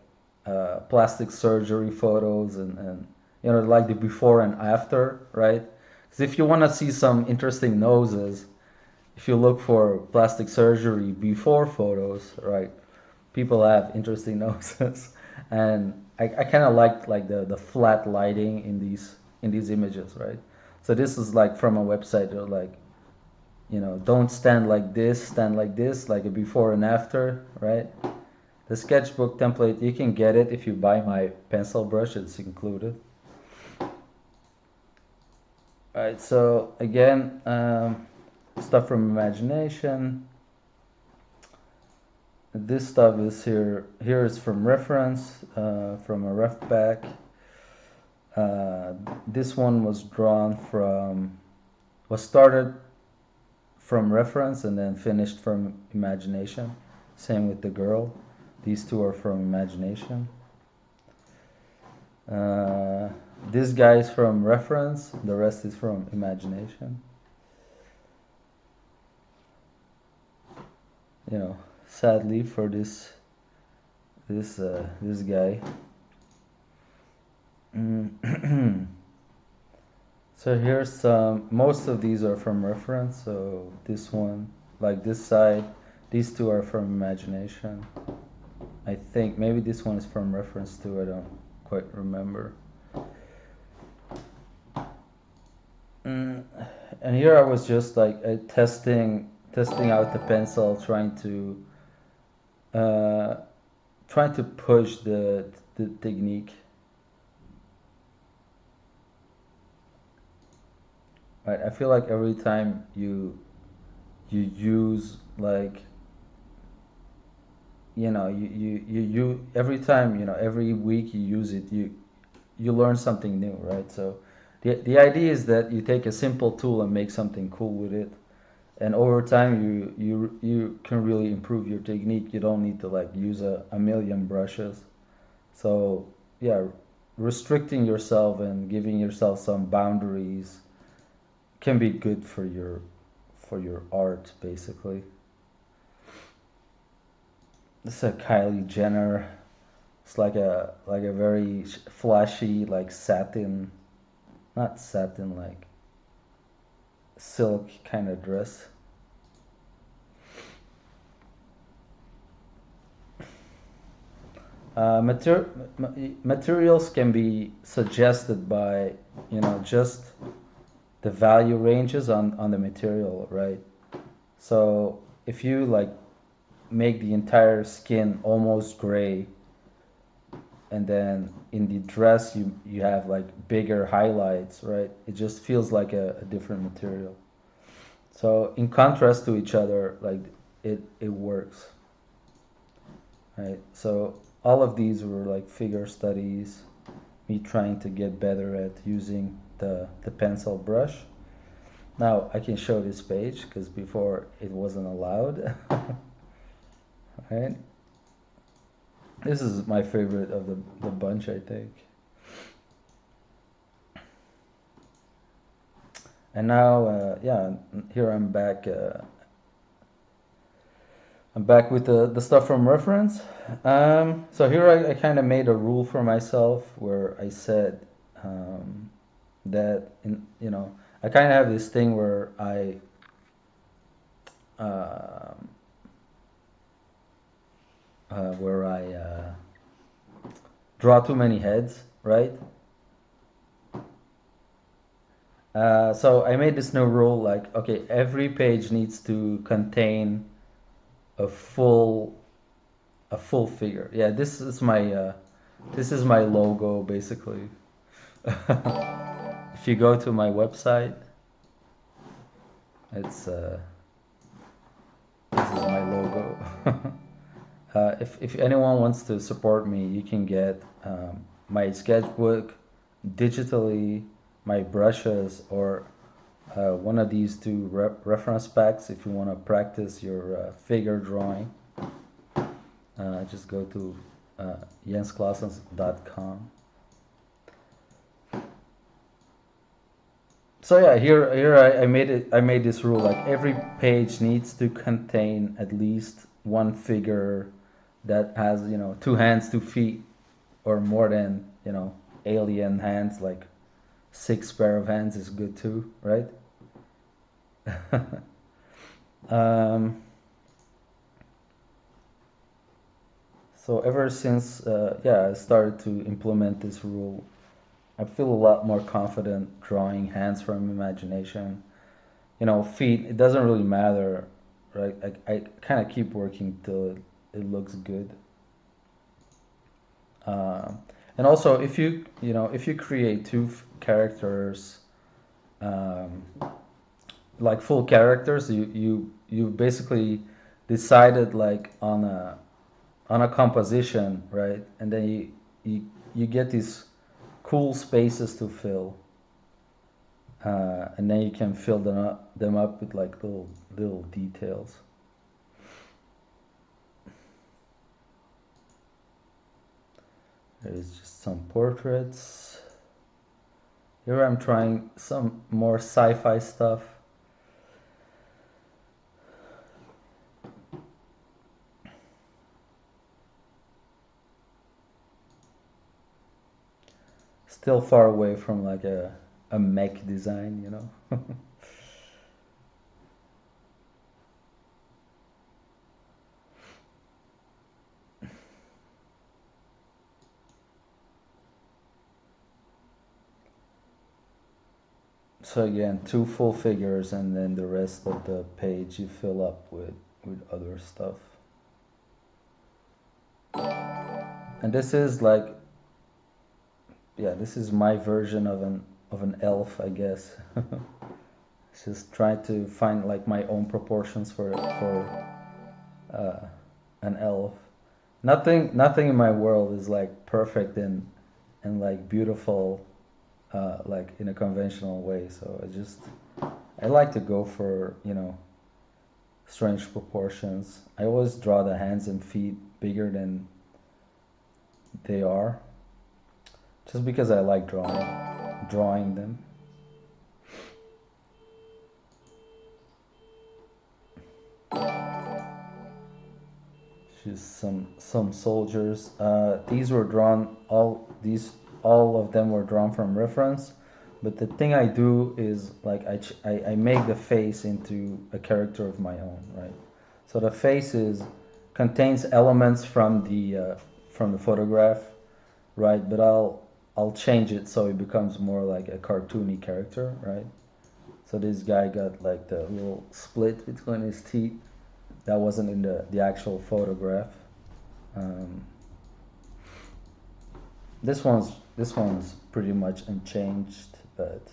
plastic surgery photos and like the before and after, right? Because if you want to see some interesting noses, if you look for plastic surgery before photos, right? People have interesting noses, and I kind of like the flat lighting in these images, right? So this is like from a website. They're like, don't stand like this, like a before and after, right? The sketchbook template, you can get it if you buy my pencil brush. It's included. All right. So again, stuff from imagination. this stuff is here. Here is from reference, from a ref back. This one was drawn from, was started from reference and then finished from imagination. Same with the girl. These two are from imagination. This guy is from reference. The rest is from imagination. You know, sadly for this guy. So here's some. Most of these are from reference. So this one, like this side, these two are from imagination. I think maybe this one is from reference too. I don't quite remember. And here I was just like testing out the pencil, trying to push the technique. Right, I feel like every time you use like, you every time, every week you use it, you learn something new, right? So the idea is that you take a simple tool and make something cool with it, and over time you can really improve your technique. You don't need to like use a million brushes. So yeah, restricting yourself and giving yourself some boundaries can be good for your art, basically. This is a Kylie Jenner. It's like a very flashy, like satin, not satin, like silk kind of dress. Materials can be suggested by, just the value ranges on the material, right? So if you like make the entire skin almost gray, and then in the dress you have like bigger highlights, right? It just feels like a different material. So in contrast to each other, like it works, right? So all of these were like figure studies, me trying to get better at using the pencil brush. Now I can show this page because before it wasn't allowed. Right? This is my favorite of the bunch, I think. And now, yeah, here I'm back. I'm back with the stuff from reference. So here I kind of made a rule for myself where I said that I kind of have this thing where I draw too many heads, right? So I made this new rule, like, okay, every page needs to contain a full figure. Yeah, this is my logo, basically. If you go to my website, it's this is my logo. If anyone wants to support me, you can get my sketchbook digitally, my brushes, or one of these two reference packs if you want to practice your figure drawing. Just go to jensklaasens.com. So yeah, here I made this rule, like every page needs to contain at least one figure that has, two hands, 2 feet, or more than, alien hands, like 6 pair of hands is good too, right? um, so ever since yeah, I started to implement this rule, I feel a lot more confident drawing hands from imagination. Feet, it doesn't really matter, right? I kind of keep working till it looks good. Um, and also, if you create two characters, um, like full characters, you basically decided like on a composition, right? And then you get these cool spaces to fill, and then you can fill them up with like little details. There's just some portraits. Here I'm trying some more sci-fi stuff. Still far away from like a mech design, you know. So again, two full figures, and then the rest of the page you fill up with other stuff. And this is like, yeah, this is my version of an elf, I guess. Just try to find like my own proportions for uh, an elf. Nothing in my world is like perfect and like beautiful, like in a conventional way. So I like to go for, strange proportions. I always draw the hands and feet bigger than they are, just because I like drawing them. Just some soldiers. These were drawn all of them were drawn from reference, but the thing I do is like I make the face into a character of my own, right? So the face contains elements from the photograph, right? But I'll change it so it becomes more like a cartoony character, right? So this guy got like the little split between his teeth that wasn't in the actual photograph. Um, this one's pretty much unchanged, but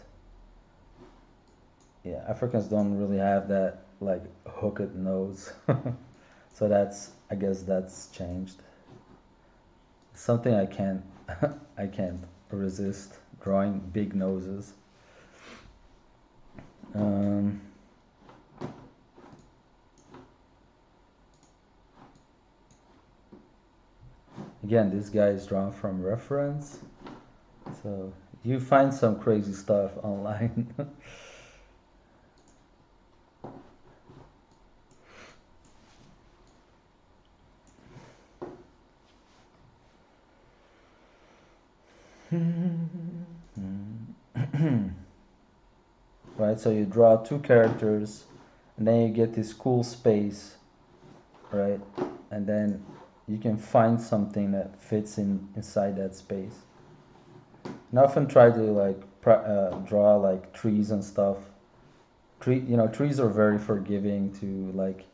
yeah, Africans don't really have that like hooked nose, so I guess that's changed. Something I can't I can't resist drawing big noses. Um, Again, this guy is drawn from reference, so you find some crazy stuff online. Right, so you draw two characters, and then you get this cool space, right? And then you can find something that fits inside that space. And I often try to like draw like trees and stuff. Trees are very forgiving to like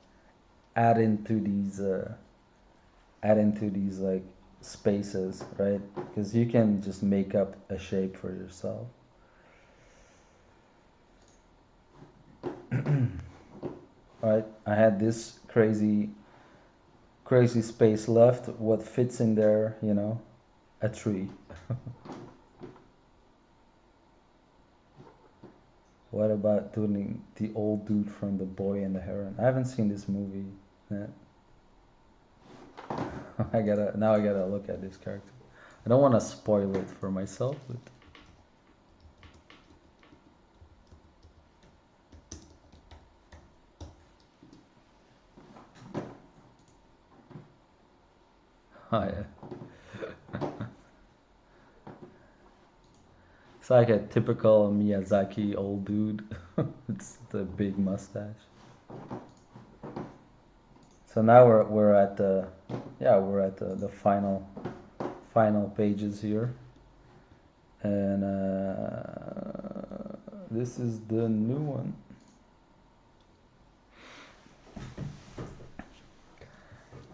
add into these uh, add into these like spaces, right? Because you can just make up a shape for yourself. Right, I had this crazy space left. What fits in there, a tree. What about doing the old dude from The Boy and the Heron? I haven't seen this movie yet. I gotta look at this character. I don't want to spoil it for myself, but oh yeah, it's like a typical Miyazaki old dude. It's the big mustache. So now we're at the final pages here, and this is the new one.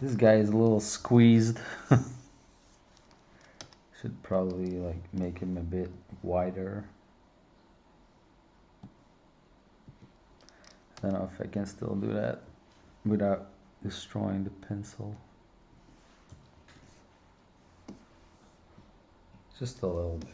This guy is a little squeezed. Should probably like make him a bit wider. I don't know if I can still do that without destroying the pencil. Just a little bit.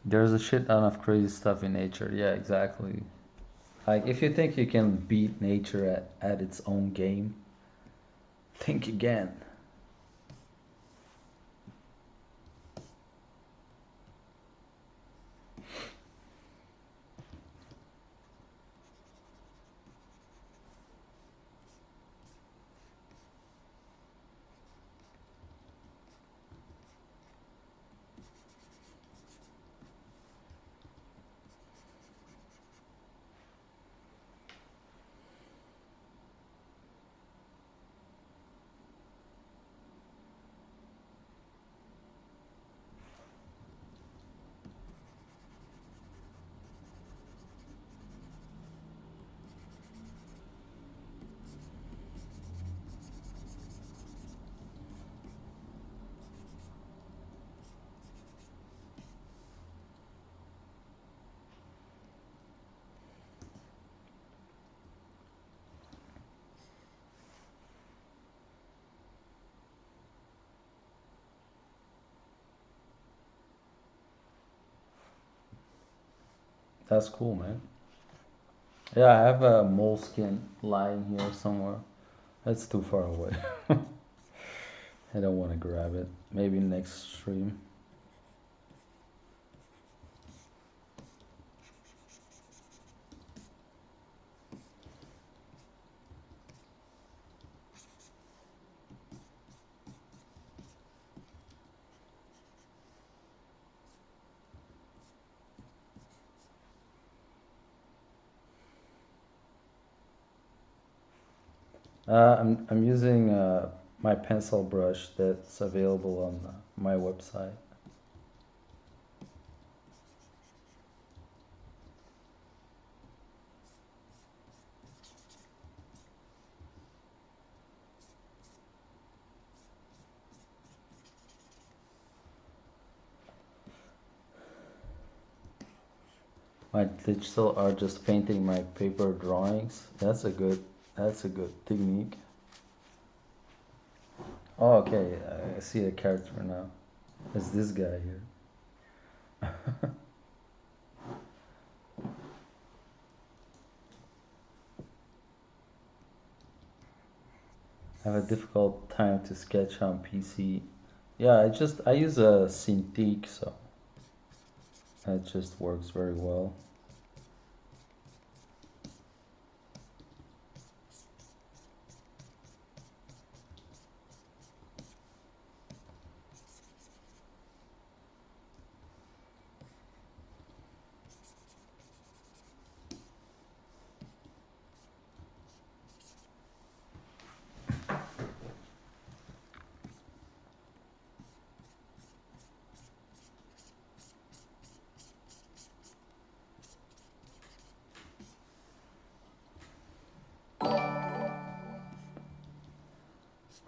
There's a shit ton of crazy stuff in nature. Yeah, exactly. Like, if you think you can beat nature at its own game, think again. That's cool, man. Yeah, I have a moleskin lying here somewhere. That's too far away. I don't want to grab it. Maybe next stream. I'm using my pencil brush that's available on my website. My digital art, just painting my paper drawings. That's a good technique. Oh, okay. I see the character now. It's this guy here. I have a difficult time to sketch on PC. Yeah, I use a Cintiq, so it just works very well.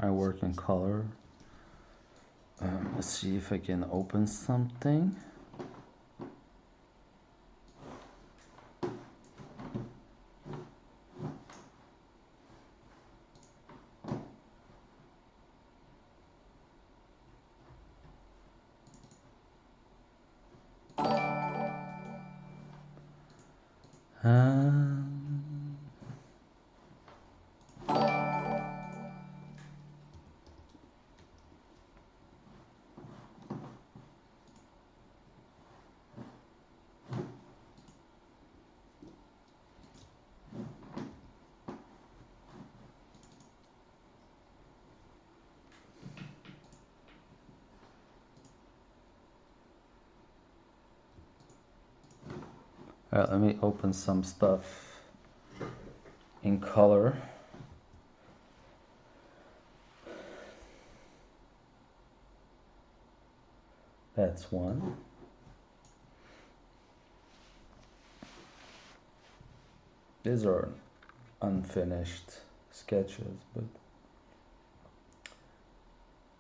I work in color. Let's see if I can open something. Um, Alright, let me open some stuff in color. That's one. These are unfinished sketches, but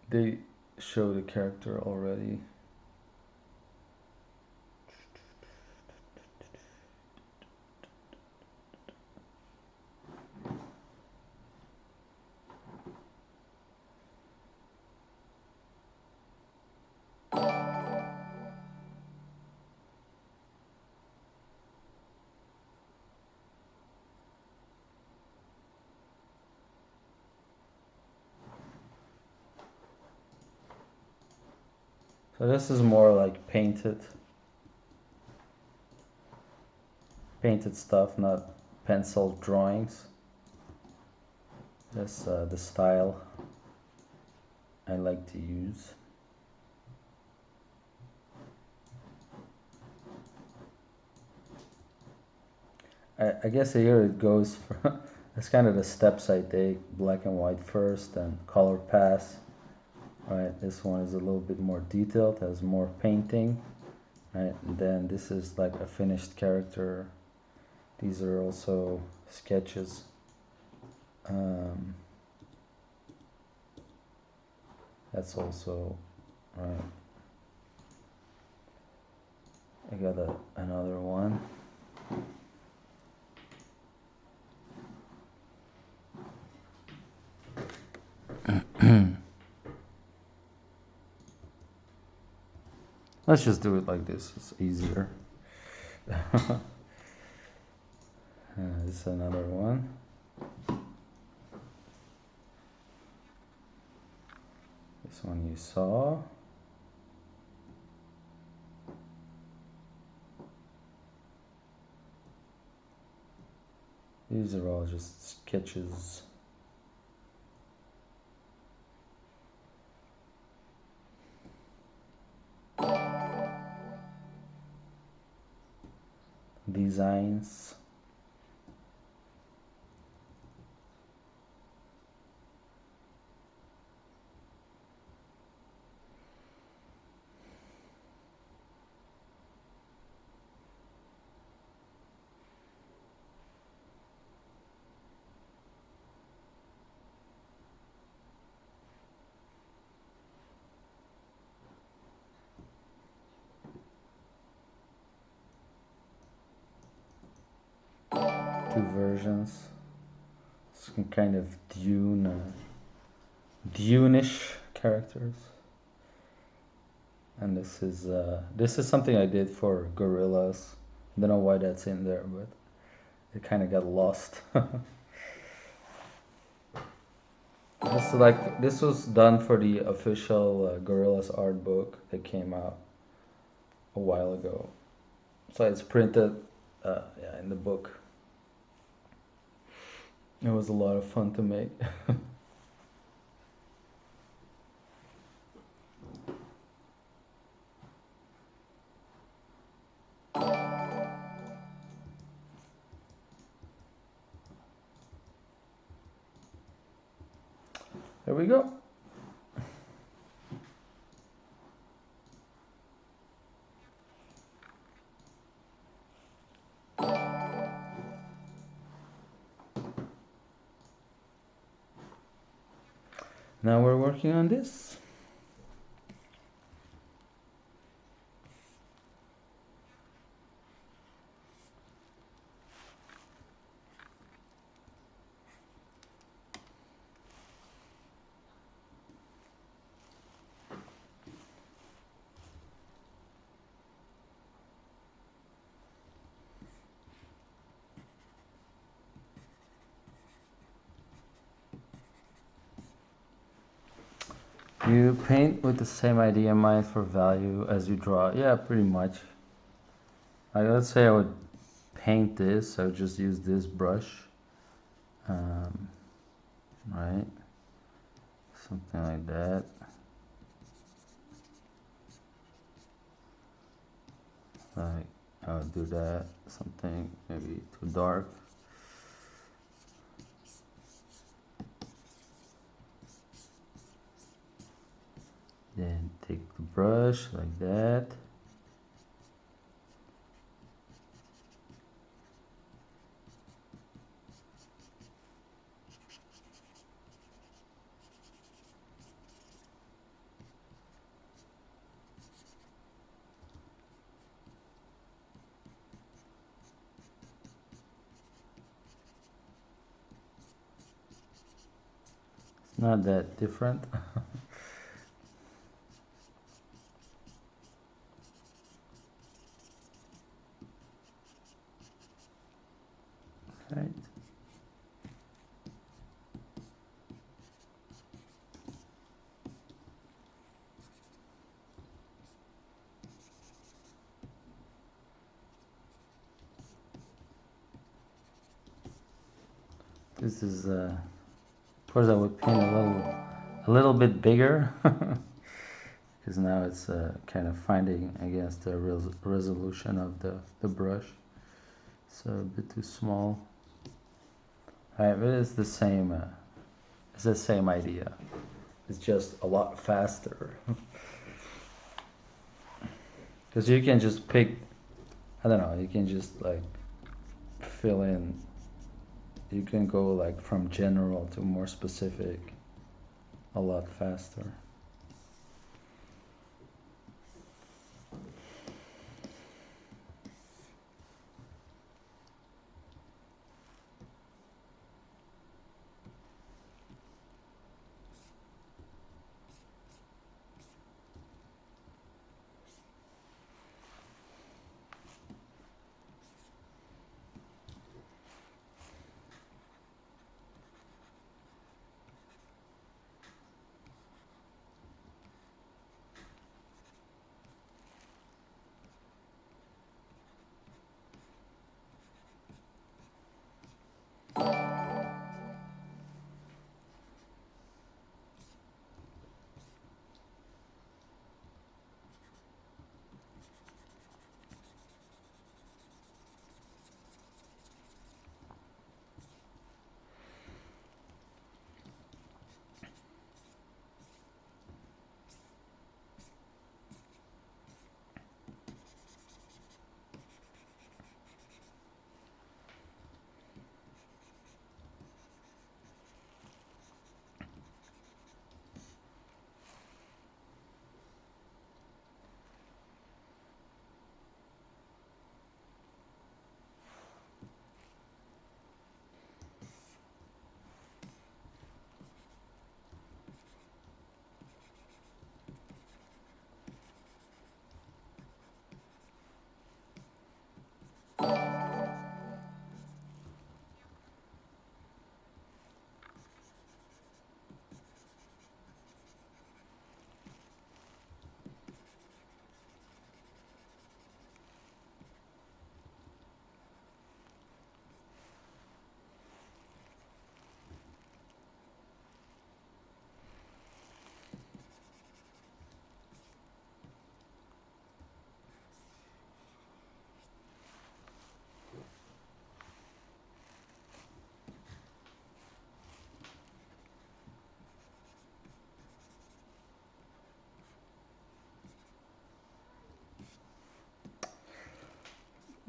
they show the character already. So this is more like painted stuff, not pencil drawings. That's the style I like to use. I guess here it goes for that's kind of the steps I take: black and white first, and color pass. Right, this one is a little bit more detailed, has more painting. Right, and then this is like a finished character. These are also sketches. That's also right. I got another one. Let's just do it like this. It's easier. This is another one. This one you saw. These are all just sketches. Designs. Two versions. Some kind of Dune-ish characters. And this is something I did for gorillas. I don't know why that's in there, but it kind of got lost. This was done for the official Gorillas art book that came out a while ago. So it's printed, yeah, in the book. It was a lot of fun to make. There we go. Now we're working on this. You paint with the same idea in mind for value as you draw. Yeah, pretty much. Like, let's say I would paint this, I would just use this brush. Right? Something like that. Like, I would do that. Something maybe too dark. Then take the brush like that. Not that different. Right. This is of course I would paint a little bit bigger because now it's kind of fighting against the resolution of the brush, so a bit too small. Alright, but it's the same idea. It's just a lot faster because you can just pick, I don't know, you can just like fill in, you can go like from general to more specific a lot faster.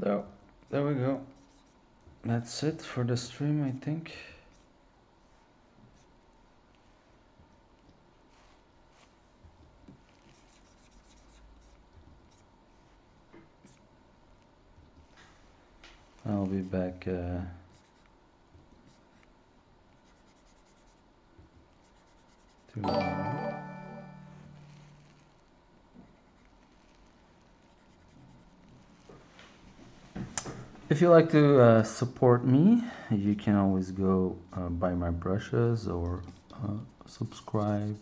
So there we go. That's it for the stream, I think. I'll be back tomorrow. If you like to support me, you can always go buy my brushes or subscribe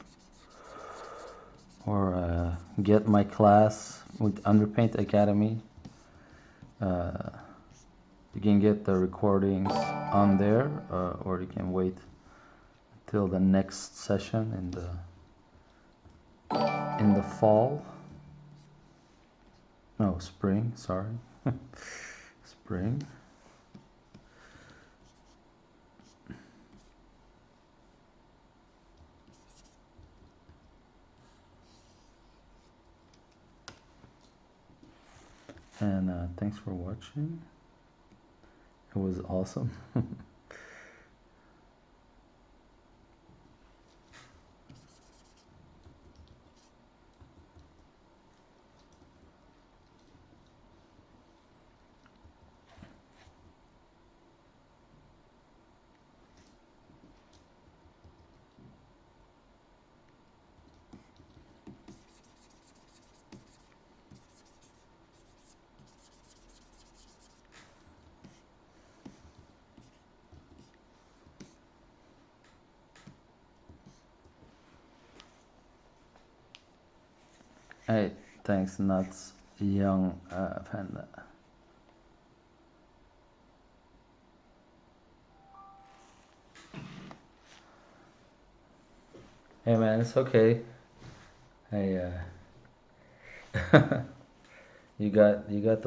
or get my class with Underpaint Academy. You can get the recordings on there, or you can wait till the next session in the fall. No, spring. Sorry, spring. And thanks for watching. It was awesome. Hey, thanks, nuts, young panda. Hey man, it's okay. Hey, you got you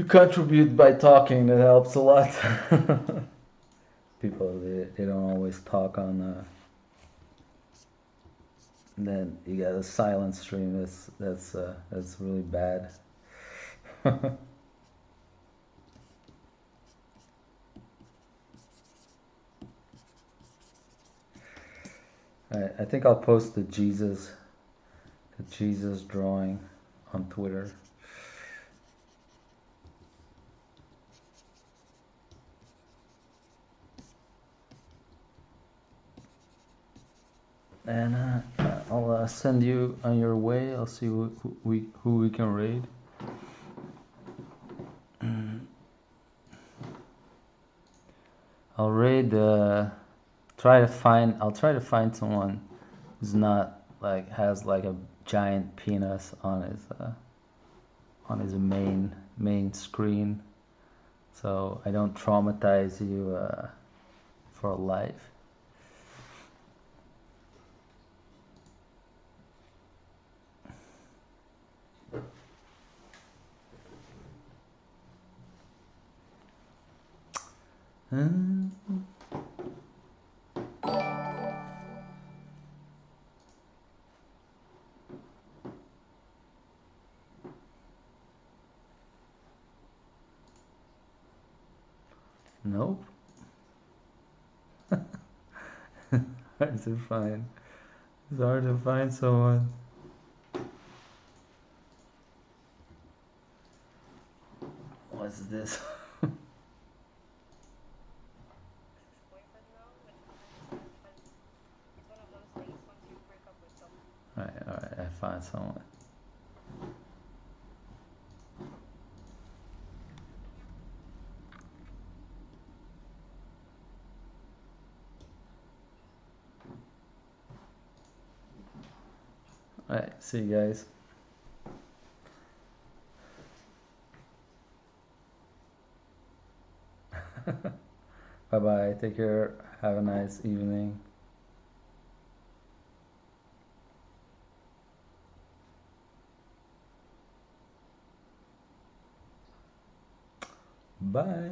contribute by talking. That helps a lot. People they don't always talk on. Then you got a silent stream. That's really bad. I think I'll post the Jesus drawing on Twitter. And I'll send you on your way. I'll see who we can raid. I'll raid. I'll try to find someone who's not like has like a giant penis on his main screen, so I don't traumatize you for life. Nope. Hard to find. It's hard to find someone. What's this? Alright, I found someone. Alright, see you guys. Bye bye, take care, have a nice evening. Bye.